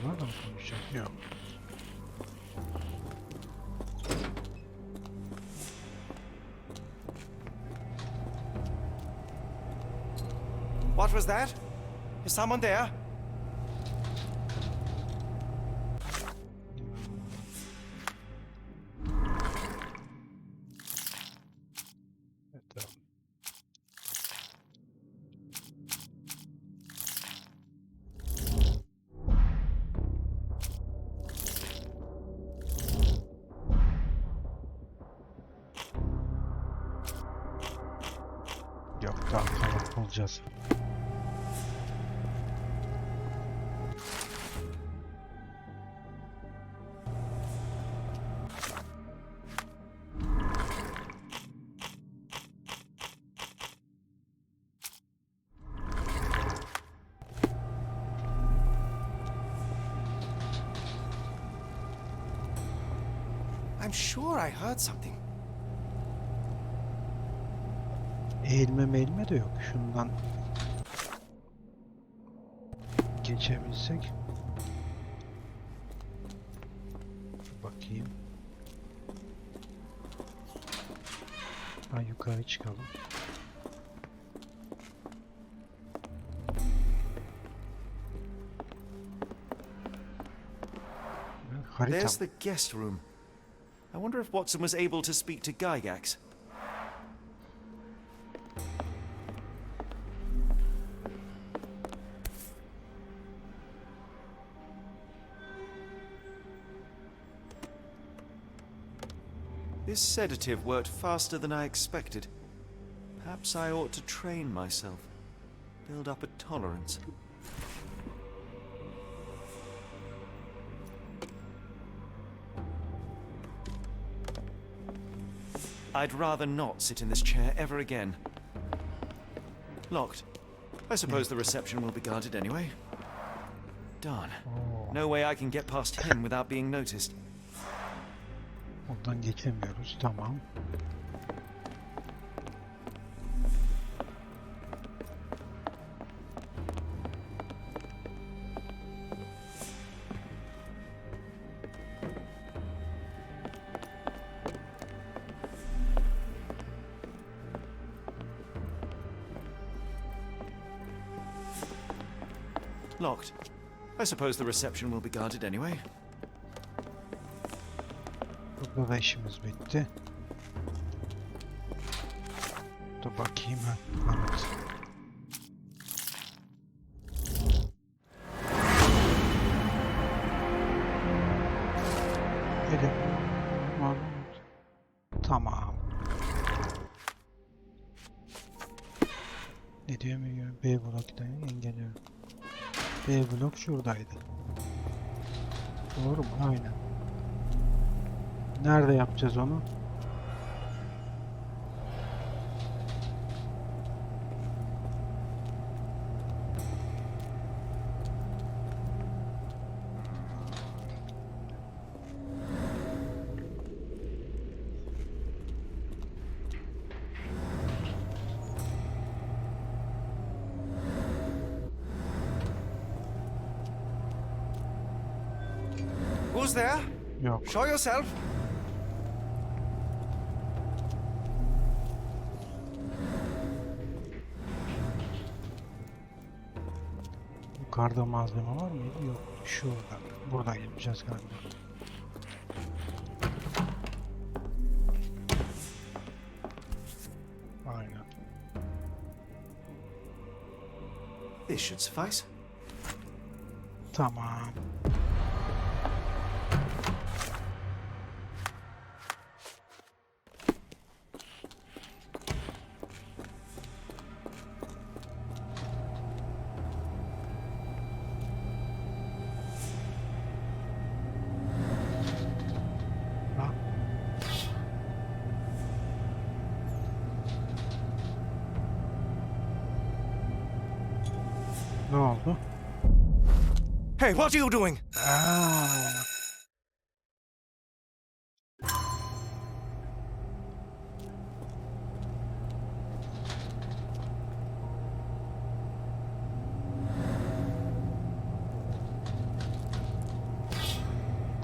Bunlar da mı konuşacak? Yok. What was that? Is someone there? Evet, tamam. Yok, daha kalan olacağız. I'm sure I heard something. Eğilme de yok. Şundan geçebilsek. Bakayım. Ha, yukarı çıkalım. Harita. There's the guest room. I wonder if Watson was able to speak to Gygax. This sedative worked faster than I expected. Perhaps I ought to train myself. Build up a tolerance. I'd rather not sit in this chair ever again. Locked. I suppose the reception will be guarded anyway. Darn. No way I can get past him without being noticed. Oradan geçemiyoruz. Tamam. Locked. I suppose the reception will be guarded anyway. Burada da işimiz bitti. Dur bakayım ha. Evet. Dedim. Tamam. Ne diyor mu? B bloktan engelliyor. B blok şuradaydı. Doğru mu? Aynen. Nerede yapacağız onu? Who's there? Yok. Show yourself. Yukarıda malzeme var mıydı? Yok. Şurada. Buradan yapacağız galiba. Aynen. This should suffice. Tamam. Ne oldu? Hey, what are you doing?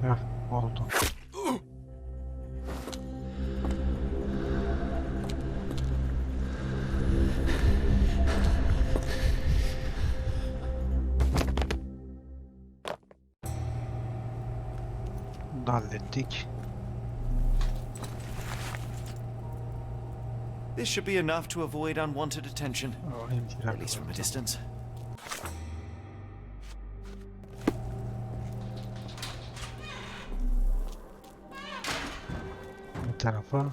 Heh, oldu. Bunu da hallettik. This should be enough to avoid unwanted attention, at least from a distance. Bu tarafa.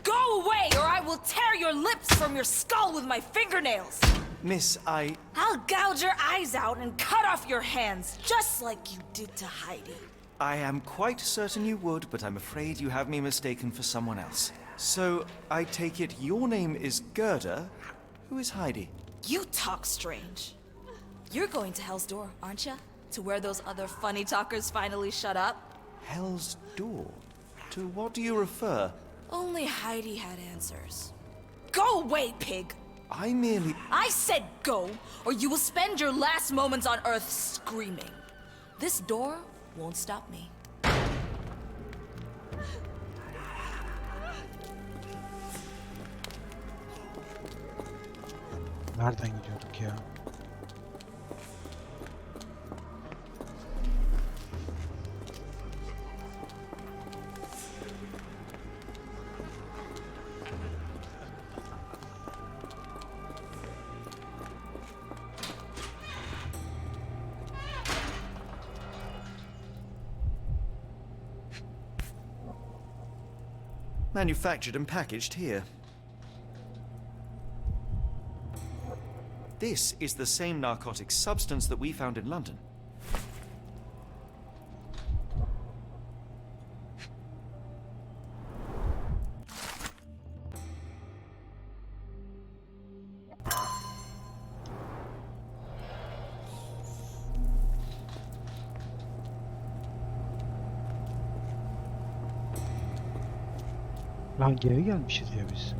Go away, or I will tear your lips from your skull with my fingernails! Miss, I'll gouge your eyes out and cut off your hands, just like you did to Heidi. I am quite certain you would, but I'm afraid you have me mistaken for someone else. So, I take it your name is Gerda. Who is Heidi? You talk strange. You're going to Hell's Door, aren't you? To where those other funny talkers finally shut up? Hell's Door? To what do you refer? Only Heidi had answers. Go away, pig! I said go, or you will spend your last moments on Earth screaming. This door won't stop me. Nereden gidiyorduk ya? Manufactured and packaged here. This is the same narcotic substance that we found in London. Lan geri gelmişiz ya biz.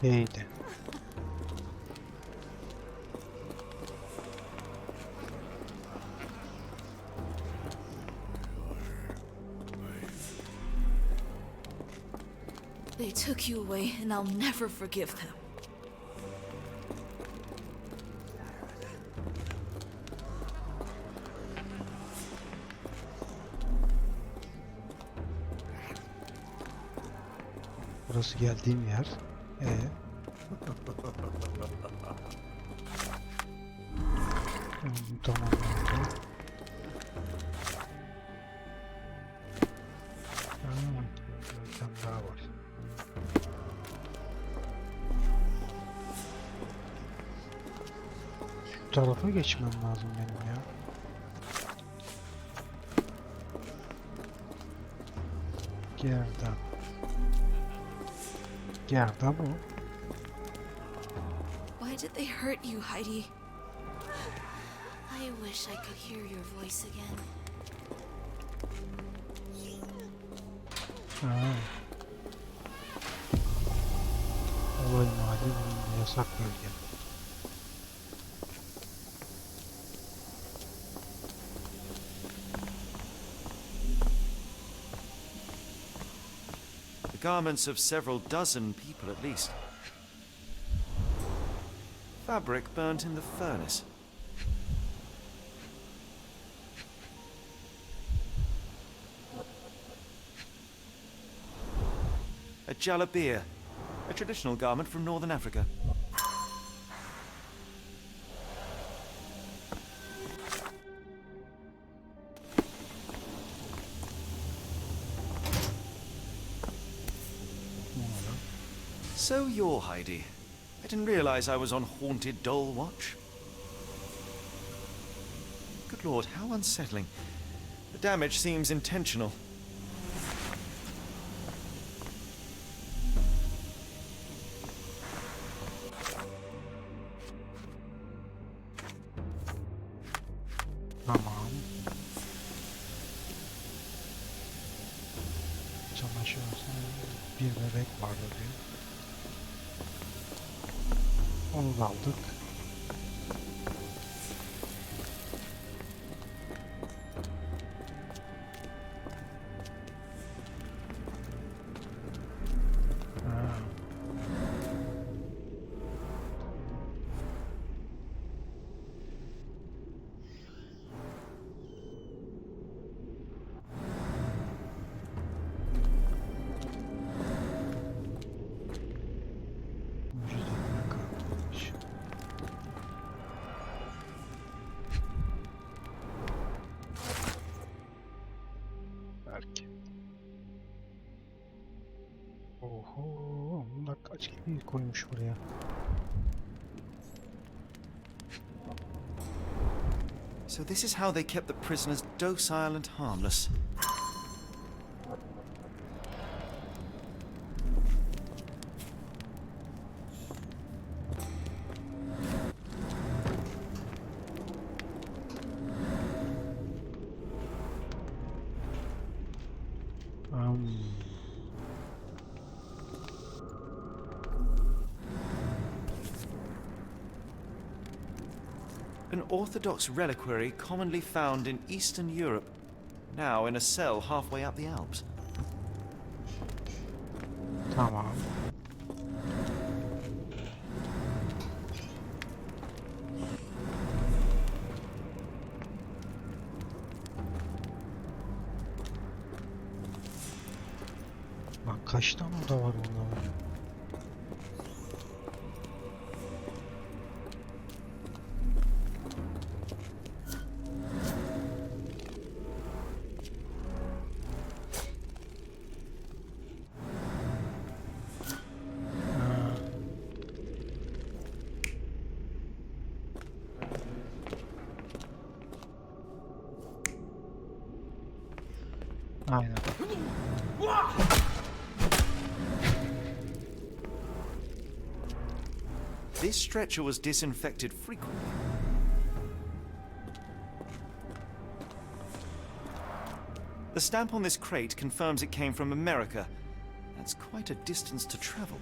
İyiydi. They took you away, and I'll never forgive them. Burası geldiğim yer. Tamam. Bir tane daha var. Şu tarafa geçmem lazım benim ya. Gerdan. Gerdan bu. Why did they hurt you, Heidi? I wish I could hear your voice again. Olay mahalli bulunma yasak bölge. The garments of several dozen people at least. Fabric burnt in the furnace. A jalabia, a traditional garment from northern Africa. So you're Heidi. I didn't realize I was on haunted doll watch. Good lord, how unsettling. The damage seems intentional. Tamam. Çamaşır bir bebek vardı diyor. Onu da aldık. Oho, bunlar kaç gibi koymuş buraya. So this is how they kept the prisoners docile and harmless. An Orthodox reliquary commonly found in Eastern Europe, now in a cell halfway up the Alps. Tamam. Bak kaç tane oda var burada. Aynen. This stretcher was disinfected frequently. The stamp on this crate confirms it came from America. That's quite a distance to travel.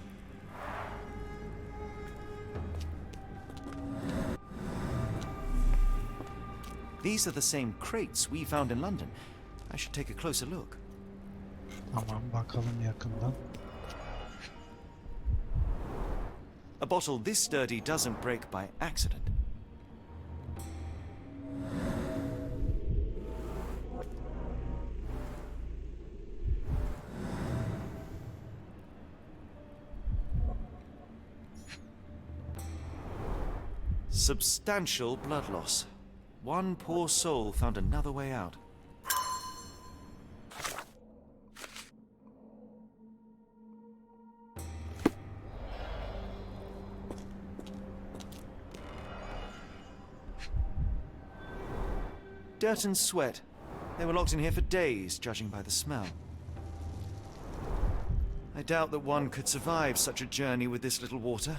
These are the same crates we found in London. I should take a closer look. Tamam, bakalım yakından. A bottle this sturdy doesn't break by accident. Substantial blood loss. One poor soul found another way out. Dirt and sweat. They were locked in here for days, judging by the smell. I doubt that one could survive such a journey with this little water.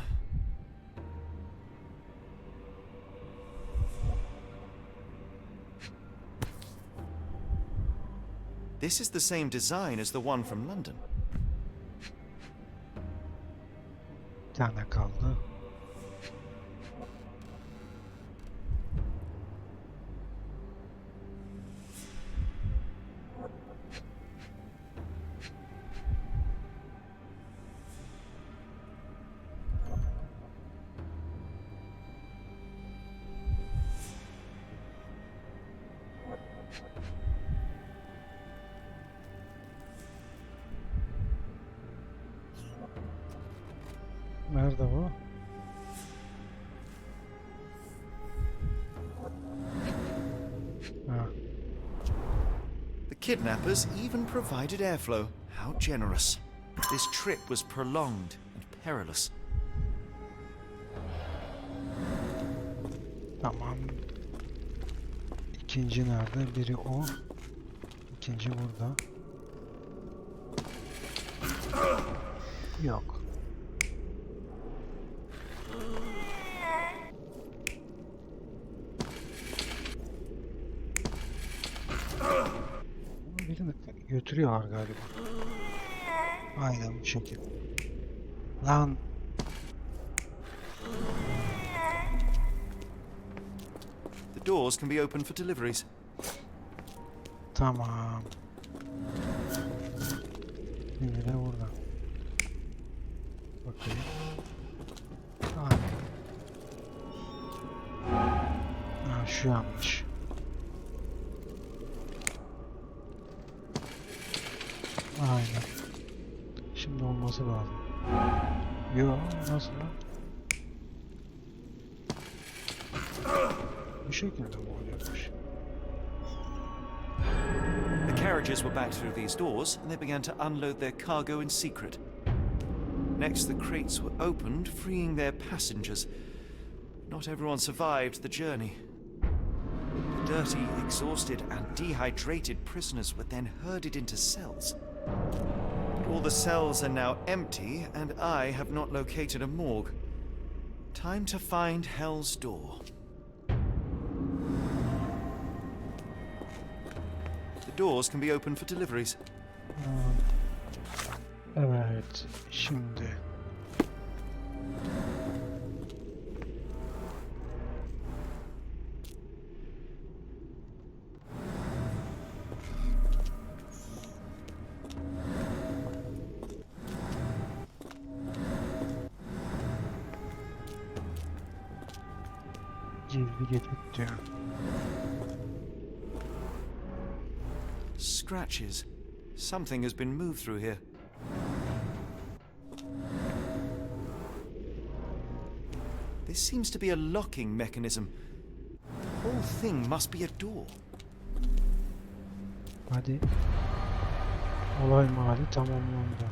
This is the same design as the one from London. Bir tane kaldı. Nerede bu? Ha. The kidnappers even provided airflow. How generous. This trip was prolonged and perilous. Tamam. İkinci nerede? Biri o. İkinci burada. Yok. Birini götürüyorlar galiba. Aynen bu şekilde. Lan. The doors can be opened for deliveries. Tamam. Şimdi de burada. Bakayım. Aynen. Ha, şu yanlış. Aynen. Şimdi olması lazım. Yo, nasıl lan? Bu şekilde mi oluyormuş? The carriages were back through these doors, and they began to unload their cargo in secret. Next, the crates were opened, freeing their passengers. Not everyone survived the journey. The dirty, exhausted, and dehydrated prisoners were then herded into cells. But all the cells are now empty, and I have not located a morgue. Time to find Hell's Door. The doors can be opened for deliveries. Evet, şimdi. Gizli geçit diyor. Scratches. Something has been moved through here. This seems to be a locking mechanism. The whole thing must be a door. Hadi. Olay mahalli tamamlandı.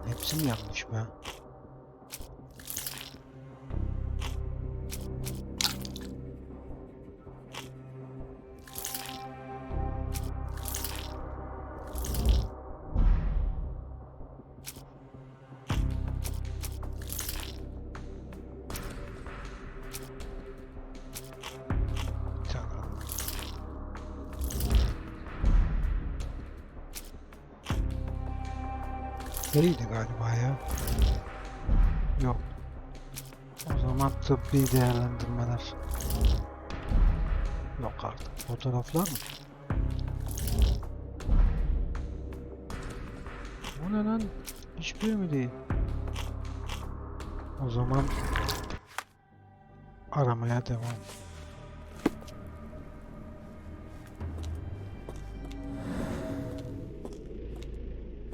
Hepsi mi yanlış be? Değildi galiba ya. Yok. O zaman tıbbi değerlendirmeler. Yok artık. Fotoğraflar mı? Bu ne lan? Hiçbir mi değil? O zaman aramaya devam.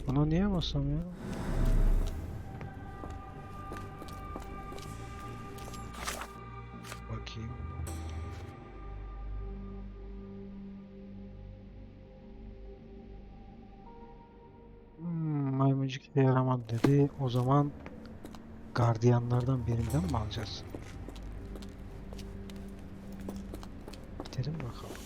Buna niye basamıyorum? Bakayım. Maymuncuk işe yaramadı dedi. O zaman gardiyanlardan birinden mi alacağız? Gidelim bakalım.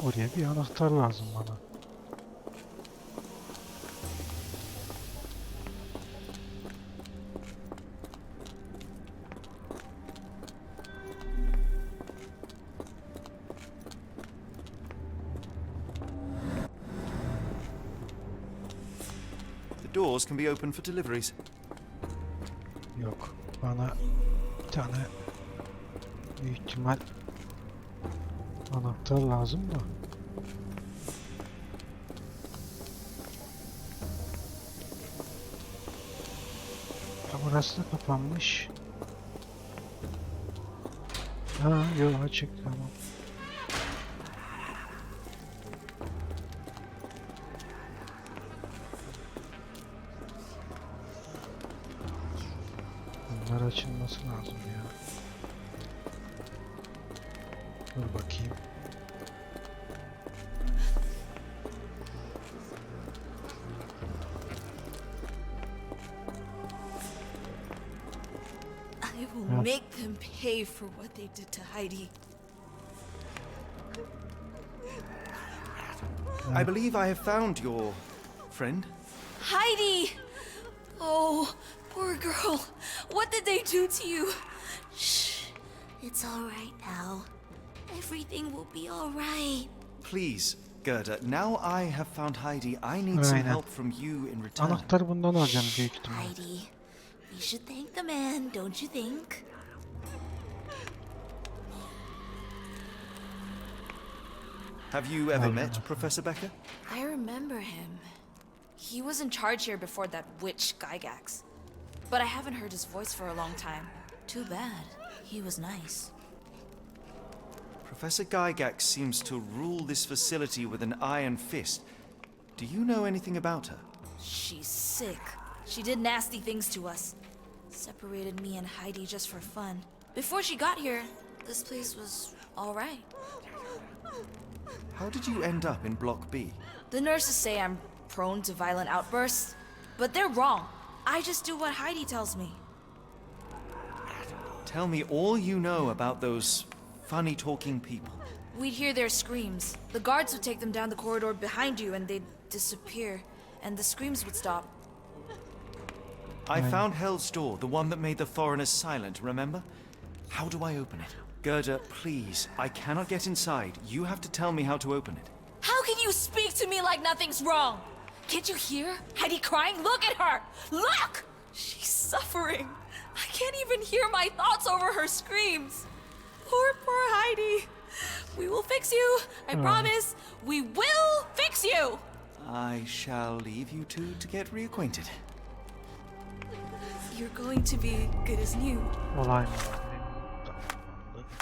Oraya bir anahtar lazım bana. The doors can be opened for deliveries. Yok. Bana bir tane büyük ihtimal anahtar lazım da. Ya burası da kapanmış. Ha, yok açık, tamam. Bunlar açılması lazım ya. Dur bakayım. I will make them pay for what they did to Heidi. I believe I have found your friend. Heidi! Oh, poor girl. What did they do to you? Shh. It's all right now. Everything will be all right. Please, Gerda, now I have found Heidi, I need some help from you in return. Anahtarı bundan alacağım büyük ihtimal. Heidi, we should thank the man, don't you think? Have you ever met Professor Becker? I remember him. He was in charge here before that witch Gygax. But I haven't heard his voice for a long time. Too bad. He was nice. Professor Gygax seems to rule this facility with an iron fist. Do you know anything about her? She's sick. She did nasty things to us. Separated me and Heidi just for fun. Before she got here, this place was all right. How did you end up in Block B? The nurses say I'm prone to violent outbursts, but they're wrong. I just do what Heidi tells me. Tell me all you know about those funny-talking people. We'd hear their screams. The guards would take them down the corridor behind you and they'd disappear, and the screams would stop. I found Hell's Door, the one that made the foreigners silent, remember? How do I open it? Gerda, please, I cannot get inside. You have to tell me how to open it. How can you speak to me like nothing's wrong? Can't you hear Heidi crying? Look at her! Look! She's suffering. I can't even hear my thoughts over her screams. Poor Heidi. We will fix you. I promise. We will fix you. I shall leave you two to get reacquainted. You're going to be good as new. Olay mı?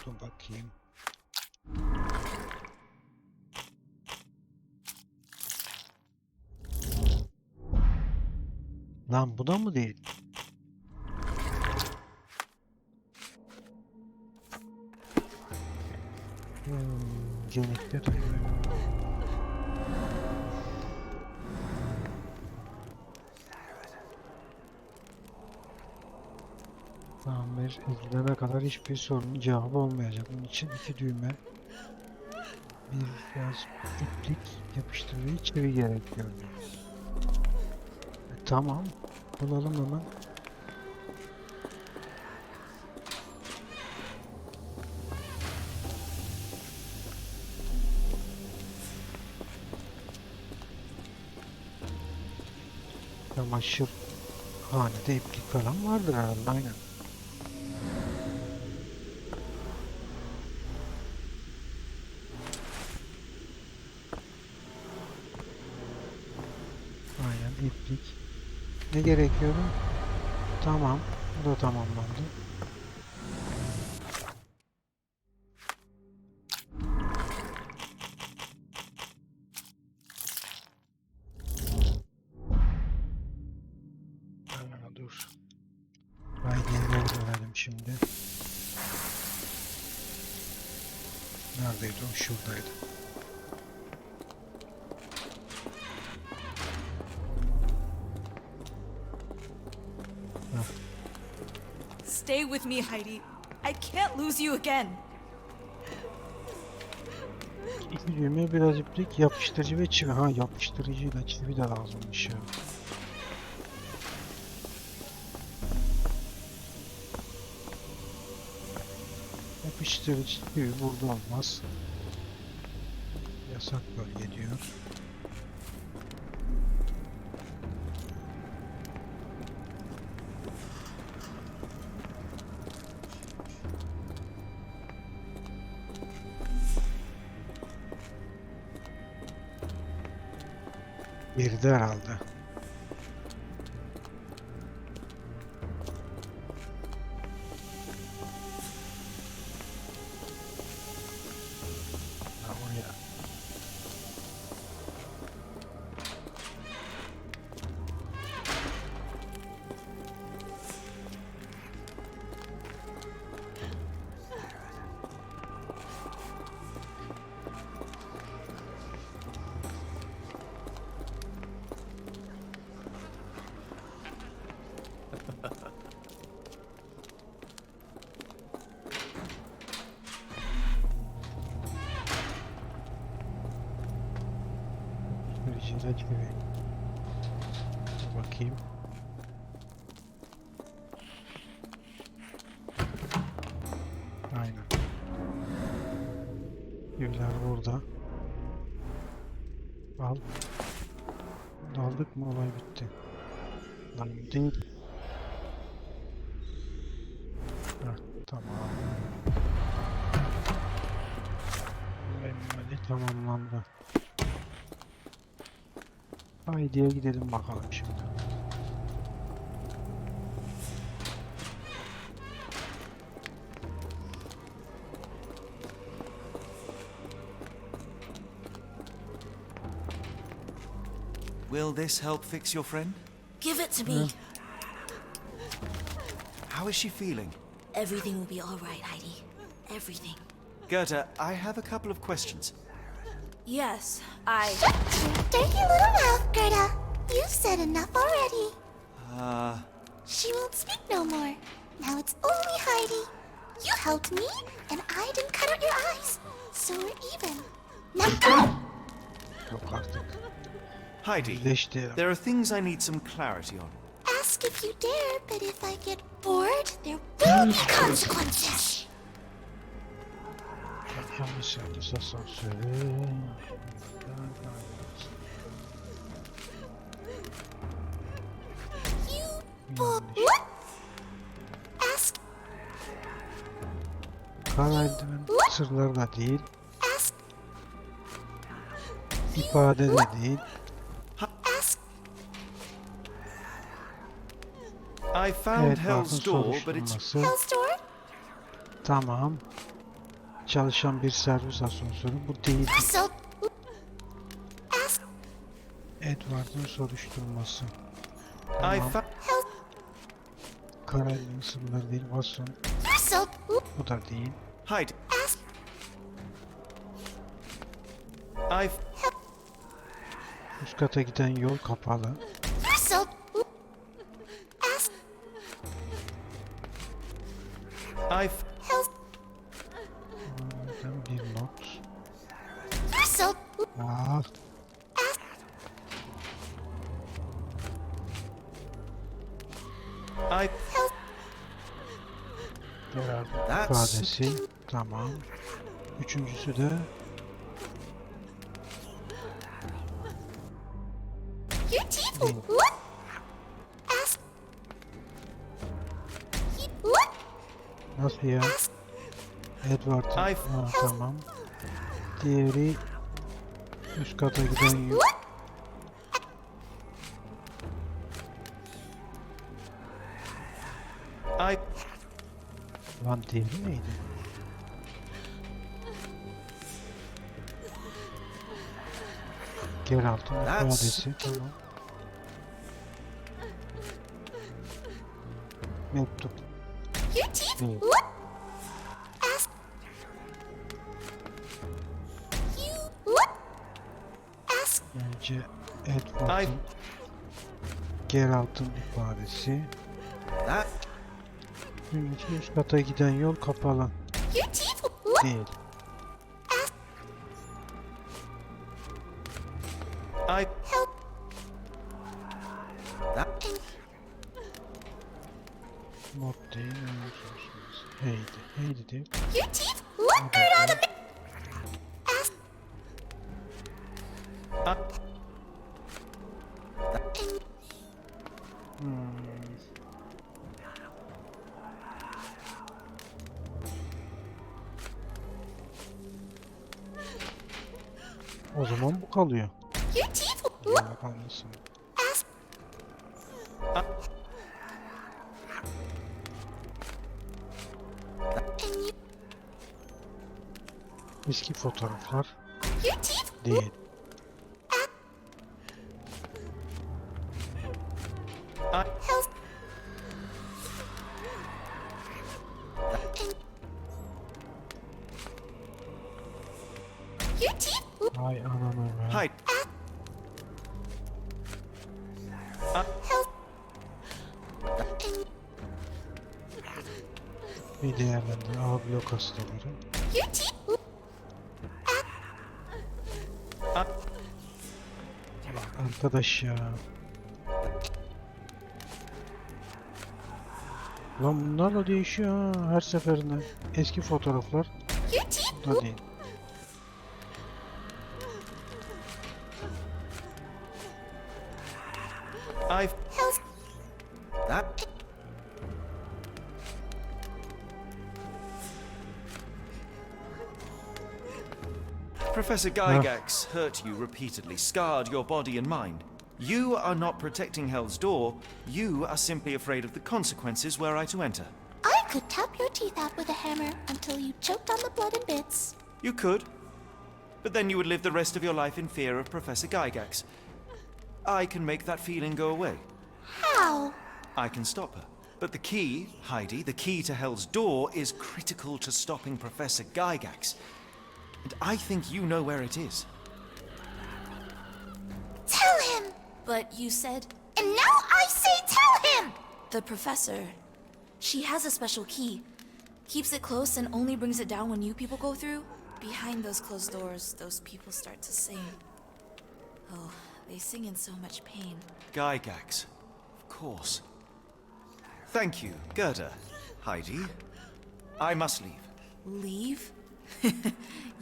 Dur bakayım. Lan bu da mı değil? Gerekli duyuyor. Tamir edilene kadar hiçbir sorunun cevabı olmayacak. Bunun için 2 düğme, bir biraz iplik yapıştırıcı çevi gerekiyor. Tamam. Bulalım hemen. Çamaşır hanede iplik falan vardır herhalde, aynen. Aynen iplik. Ne gerekiyordu? Tamam. Bu da tamamlandı. Dur. Haydi'ye geri dönelim şimdi. Neredeydi o? Şuradaydı. Stay with me, Heidi. I can't lose you again. İki düğme, biraz iplik, yapıştırıcı ve çivi. Ha, yapıştırıcıyla çivi de lazımmış ya. Yapıştırıcı çivi burada olmaz. Yasak bölge diyor. Geride herhalde. Ha, oraya. Yapıştırıcıyla çivi. Bakayım. Aynen. Çiviler burada. Al. Daldık mı olay bitti. Lan değil. Heh, tamam. Hadi tamamlandı. Haydi'ye gidelim bakalım şimdi. Will this help fix your friend? Give it to me. How is she feeling? Everything will be all right, Heidi. Everything. Goethe, I have a couple of questions. Yes, Dirty little mouth, Gerda. You've said enough already. Uh, She won't speak no more. Now it's only Heidi. You helped me, and I didn't cut out your eyes. So we're even. Now go! Yok artık. Heidi, Birleşti. there are things I need some clarity on. Ask if you dare, but if I get bored, there will be consequences. Yanlış yanlış asansörü. What? Ask. Kara eldiven sırları da değil. Ask. İfade de değil. Ask. I found Evet, Hell's bakın Door, but it's soruşturması. Hell's door? Tamam. Çalışan bir servis asansörü. Bu değil. So. Ask. Edward'ın soruşturması. I Tamam. found. Hell. Kara eldiven sırları değil. Watson. So. Bu da değil. Heidi, Ask. I've. Üst kata giden yol kapalı. So. Ask. I've. Hell. Oradan bir not. So. Ah. Yerel ifadesi. Tamam. Üçüncüsü de nasıl ya? Edward'ın. Tamam. Diğeri üst kata giden yol. Lan diğeri neydi? Geralt'ın ifadesi. Tamam. Mektup. Değil. Bence Edward'ın Geralt'ın ifadesi. Üst kata giden yol kapalı. Değil. Mod değil. Heydi değil. O zaman bu kalıyor. Ya kalmasın. Eski fotoğraflar. Değil. Ay ananı be. Bir değerlendir. A blok hastaları. Arkadaş ya. Lan bunlar da değişiyor ha, her seferinde. Eski fotoğraflar. Bu da değil. Professor Gygax hurt you repeatedly, scarred your body and mind. You are not protecting Hell's Door, you are simply afraid of the consequences were I to enter. I could tap your teeth out with a hammer until you choked on the blood in bits. You could, but then you would live the rest of your life in fear of Professor Gygax. I can make that feeling go away. How? I can stop her. But the key, Heidi, the key to Hell's Door is critical to stopping Professor Gygax. And I think you know where it is. Tell him! But you said... And now I say tell him! The professor... She has a special key. Keeps it close and only brings it down when you people go through. Behind those closed doors, those people start to sing. Oh, they sing in so much pain. Gygax, of course. Thank you, Gerda. Heidi, I must leave. Leave?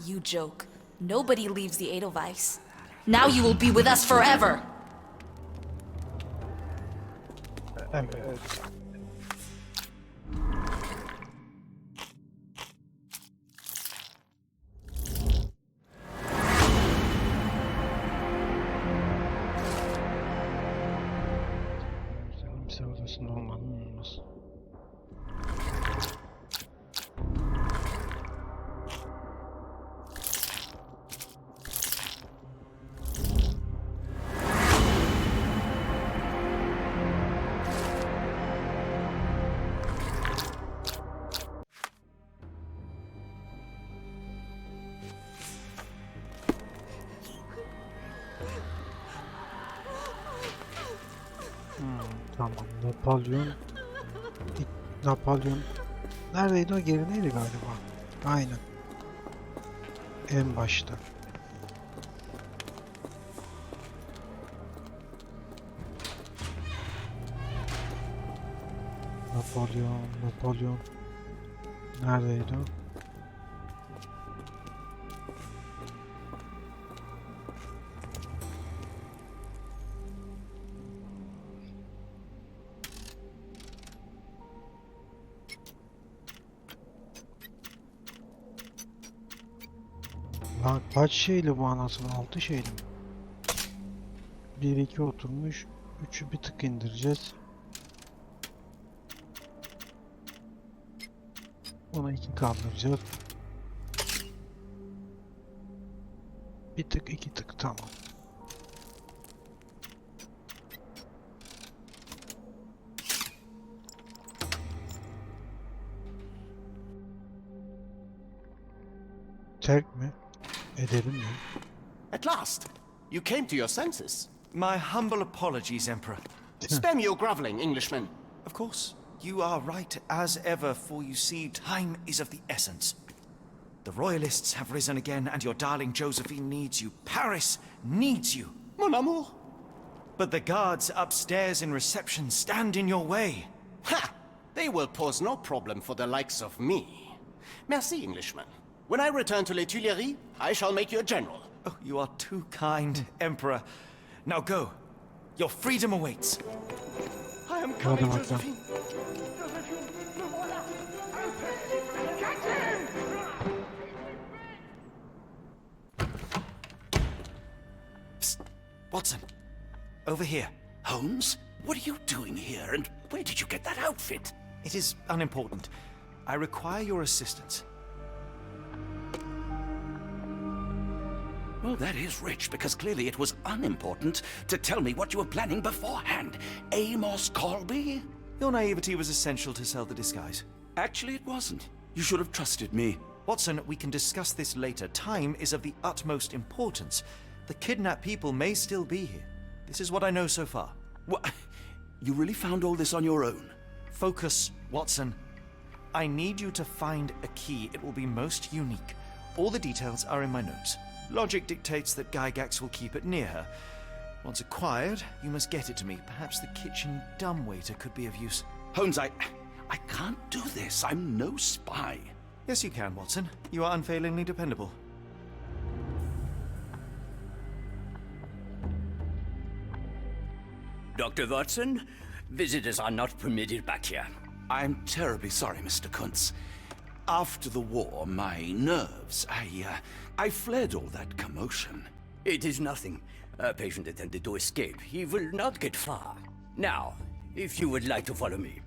You joke. Nobody leaves the Edelweiss. Now you will be with us forever! Odasında olmanın olmaz. Tamam, Napolyon neredeydi o, gerideydi galiba. Aynen. En başta. Napolyon. Neredeydi o? Lan kaç şeyli bu anasını? 6 şeyli mi? 1-2 oturmuş. 3'ü bir tık indireceğiz. Ona 2 kaldıracağız. Bir tık 2 tık tamam. Terk mi? Edelim mi? At last, you came to your senses. My humble apologies, Emperor. Spare me your groveling, Englishman. Of course, you are right as ever, for you see, time is of the essence. The royalists have risen again, and your darling Josephine needs you. Paris needs you. Mon amour. But the guards upstairs in reception stand in your way. Ha! They will pose no problem for the likes of me. Merci, Englishman. When I return to Les Tuileries, I shall make you a general. Oh, you are too kind, Emperor. Now go. Your freedom awaits. I am coming, Hadi bakalım. Josephine. Psst. Watson, over here. Holmes? What are you doing here, and where did you get that outfit? It is unimportant. I require your assistance. Well, that is rich, because clearly it was unimportant to tell me what you were planning beforehand. Amos Colby? Your naivety was essential to sell the disguise. Actually, it wasn't. You should have trusted me. Watson, we can discuss this later. Time is of the utmost importance. The kidnapped people may still be here. This is what I know so far. What? You really found all this on your own? Focus, Watson. I need you to find a key. It will be most unique. All the details are in my notes. Logic dictates that Gygax will keep it near her. Once acquired, you must get it to me. Perhaps the kitchen dumbwaiter could be of use. Holmes, I can't do this. I'm no spy. Yes, you can, Watson. You are unfailingly dependable. Dr. Watson, visitors are not permitted back here. I'm terribly sorry, Mr. Kuntz. After the war, my nerves, I fled all that commotion. It is nothing. A patient attempted to escape. He will not get far. Now, if you would like to follow me.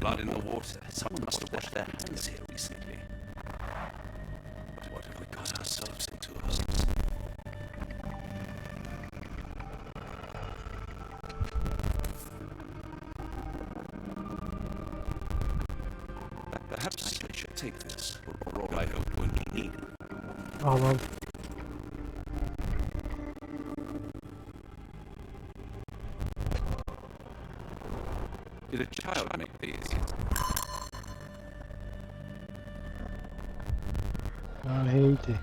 Blood in the water. Someone must have washed their hands here recently. But what have we got ourselves into, Holmes? Perhaps I should take this, or all I hope won't be needed. Aman. Did a child make these? Heydi.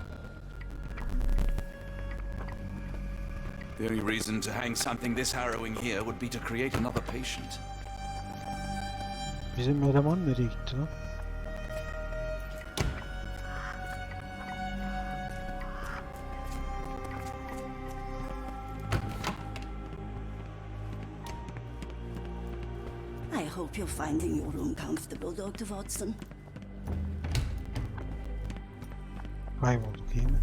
The only reason to hang something this harrowing here would be to create another patient. Bizim eleman nereye gitti lan? I hope you're finding your room comfortable, Dr. Watson. Kaybolduk iyi mi?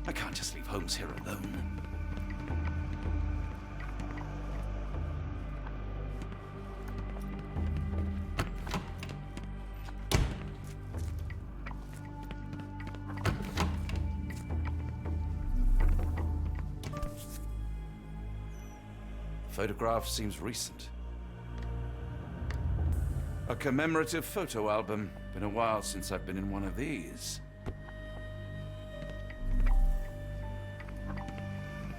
I can't just leave Holmes here alone. The photograph seems recent. A commemorative photo album. Been a while since I've been in one of these.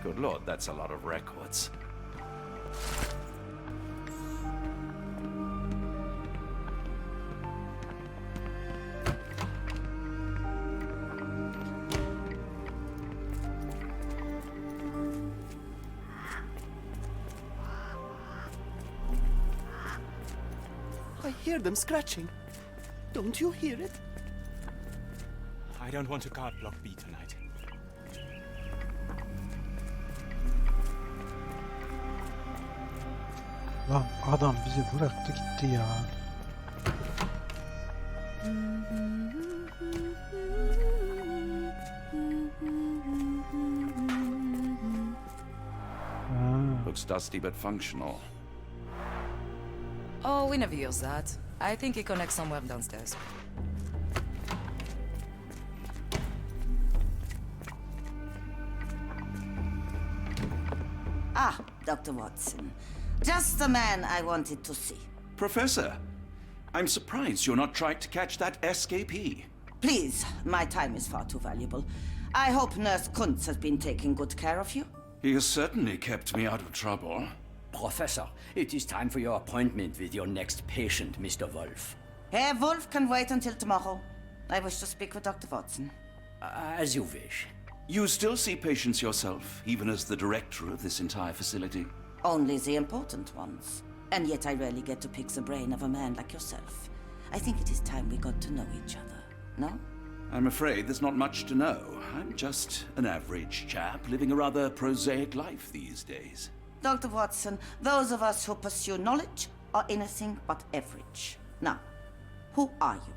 Good Lord, that's a lot of records. hear them scratching. Don't you hear it? I don't want to card block B tonight. Lan adam bizi bıraktı gitti ya. Looks dusty but functional. Oh, we never use that. I think it connects somewhere downstairs. Ah, Dr. Watson. Just the man I wanted to see. Professor, I'm surprised you're not trying to catch that escapee. Please, my time is far too valuable. I hope Nurse Kuntz has been taking good care of you. He has certainly kept me out of trouble. Professor, it is time for your appointment with your next patient, Mr. Wolf. Herr Wolf can wait until tomorrow. I wish to speak with Dr. Watson. As you wish. You still see patients yourself, even as the director of this entire facility? Only the important ones. And yet I rarely get to pick the brain of a man like yourself. I think it is time we got to know each other, no? I'm afraid there's not much to know. I'm just an average chap living a rather prosaic life these days. Dr. Watson, those of us who pursue knowledge are anything but average. Now, who are you?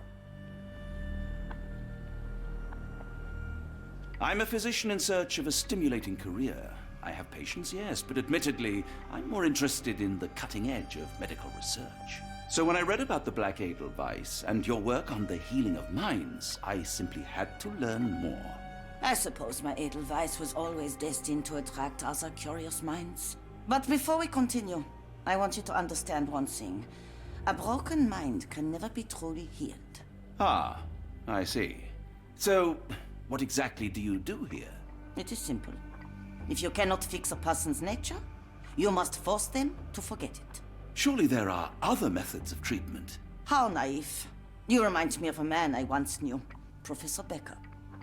I'm a physician in search of a stimulating career. I have patients, yes, but admittedly, I'm more interested in the cutting edge of medical research. So when I read about the Black Edelweiss and your work on the healing of minds, I simply had to learn more. I suppose my Edelweiss was always destined to attract other curious minds. But before we continue, I want you to understand one thing. A broken mind can never be truly healed. Ah, I see. So, what exactly do you do here? It is simple. If you cannot fix a person's nature, you must force them to forget it. Surely there are other methods of treatment. How naive. You remind me of a man I once knew, Professor Becker.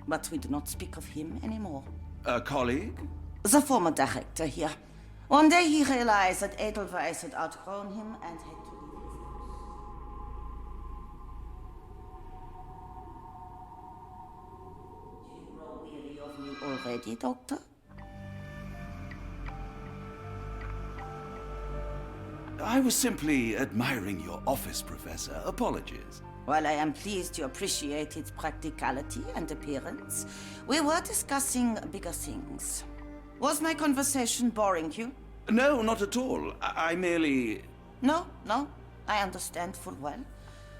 But we do not speak of him anymore. A colleague? The former director here. One day he realized that Edelweiss had outgrown him and had to leave his house. Do you grow weary of me already, Doctor? I was simply admiring your office, Professor. Apologies. While I am pleased you appreciate its practicality and appearance, we were discussing bigger things. Was my conversation boring you? No, not at all. I merely... No, I understand full well.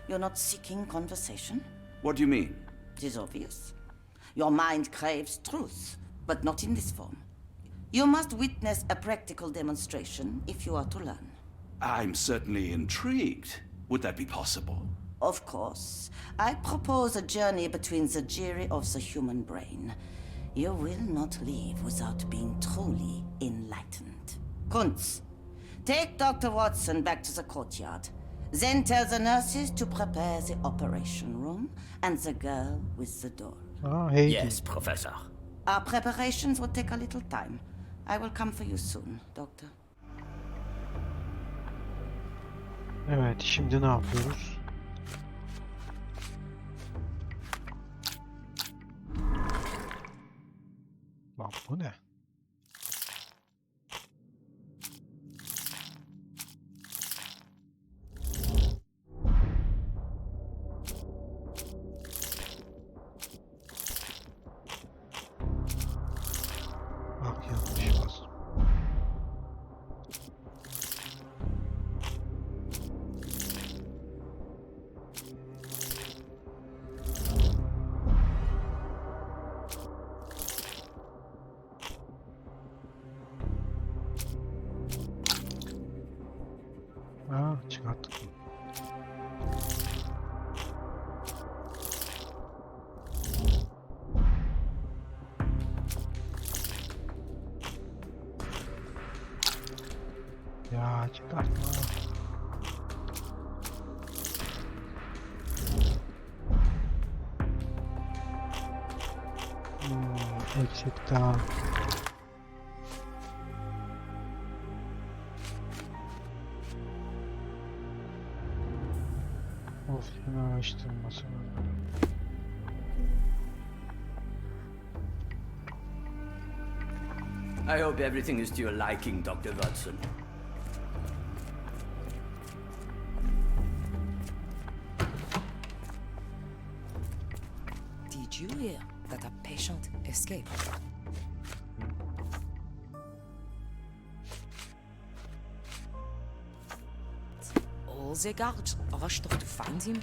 You're not seeking conversation. What do you mean? It is obvious. Your mind craves truth, but not in this form. You must witness a practical demonstration if you are to learn. I'm certainly intrigued. Would that be possible? Of course. I propose a journey between the jury of the human brain. You will not leave without being truly enlightened. Kuntz, take Dr. Watson back to the courtyard. Then tell the nurses to prepare the operation room and the girl with the doll. Ah, hey. Yes, Professor. Our preparations will take a little time. I will come for you soon, Doctor. Evet, şimdi ne yapıyoruz? Lan bu ne? Bak yanlış bas. Çıkarttık mı? Ya çıkartma. Eksik daha. Şunu araştırması var. I hope everything is to your liking, Dr. Watson. Did you hear that a patient escaped? All the guards rushed off to find him.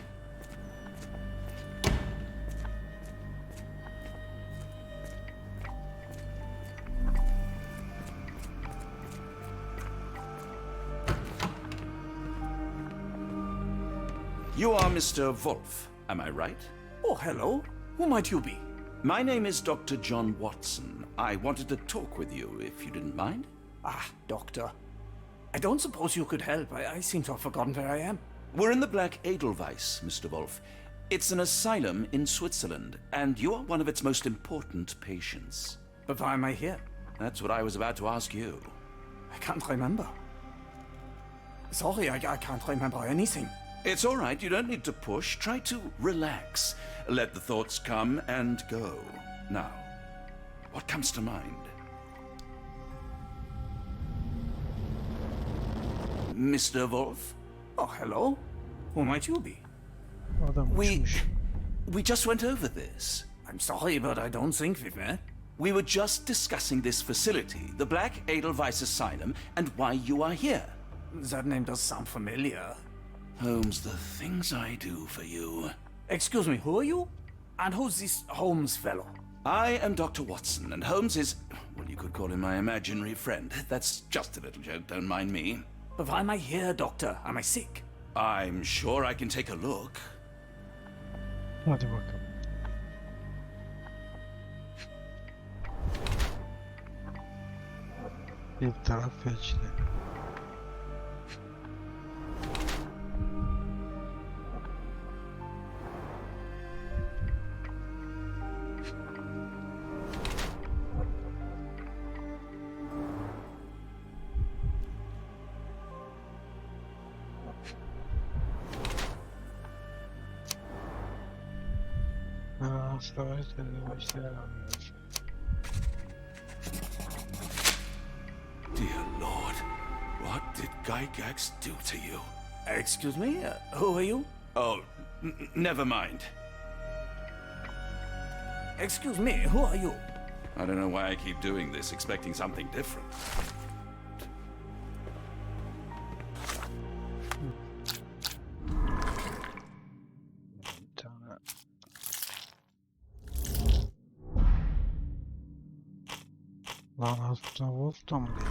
You are Mr. Wolf, am I right? Oh, hello. Who might you be? My name is Dr. John Watson. I wanted to talk with you, if you didn't mind. Ah, doctor. I don't suppose you could help. I seem to have forgotten where I am. We're in the Black Edelweiss, Mr. Wolf. It's an asylum in Switzerland, and you are one of its most important patients. But why am I here? That's what I was about to ask you. I can't remember. Sorry, I can't remember anything. It's all right, you don't need to push. Try to relax. Let the thoughts come and go. Now, what comes to mind? Mr. Wolf? Oh, hello. Who might you be? Adam uçmuş. We just went over this. I'm sorry, but I don't think we've met. We were just discussing this facility, the Black Edelweiss Asylum, and why you are here. That name does sound familiar. Holmes, the things I do for you. Excuse me, who are you? And who's this Holmes fellow? I am Dr. Watson, and Holmes is, well, you could call him my imaginary friend. That's just a little joke, don't mind me. But why am I here, doctor? Am I sick? I'm sure I can take a look. Hadi bakalım. Bir taraf felçli. Dear Lord, what did Gygax do to you? Excuse me, who are you? Oh, never mind. Excuse me, who are you? I don't know why I keep doing this, expecting something different. Lan hasta Wolf da mı değil?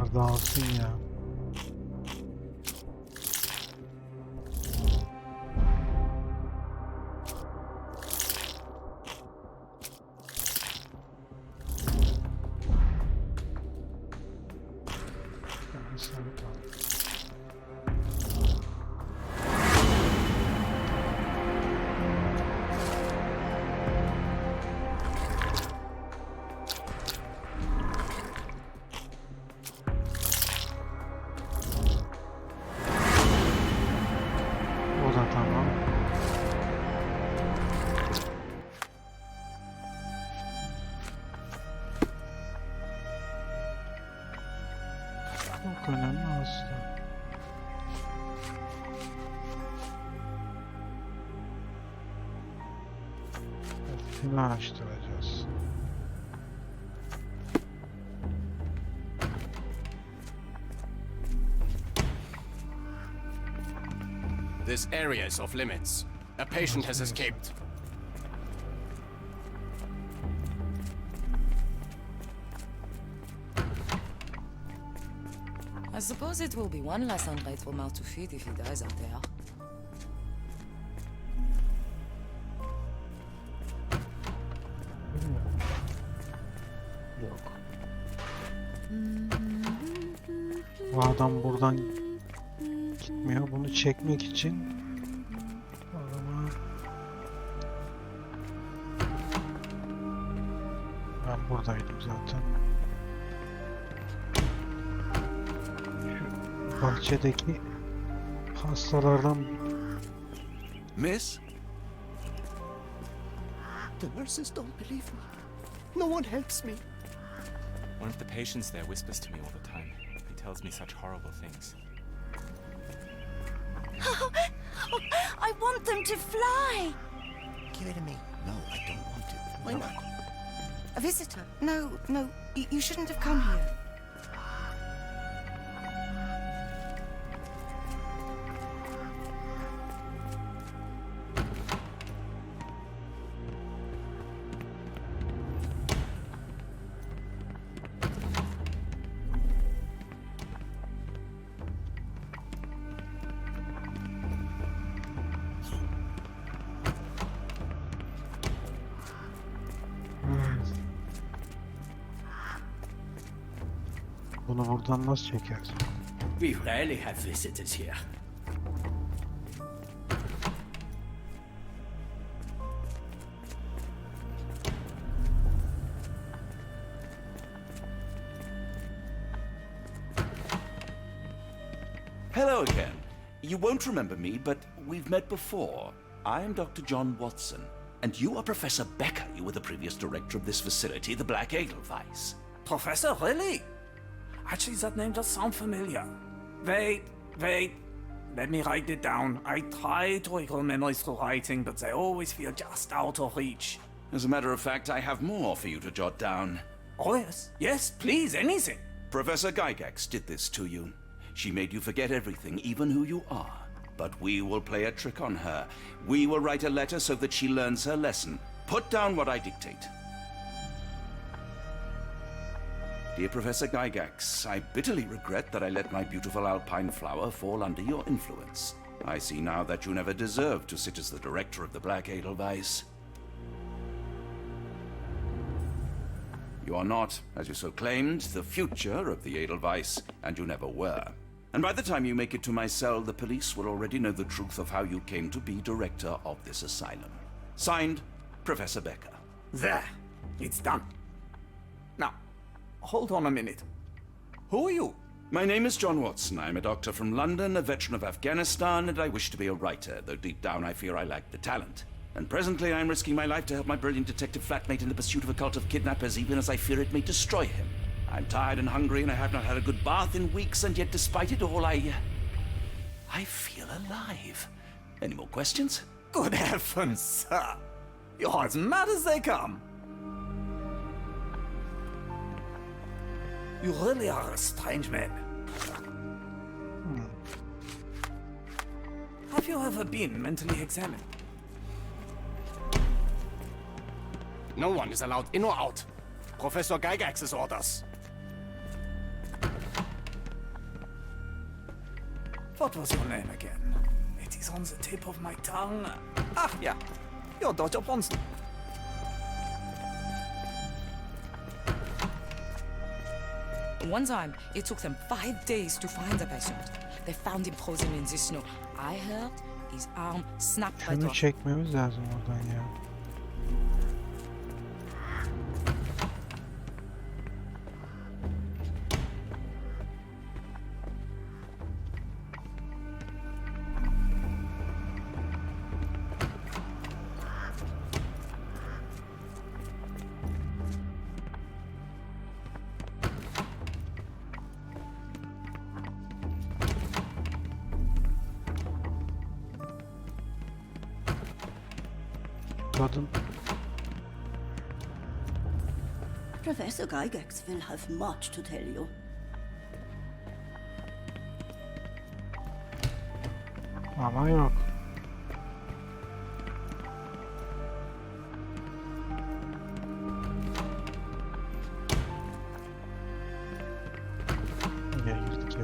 Arda alsın ya. O da tamam. Çok önemli aslında. Hepsini araştıracağız. This area is off limits. A patient has escaped. I suppose it will be one less ungrateful mouth to feed if he dies out there. Yok. Bu adam buradan gitmiyor. Bunu çekmek için o zaman ben buradaydım zaten. Şu bahçedeki hastalardan Miss? The nurses don't believe me. No one helps me. One of the patients there whispers to me all the time. He tells me such horrible things. I want them to fly. Give it to me. No, I don't want to. Why not? A visitor? No, you shouldn't have come here. Bunu buradan nasıl çekersin? We rarely have visitors here. Hello again. You won't remember me, but we've met before. I am Dr. John Watson, and you are Professor Becker. You were the previous director of this facility, the Black Edelweiss. Professor, really? Actually, that name does sound familiar. Wait. Let me write it down. I try to recall memories through writing, but they always feel just out of reach. As a matter of fact, I have more for you to jot down. Oh, yes. Yes, please, anything. Professor Gygax did this to you. She made you forget everything, even who you are. But we will play a trick on her. We will write a letter so that she learns her lesson. Put down what I dictate. Dear Professor Gygax, I bitterly regret that I let my beautiful alpine flower fall under your influence. I see now that you never deserved to sit as the director of the Black Edelweiss. You are not, as you so claimed, the future of the Edelweiss, and you never were. And by the time you make it to my cell, the police will already know the truth of how you came to be director of this asylum. Signed, Professor Becker. There. It's done. Now, hold on a minute. Who are you? My name is John Watson. I'm a doctor from London, a veteran of Afghanistan, and I wish to be a writer, though deep down I fear I lack the talent. And presently I'm risking my life to help my brilliant detective flatmate in the pursuit of a cult of kidnappers, even as I fear it may destroy him. I'm tired and hungry, and I have not had a good bath in weeks, and yet despite it all, I feel alive. Any more questions? Good heavens, sir. You're as mad as they come. You really are a strange man. Have you ever been mentally examined? No one is allowed in or out. Professor Gygax's orders. What was your name again? It is on the tip of my tongue. Ah, yeah. You're Dr. Bronson. One time, it took them 5 days to find the patient. They found him frozen in the snow. I heard his arm snapped right Şunu off. çekmemiz lazım oradan ya. Kadın Professor Gygax will have much to tell you. ama yok. Buraya girdik ya.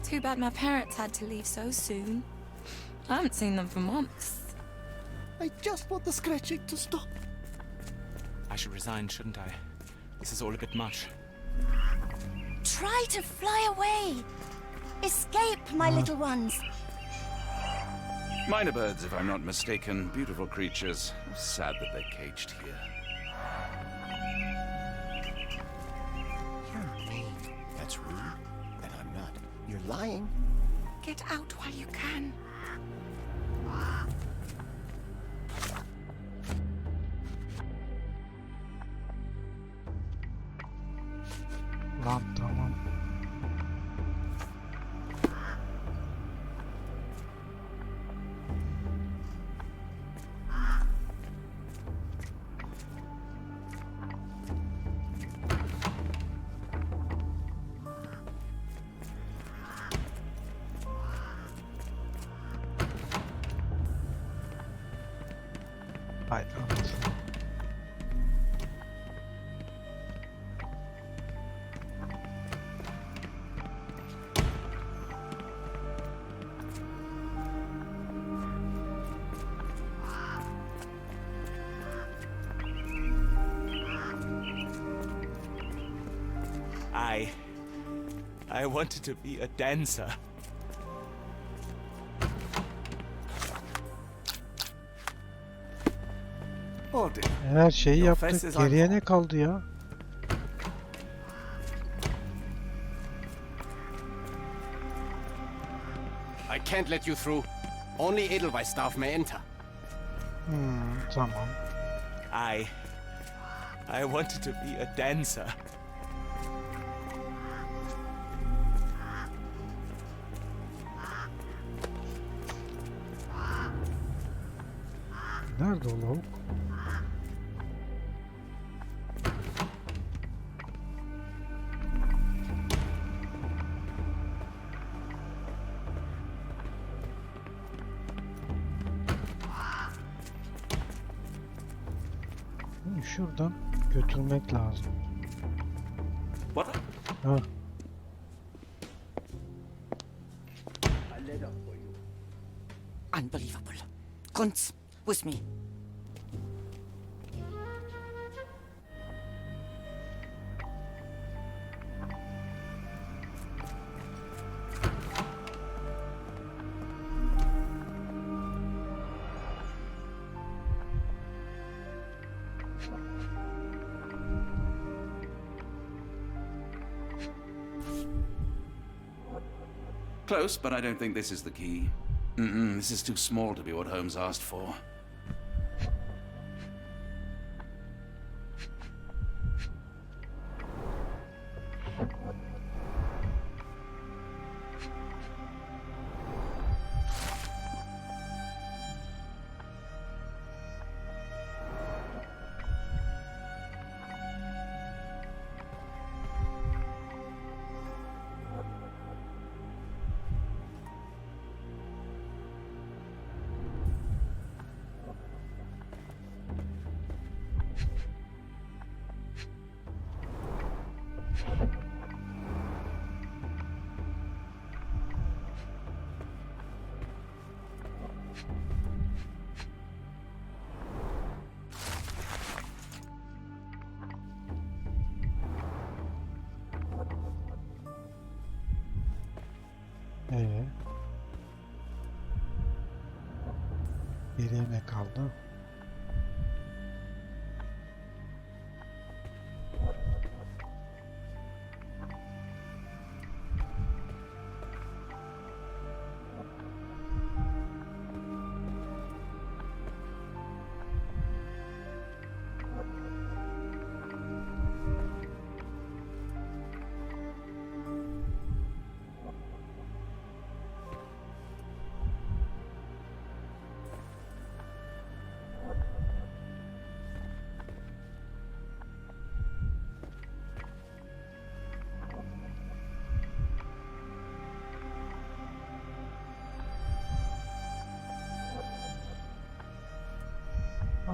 Too bad my parents had to leave so soon. I haven't seen them for months. I just want the scratching to stop. I should resign, shouldn't I? This is all a bit much. Try to fly away. Escape, my little ones. Minor birds, if I'm not mistaken. Beautiful creatures. Sad that they're caged here. You're mean. That's rude. Then I'm not. You're lying. Get out while you can. Lan tamam. Hay anasını. I wanted to be a dancer. Hold it. Her şeyi Your yaptık. face is Geriye on. ne kaldı ya? I can't let you through. Only Edelweiss staff may enter. Tamam. I wanted to be a dancer. Nerede o lavuk? Şuradan götürmek lazım. What? Ha. Unbelievable. Kunz, with me. Close, but I don't think this is the key. This is too small to be what Holmes asked for. Geriye ne kaldı?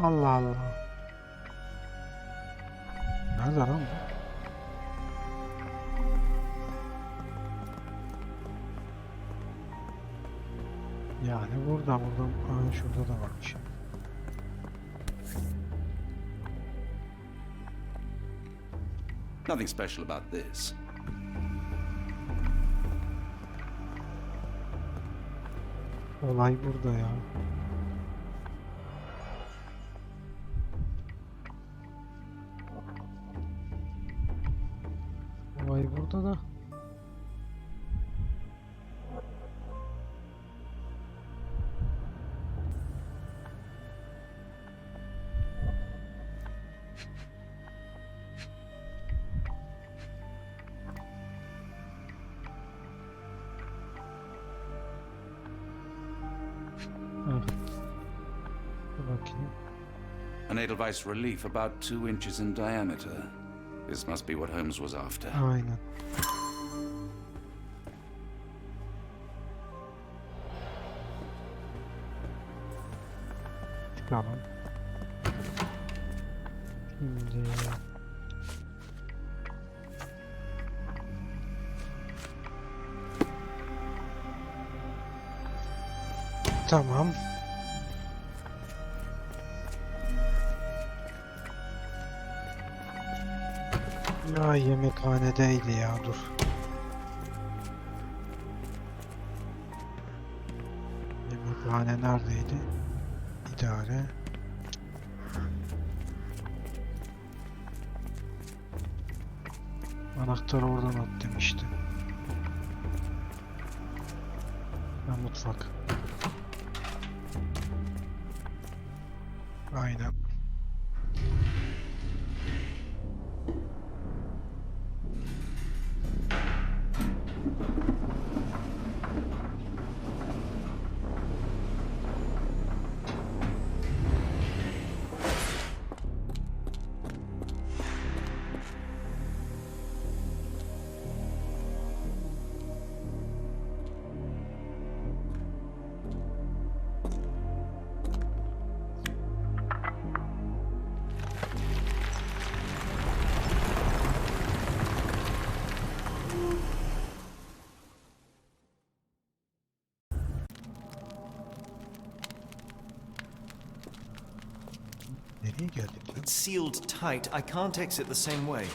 Allah Allah. Nerede lan bu? Yani burada şurada da varmış. Nothing special about this. Olay burada ya. Olay burada da. An Edelweiss relief about 2 inches in diameter. This must be what Holmes was after. Aynen. Çıkalım. Şimdi... Tamam. Ya yemekhanedeydi ya, dur. Yemekhane neredeydi? İdare. Anahtarı oradan at demişti. Ha, mutfak. Aynen. It's sealed tight. I can't exit the same way.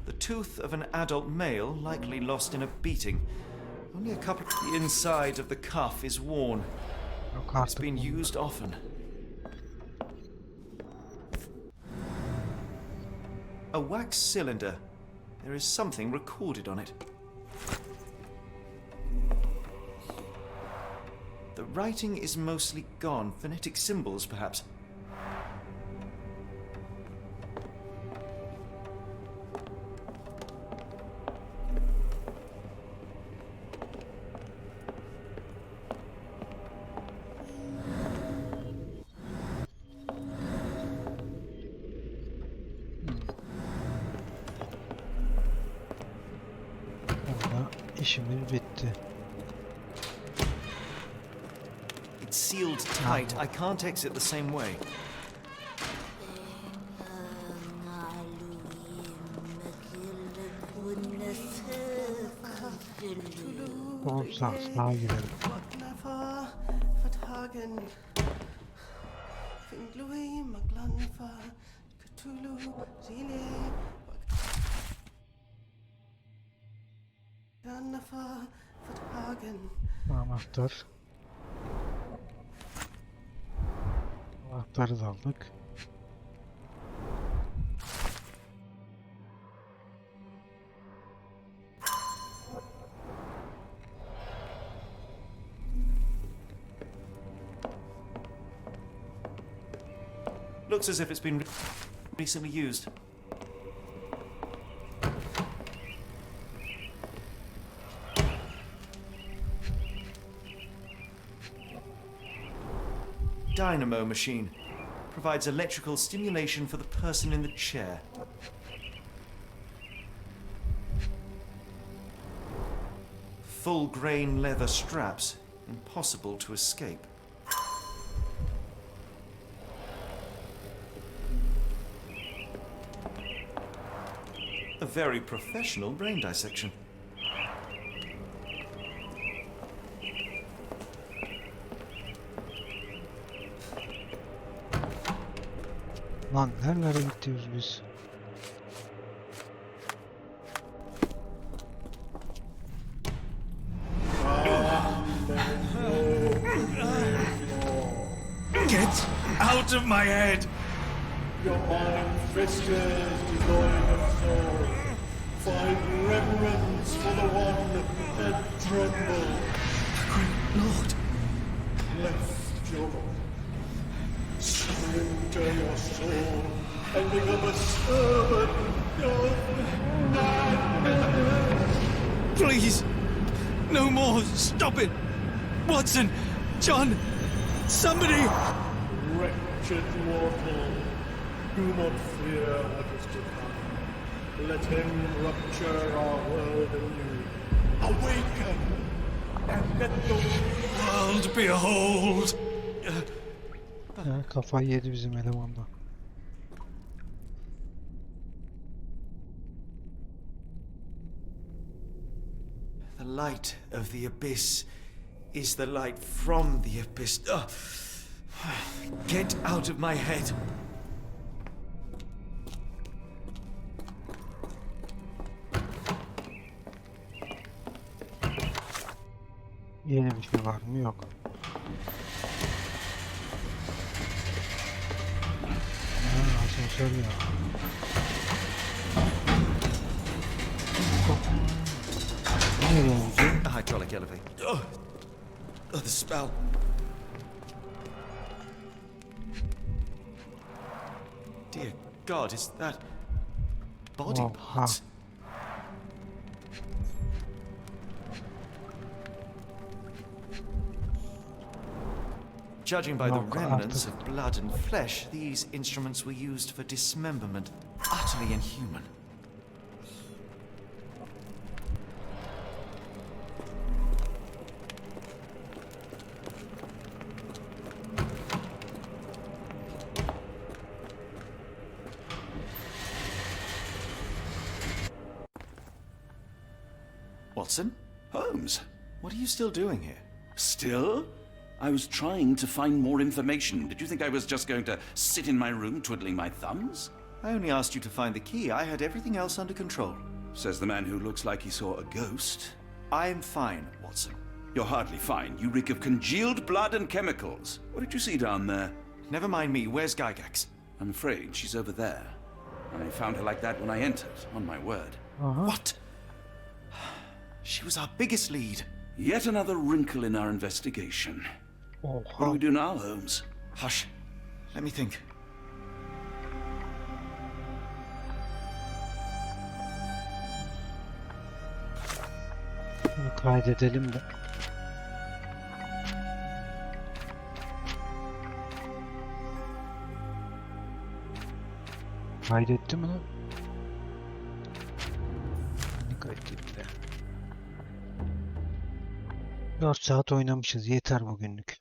The tooth of an adult male, likely lost in a beating. Only a couple. The inside of the cuff is worn. It's been used often. A wax cylinder. There is something recorded on it. The writing is mostly gone. Phonetic symbols, perhaps. İşimiz bitti. It's sealed tight. I can't exit the same way. Sağa gidelim. Anahtar. Anahtarı da aldık. Looks as if it's been recently used. Dynamo machine. Provides electrical stimulation for the person in the chair. Full grain leather straps. Impossible to escape. A very professional brain dissection. Lan nerelere gidiyoruz biz? Get out of my head! Your mind festers, devoid of soul. Find reverence for the one that trembled. Lord! Left your surrender your soul and become a servant of madness. Please! No more! Stop it! Watson! John! Somebody! Wretched mortal, do not fear what is to come. Let him rupture our world anew. Awaken! And let the world behold! Ha, kafayı yedi bizim eleman da. The light of the abyss is the light from the abyss. Get out of my head. Yeni bir şey var mı? Yok. Asansör ya. Nereye gidiyor? A hydraulic elevator. Oh, the spell. Dear God, is that body parts? Judging by the remnants of blood and flesh, these instruments were used for dismemberment. Utterly inhuman. Watson? Holmes? What are you still doing here? Still? I was trying to find more information. Did you think I was just going to sit in my room twiddling my thumbs? I only asked you to find the key. I had everything else under control. Says the man who looks like he saw a ghost. I'm fine, Watson. You're hardly fine. You reek of congealed blood and chemicals. What did you see down there? Never mind me. Where's Gygax? I'm afraid she's over there. I found her like that when I entered, on my word. What? She was our biggest lead. Yet another wrinkle in our investigation. What do we do now, Holmes? Hush. Let me think. Bunu kaydedelim de. Kaydetti mi lan? Ne kaydetti? 4 saat oynamışız. Yeter bugünlük.